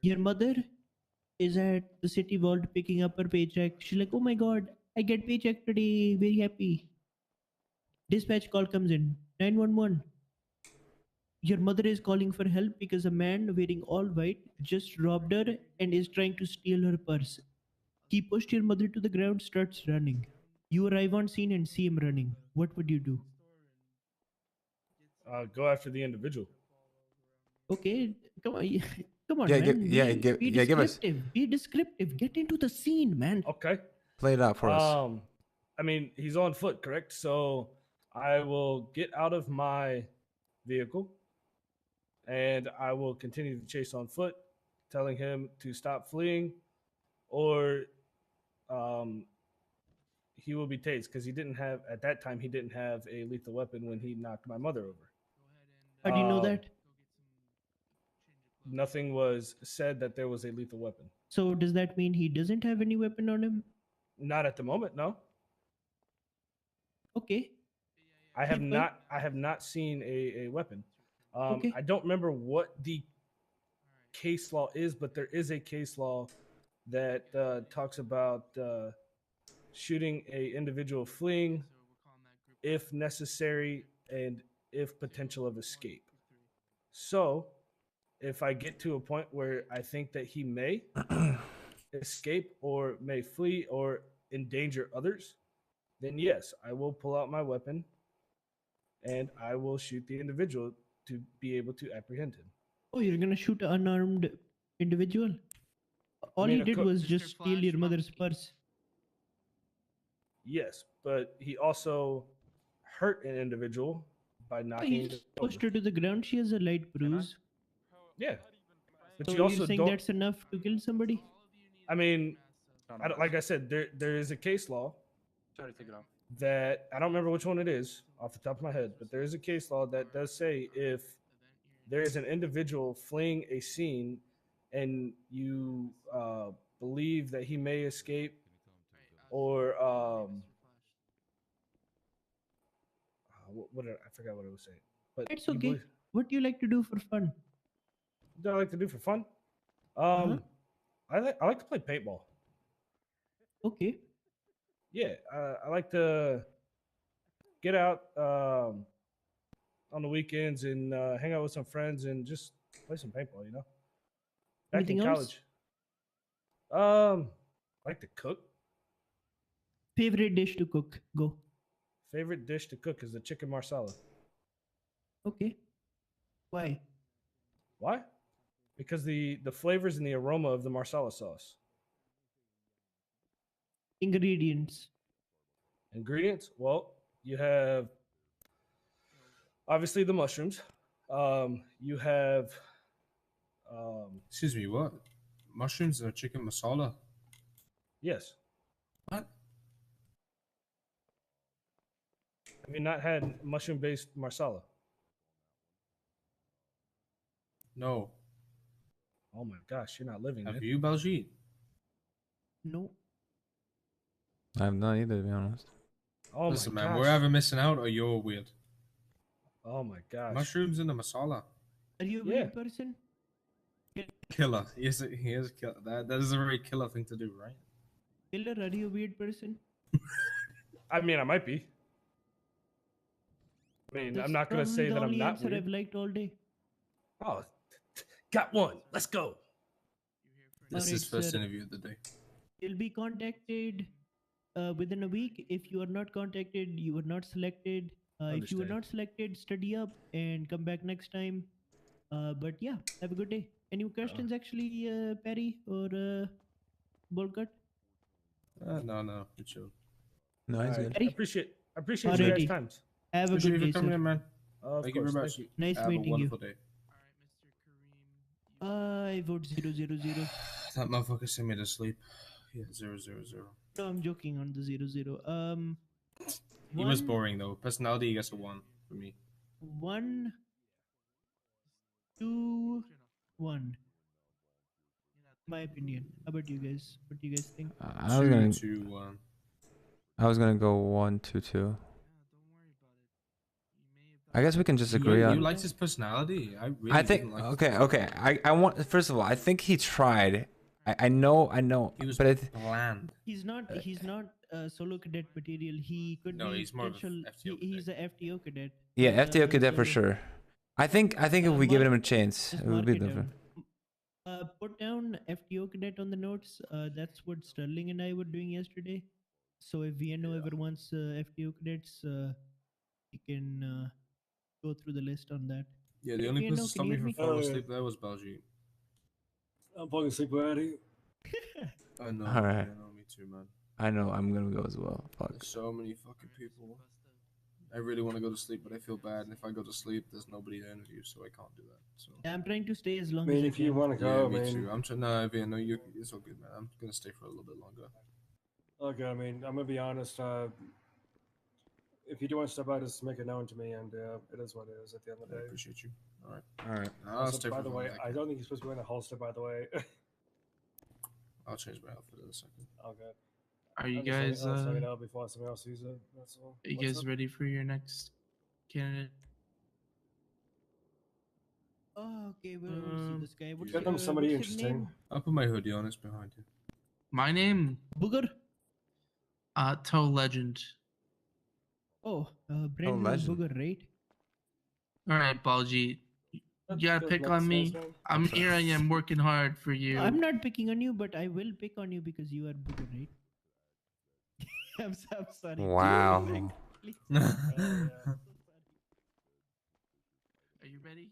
Your mother is at the city vault picking up her paycheck. She's like, "Oh my god, I get paycheck today. Very happy." Dispatch call comes in. 911. Your mother is calling for help because a man wearing all white just robbed her and is trying to steal her purse. He pushed your mother to the ground, starts running. You arrive on scene and see him running. What would you do? Go after the individual. Okay, come on, come on, Yeah, man. give us. Be descriptive. Get into the scene, man. Okay. Play it out for us. I mean, he's on foot, correct? So I will get out of my vehicle and I will continue to chase on foot, telling him to stop fleeing, or he will be tased because he didn't have, at that time, he didn't have a lethal weapon when he knocked my mother over. How do you know that? Nothing was said that there was a lethal weapon. So does that mean he doesn't have any weapon on him? Not at the moment, no. Okay. I have Keep not seen a weapon. Okay. I don't remember what the case law is, but there is a case law that talks about shooting a individual fleeing if necessary and if potential of escape. So if I get to a point where I think that he may escape or may flee or endanger others, then yes, I will pull out my weapon and I will shoot the individual to be able to apprehend him. Oh, you're gonna shoot an unarmed individual? All he did was just steal your mother's purse. Yes, but he also hurt an individual by knocking He him just over. pushed her to the ground. She has a light bruise. Yeah. But So you also you're saying don't. that's enough to kill somebody? I mean, like I said, there is a case law Sorry to take it off. that I don't remember which one it is off the top of my head, but there is a case law that does say if there is an individual fleeing a scene and you believe that he may escape or I forgot what it was saying, but It's you okay. believe, What do you like to do for fun? what do I like to do for fun? I like to play paintball. Okay. Yeah, I like to get out on the weekends and hang out with some friends and just play some paintball. You know, back Anything in else? college, I like to cook. Favorite dish to cook? Go. Favorite dish to cook is the chicken marsala. Okay. Why? Why? Because the flavors and the aroma of the marsala sauce. Ingredients. Ingredients? Well, you have obviously the mushrooms. You have Excuse me, what? Mushrooms or chicken masala? yes. What? Have you not had mushroom based marsala? No. Oh my gosh, you're not living. Have man. you, Baljeet? No. I'm not either, to be honest. Oh Listen, my man, gosh. we're either missing out or you're weird. Oh my gosh. Mushrooms in the masala. Are you a Yeah. weird person? Killer. He is a killer. That is a very killer thing to do, right? Killer, are you a weird person? I mean, I might be. I mean, That's I'm not gonna probably say the that I'm only not answer weird. I've liked all day. Oh, got one. Let's go. This Alright, is first sir. interview of the day. You'll be contacted within a week. If you are not contacted, you were not selected. If you were Understand. not selected, study up and come back next time. But yeah, have a good day. Any questions, actually, Perry or Bolkut? No, good show. No, he's All right. good. I appreciate you guys' Alrighty. times. Have a Appreciate good you day, for coming sir. in, man. Of Thank you course. very much. Thank Nice Have meeting a you. wonderful day. I vote 000. That motherfucker sent me to sleep. Yeah, 000. No, I'm joking on the 00. He was One- boring though. Personality, he gets a 1 for me. 1, 2, 1. My opinion. How about you guys? What do you guys think? I was gonna 2, 1. I was gonna go 1, 2, 2. I guess we can just agree You on. liked his personality? I really I think didn't like okay. I want first of all. I think he tried. I know. He was but it, bland. He's not solo cadet material. He could No, be he's more of a potential. FTO He's a FTO cadet. yeah, not FTO cadet for solo. sure. I think if we give him a chance, Just it would mark be it different. down. Put down FTO cadet on the notes. That's what Sterling and I were doing yesterday. So if VNO ever wants FTO cadets, he can go through the list on that. Yeah, the Hey, only VNO, person can stopped you me hear from me? falling asleep there was Baljeet. I'm falling asleep already. I know. All right. Yeah, no, me too, man. I know. I'm gonna go as well. Fuck. There's so many fucking people. I really want to go to sleep, but I feel bad. And if I go to sleep, there's nobody to interview, so I can't do that. So. Yeah, I'm trying to stay as long I mean, as if you can. want to Yeah, go, me I mean, too. I'm trying. No, no, you. It's all good, man. I'm gonna stay for a little bit longer. okay. I mean, I'm gonna be honest. If you do want to step out, just make it known to me, and it is what it is at the end of the I day. appreciate you. All right. All right. I'll Also, stay by for the as long way, as I can. don't think you're supposed to be wearing a holster. By the way. I'll change my outfit in a second. Okay. Are you I'm just letting- guys I'll just let you know before somebody else sees it. That's all. are you What's guys up? ready for your next candidate? Oh, okay. Well, I want to see this guy. What's Get them somebody what's his interesting. name? I'll put my hoodie on. It's behind you. My name, Booger. Toe Legend. Oh, brand new legend. Booger, right? All right, Baljeet. You gotta That's pick not on the me. same thing. I'm here. I am working hard for you. I'm not picking on you, but I will pick on you because you are Booger, right? I'm sorry. Wow. Please. Yeah. Are you ready?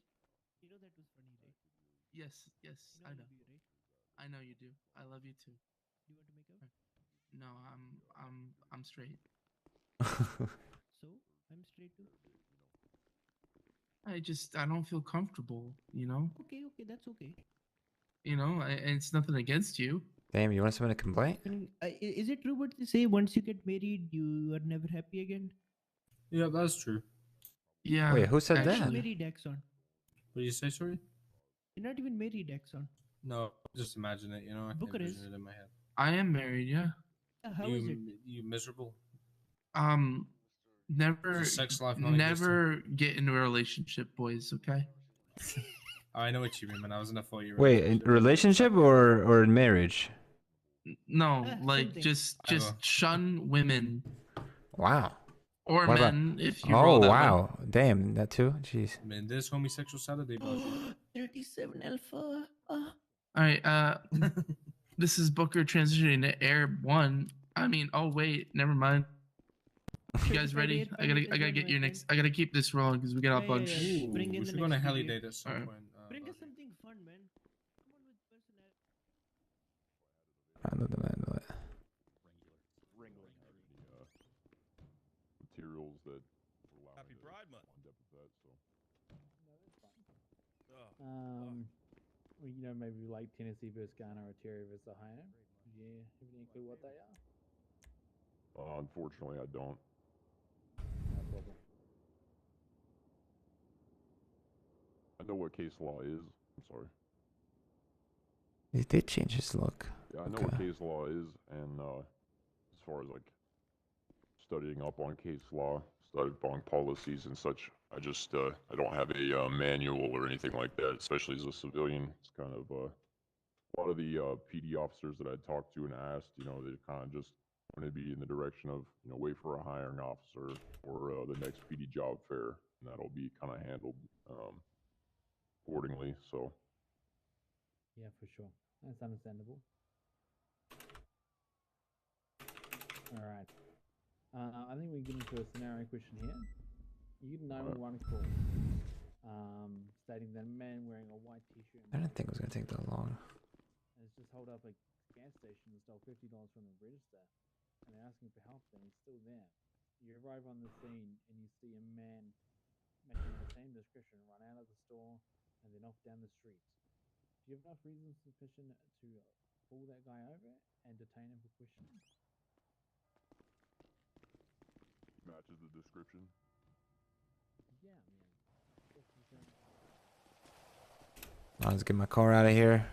You know that was funny, right? Yes, yes, You I I know. love you, right? I know you do. I love you too. Do you want to make up? No, I'm straight. So, I'm straight too. I don't feel comfortable, you know? Okay, that's okay. You know, it's nothing against you. Damn, you want to submit a complaint? Is it true what they say? Once you get married, you are never happy again. Yeah, that's true. Yeah. Wait, who said You're not that? married, Axon. What did you say, sorry? You're not even married, Axon. No, just imagine it. You know, I can Booker envision is. it in my head. I am married. Yeah. How is it? You miserable? Never, Is your sex life never get into a relationship, boys. Okay. I know what you mean, man. I was in a 4-year. Wait, in relationship or in marriage? No, like something. just Ever. shun women Wow. or What about- men if you Oh roll that wow, damn, that too. Jeez. Man, this homosexual Saturday, bro. 37 alpha. All right. This is Booker transitioning to Air 1. I mean, oh wait, never mind. You guys ready? I gotta get your next. I gotta keep this rolling because we got a bunch. Ooh, Bring in we the should go on a next heli video. date at some Alright. point. Bring us something fun, man. Come on with personality. I know that. I know that. Materials that Happy Pride Month. You know, maybe like Tennessee versus Ghana or Terry versus Ohio. Yeah, have any clue what they are? Unfortunately, I don't. No problem. I know what case law is. I'm sorry. He did change his look. Yeah, I know what case law is, and as far as like studying up on case law, studying up on policies and such, I just I don't have a manual or anything like that. Especially as a civilian, it's kind of a lot of the PD officers that I talked to and asked, you know, they kind of just want to be in the direction of, you know, wait for a hiring officer or the next PD job fair, and that'll be kind of handled accordingly. So. Yeah, for sure. That's understandable. Alright. I think we get into a scenario question here. You get a 911 call stating that a man wearing a white t-shirt I didn't think it was gonna take that long. has just held up a gas station and stole $50 from the register. And they're asking for help, and he's still there. You arrive on the scene and you see a man matching the same description run out of the store and then off down the street. Do you have enough reason sufficient to pull that guy over and detain him for questioning? Matches the description. Yeah, man. Let's get my car out of here.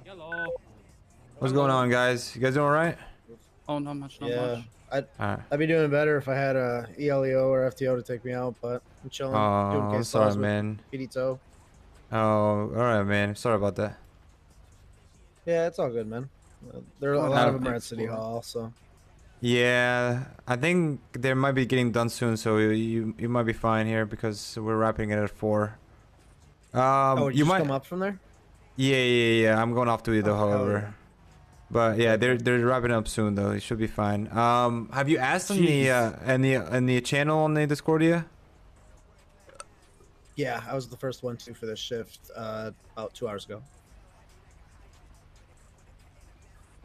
Hello. What's going on, guys? You guys doing all right? Oh, not much, not Yeah, much. I'd be doing better if I had a ELEO or FTO to take me out, but I'm chilling. doing Oh, case sorry, laws with man. PD Toe. Oh, all right, man. Sorry about that. Yeah, it's all good, man. There are a lot of them are at City Hall, so. Yeah, I think they might be getting done soon, so you might be fine here because we're wrapping it at 4. Oh, you just might come up from there? Yeah. I'm going off duty though, hell however. yeah. But yeah, they're wrapping up soon though. It should be fine. Have you asked on the channel on the Discordia? Yeah, I was the first one to for this shift about 2 hours ago.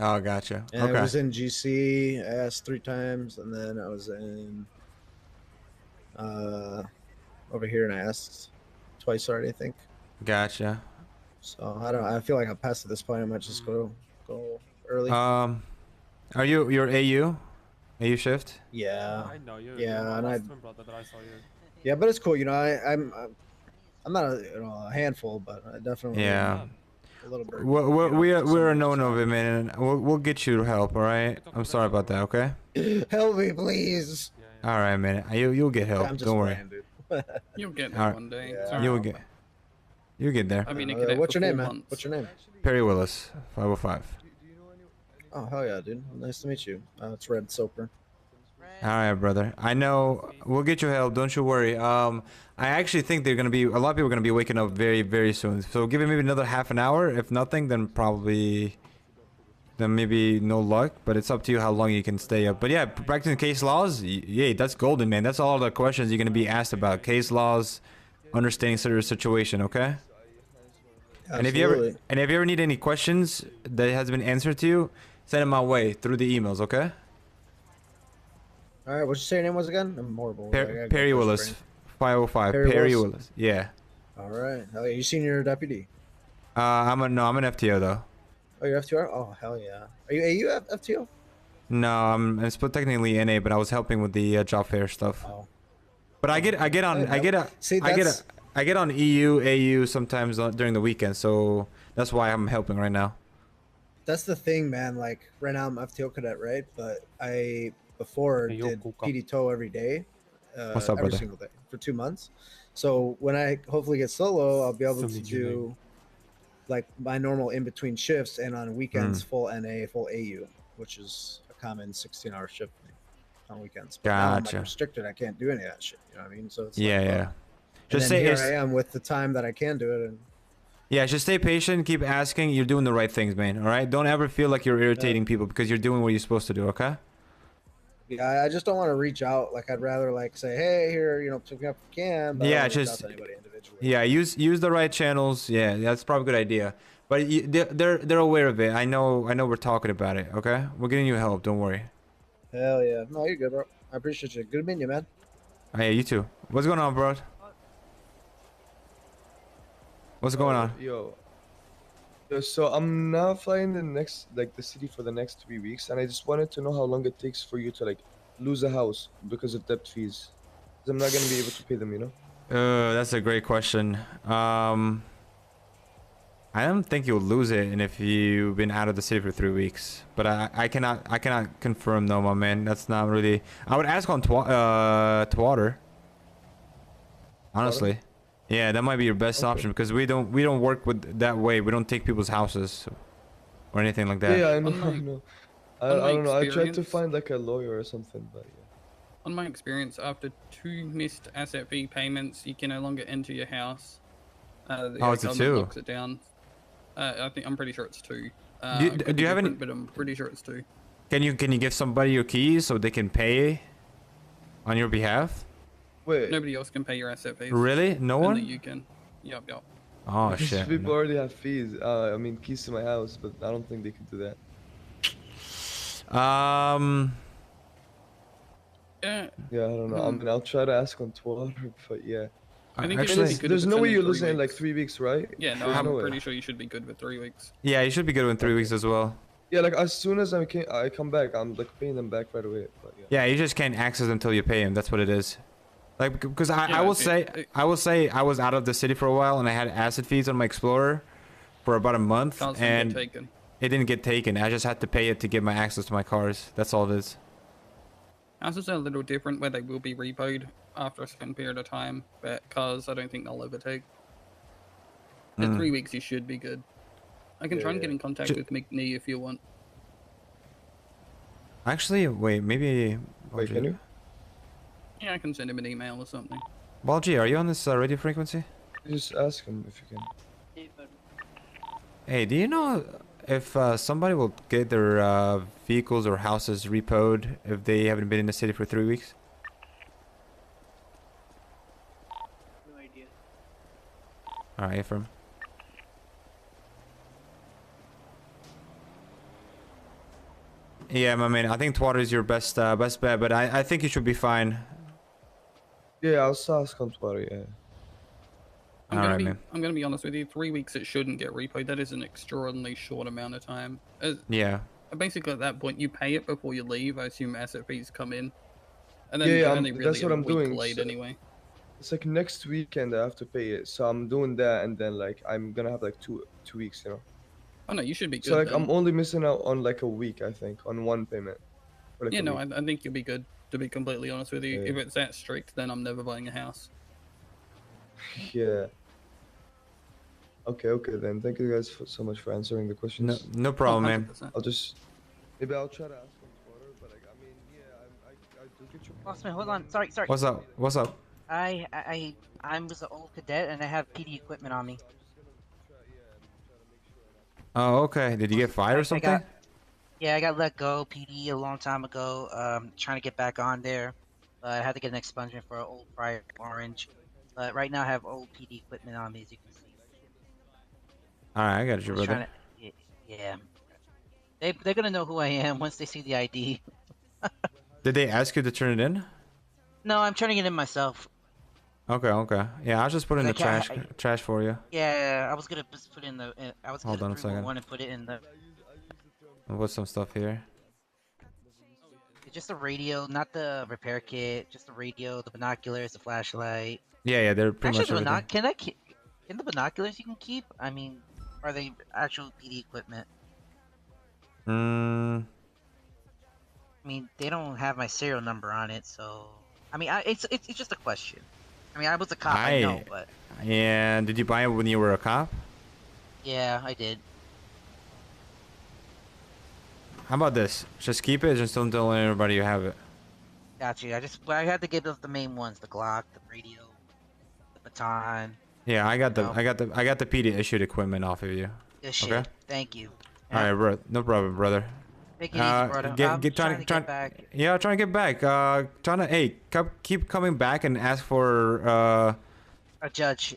Oh, gotcha. And Okay. I was in GC, I asked 3 times, and then I was in over here and I asked twice already, I think. Gotcha. So I feel like I passed at this point. I might just go early. Are you're AU? AU shift? Yeah. I know you. Yeah, You're my and last twin brother that I saw you. Yeah, but it's cool. You know, I'm not a handful, but I definitely Yeah. a little bit. We're a known of it, man. And we'll get you help. All right. I'm sorry about that. Okay. Help me, please. All right, man. You'll get help. I'm just Don't worry. playing, dude. You'll get All there right. one day. Yeah. It's all You'll right. get there. I've been a cadet what's for your name, 4 man? months. What's your name? Perry Willis, 505. Oh hell yeah, dude. Nice to meet you. It's Red Soper. All right, brother. I know we'll get you help. Don't you worry. I actually think they're gonna be a lot of people are gonna be waking up very, very soon. So give it maybe another half an hour. If nothing, then maybe no luck. But it's up to you how long you can stay up. But yeah, practicing case laws. Yeah, that's golden, man. That's all the questions you're gonna be asked about. Case laws, understanding the situation. Okay. And if you ever need any questions that has been answered to you, send them my way through the emails. Okay. All right, what'd you say your name was again? I'm horrible. I gotta go Perry first Willis, brain. 505. Perry Perry Willis? Willis. Yeah. All right. Hell yeah. You senior deputy? I'm an FTO though. Oh, you're FTR? Oh, hell yeah. Are you AU FTO? No, I'm still technically NA, but I was helping with the job fair stuff. Oh. But I get on EU, AU sometimes during the weekend, so that's why I'm helping right now. That's the thing, man. Like right now I'm FTO cadet, right? But I before did PD TOW every day, What's up, every brother? single day for 2 months. So when I hopefully get solo, I'll be able to do like my normal in between shifts, and on weekends full NA, full AU, which is a common 16-hour shift for me on weekends. But now I'm like Gotcha. restricted. I can't do any of that shit. You know what I mean? So it's Yeah, like, yeah. fuck. Just And say then here I am with the time that I can do it, and yeah, just stay patient, keep asking. You're doing the right things, man. All right, don't ever feel like you're irritating people because you're doing what you're supposed to do. Okay. yeah, I just don't want to reach out. Like I'd rather like say, hey, here, pick me up if you can. But I Yeah, don't reach out just to anybody individually. yeah, use the right channels. Yeah, that's probably a good idea. But they're aware of it. I know we're talking about it. Okay, we're getting you help. Don't worry. Hell yeah. No, you're good, bro. I appreciate you. Good meeting you, man. Hey, you too. What's going on, bro? What's going on? Yo, so I'm now flying the city for the next 3 weeks, and I just wanted to know how long it takes for you to like lose a house because of debt fees. 'Cause I'm not gonna be able to pay them, you know. That's a great question. I don't think you'll lose it, and if you've been out of the city for 3 weeks. But I cannot confirm though, my man. That's not really. I would ask on Twatter. Honestly, yeah, that might be your best option because we don't work with that way. We don't take people's houses or anything like that. Yeah, I know. I know. I don't know. I tried to experience- find like a lawyer or something, but yeah. On my experience, after 2 missed asset fee payments, you can no longer enter your house. The it's a government 2. locks it down. I'm pretty sure it's 2. Do It could be you have any? different, But I'm pretty sure it's 2. Can you give somebody your keys so they can pay on your behalf? Wait. Nobody else can pay your asset fees. Really? No Only one? you can. Yep. Oh Because shit. people already have fees. I mean keys to my house, but I don't think they can do that. Yeah. Yeah, I don't know. I mean, I'll try to ask on Twitter, but yeah. I think Actually, it should be good there's if no it's way in you're 3 losing in like weeks. 3 weeks, right? Yeah, no, There's I'm no way. pretty sure you should be good with 3 weeks. Yeah, you should be good in 3 weeks as well. Yeah, like as soon as I come back, I'm like paying them back right away. But yeah. Yeah, you just can't access them until you pay them. That's what it is. Like, because I will say I was out of the city for a while and I had asset fees on my Explorer for about a month Cards didn't get and taken. it didn't get taken. I just had to pay it to get my access to my cars. That's all it is. Houses are a little different where they will be repoed after a certain period of time, but cars I don't think they'll overtake. In 3 weeks you should be good. I can try and get in contact with McNee if you want. Actually, wait, maybe. Wait, can you? Yeah, I can send him an email or something. Balji, are you on this radio frequency? Just ask him if you can. Hey, do you know if somebody will get their vehicles or houses repoed if they haven't been in the city for 3 weeks? No idea. All right, Ephraim. Yeah, my man. I think Twatter is your best bet, but I think you should be fine. Yeah, I'll ask on Twitter. Yeah. I'm gonna be honest with you. 3 weeks it shouldn't get repoed. That is an extraordinarily short amount of time. Yeah. Basically, at that point, you pay it before you leave. I assume asset fees come in, and then Yeah, you're I'm- only really that's what a I'm week doing, late so- anyway. It's like next weekend I have to pay it, so I'm doing that, and then like I'm gonna have like two weeks, you know. Oh no, you should be good. So like then. I'm only missing out on like a week, I think, on one payment. For, like, Yeah, a no, week. I think you'll be good. To be completely honest with you, Yeah. if it's that strict, then I'm never buying a house. Yeah. Okay then. Thank you guys so much for answering the questions. No problem, man. I'll just maybe I'll try to ask him tomorrow, but like I mean, yeah, I do get your point. Bossman, hold on. Sorry. What's up? What's up? I'm just an old cadet and I have PD equipment on me. Oh, okay. Did you get fired or something? I got let go PD a long time ago. Trying to get back on there, but I had to get an expungement for an old prior orange. But right now I have old PD equipment on me, as you can see. All right, I got you, Just brother. yeah. They're gonna know who I am once they see the ID. Did they ask you to turn it in? No, I'm turning it in myself. Okay. Yeah, I'll just put it in the trash for you. Yeah, I was gonna just put in the. I was Hold gonna on a second. and put it in the. I'll put some stuff here. Just the radio, not the repair kit. Just the radio, the binoculars, the flashlight. Yeah, they're pretty much Actually, everything. Can the binoculars you can keep? I mean, are they actual PD equipment? I mean, they don't have my serial number on it, so I mean, it's just a question. I mean, I was a cop, I know, but And did you buy it when you were a cop? yeah, I did. How about this? Just keep it. Just don't tell everybody you have it. Got you. I had to give us the main ones: the Glock, the radio, the baton. Yeah, I got the PD issued equipment off of you. Good shit. Okay. Thank you. All right, bro. No problem, brother. Take it easy, brother. Trying to get back. Yeah, trying to get back. Trying to keep coming back and ask for a judge.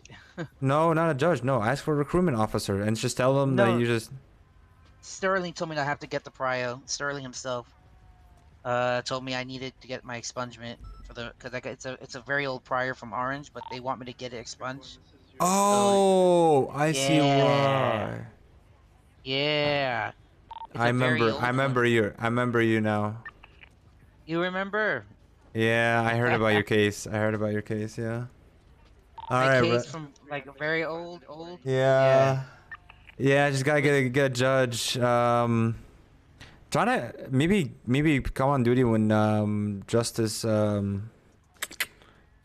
No, not a judge. No, ask for a recruitment officer and just tell them that you just. Sterling told me I have to get the prio. Sterling himself told me I needed to get my expungement for because it's a very old prior from Orange, but they want me to get it expunged. Oh, I see why. Yeah. I remember you now. You remember? Yeah, I heard about your case. Yeah. All right, bro. Case from like a very old. Yeah. Yeah, just gotta get a judge. Trying to maybe come on duty when Justice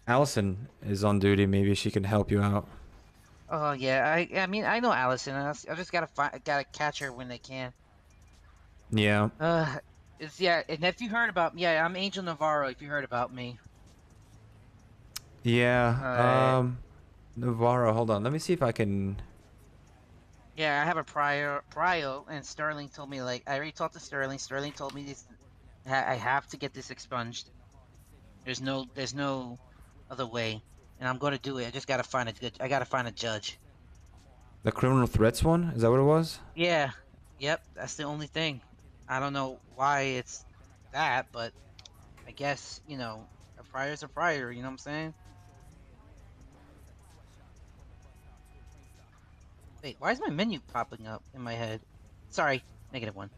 Allison is on duty. Maybe she can help you out. Oh yeah, I mean I know Allison. I just gotta catch her when they can. Yeah. And if you heard about I'm Angel Navarro. If you heard about me. Yeah. Navarro, hold on. Let me see if I can. Yeah, I have a prio, and Sterling told me I already talked to Sterling. Sterling told me this. I have to get this expunged. There's no other way, and I'm gonna do it. I just gotta find a judge. The criminal threats one? Is that what it was? Yeah. Yep. That's the only thing. I don't know why it's that, but I guess a prior's a prior. You know what I'm saying? Wait, why is my menu popping up in my head? Sorry, -1.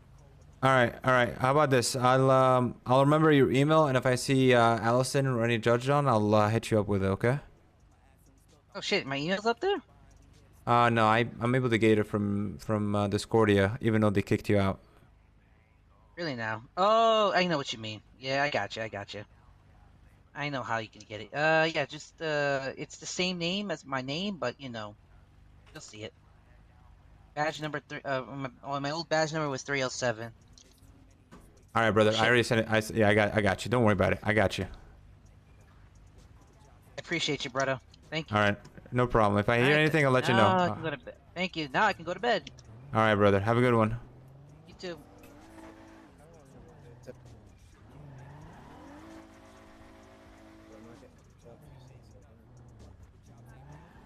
All right. How about this? I'll remember your email, and if I see Allison or any judge on, I'll hit you up with it. Okay? Oh shit, my email's up there? No, I'm able to get it from Discordia, even though they kicked you out. Really now? Oh, I know what you mean. Yeah, I got you. I know how you can get it. Yeah, just it's the same name as my name, but you'll see it. Badge number 3. My old badge number was 307. All right, brother. I already sent it. I got you. Don't worry about it. I got you. I appreciate you, brother. Thank you. All right, no problem. If I hear anything, I'll let you know. I can go to bed. Thank you. Now I can go to bed. All right, brother. Have a good one. You too.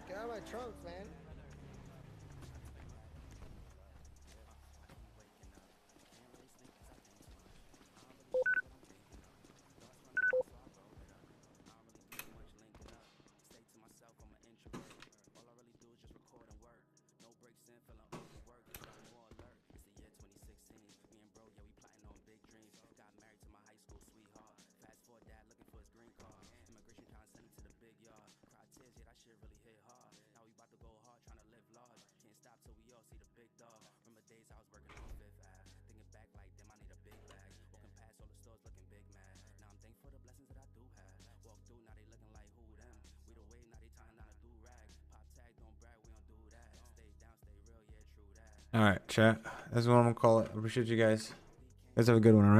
Get out of my trunk, man. All right, chat. That's what I'm gonna call it. Appreciate you guys. You guys have a good one. All right.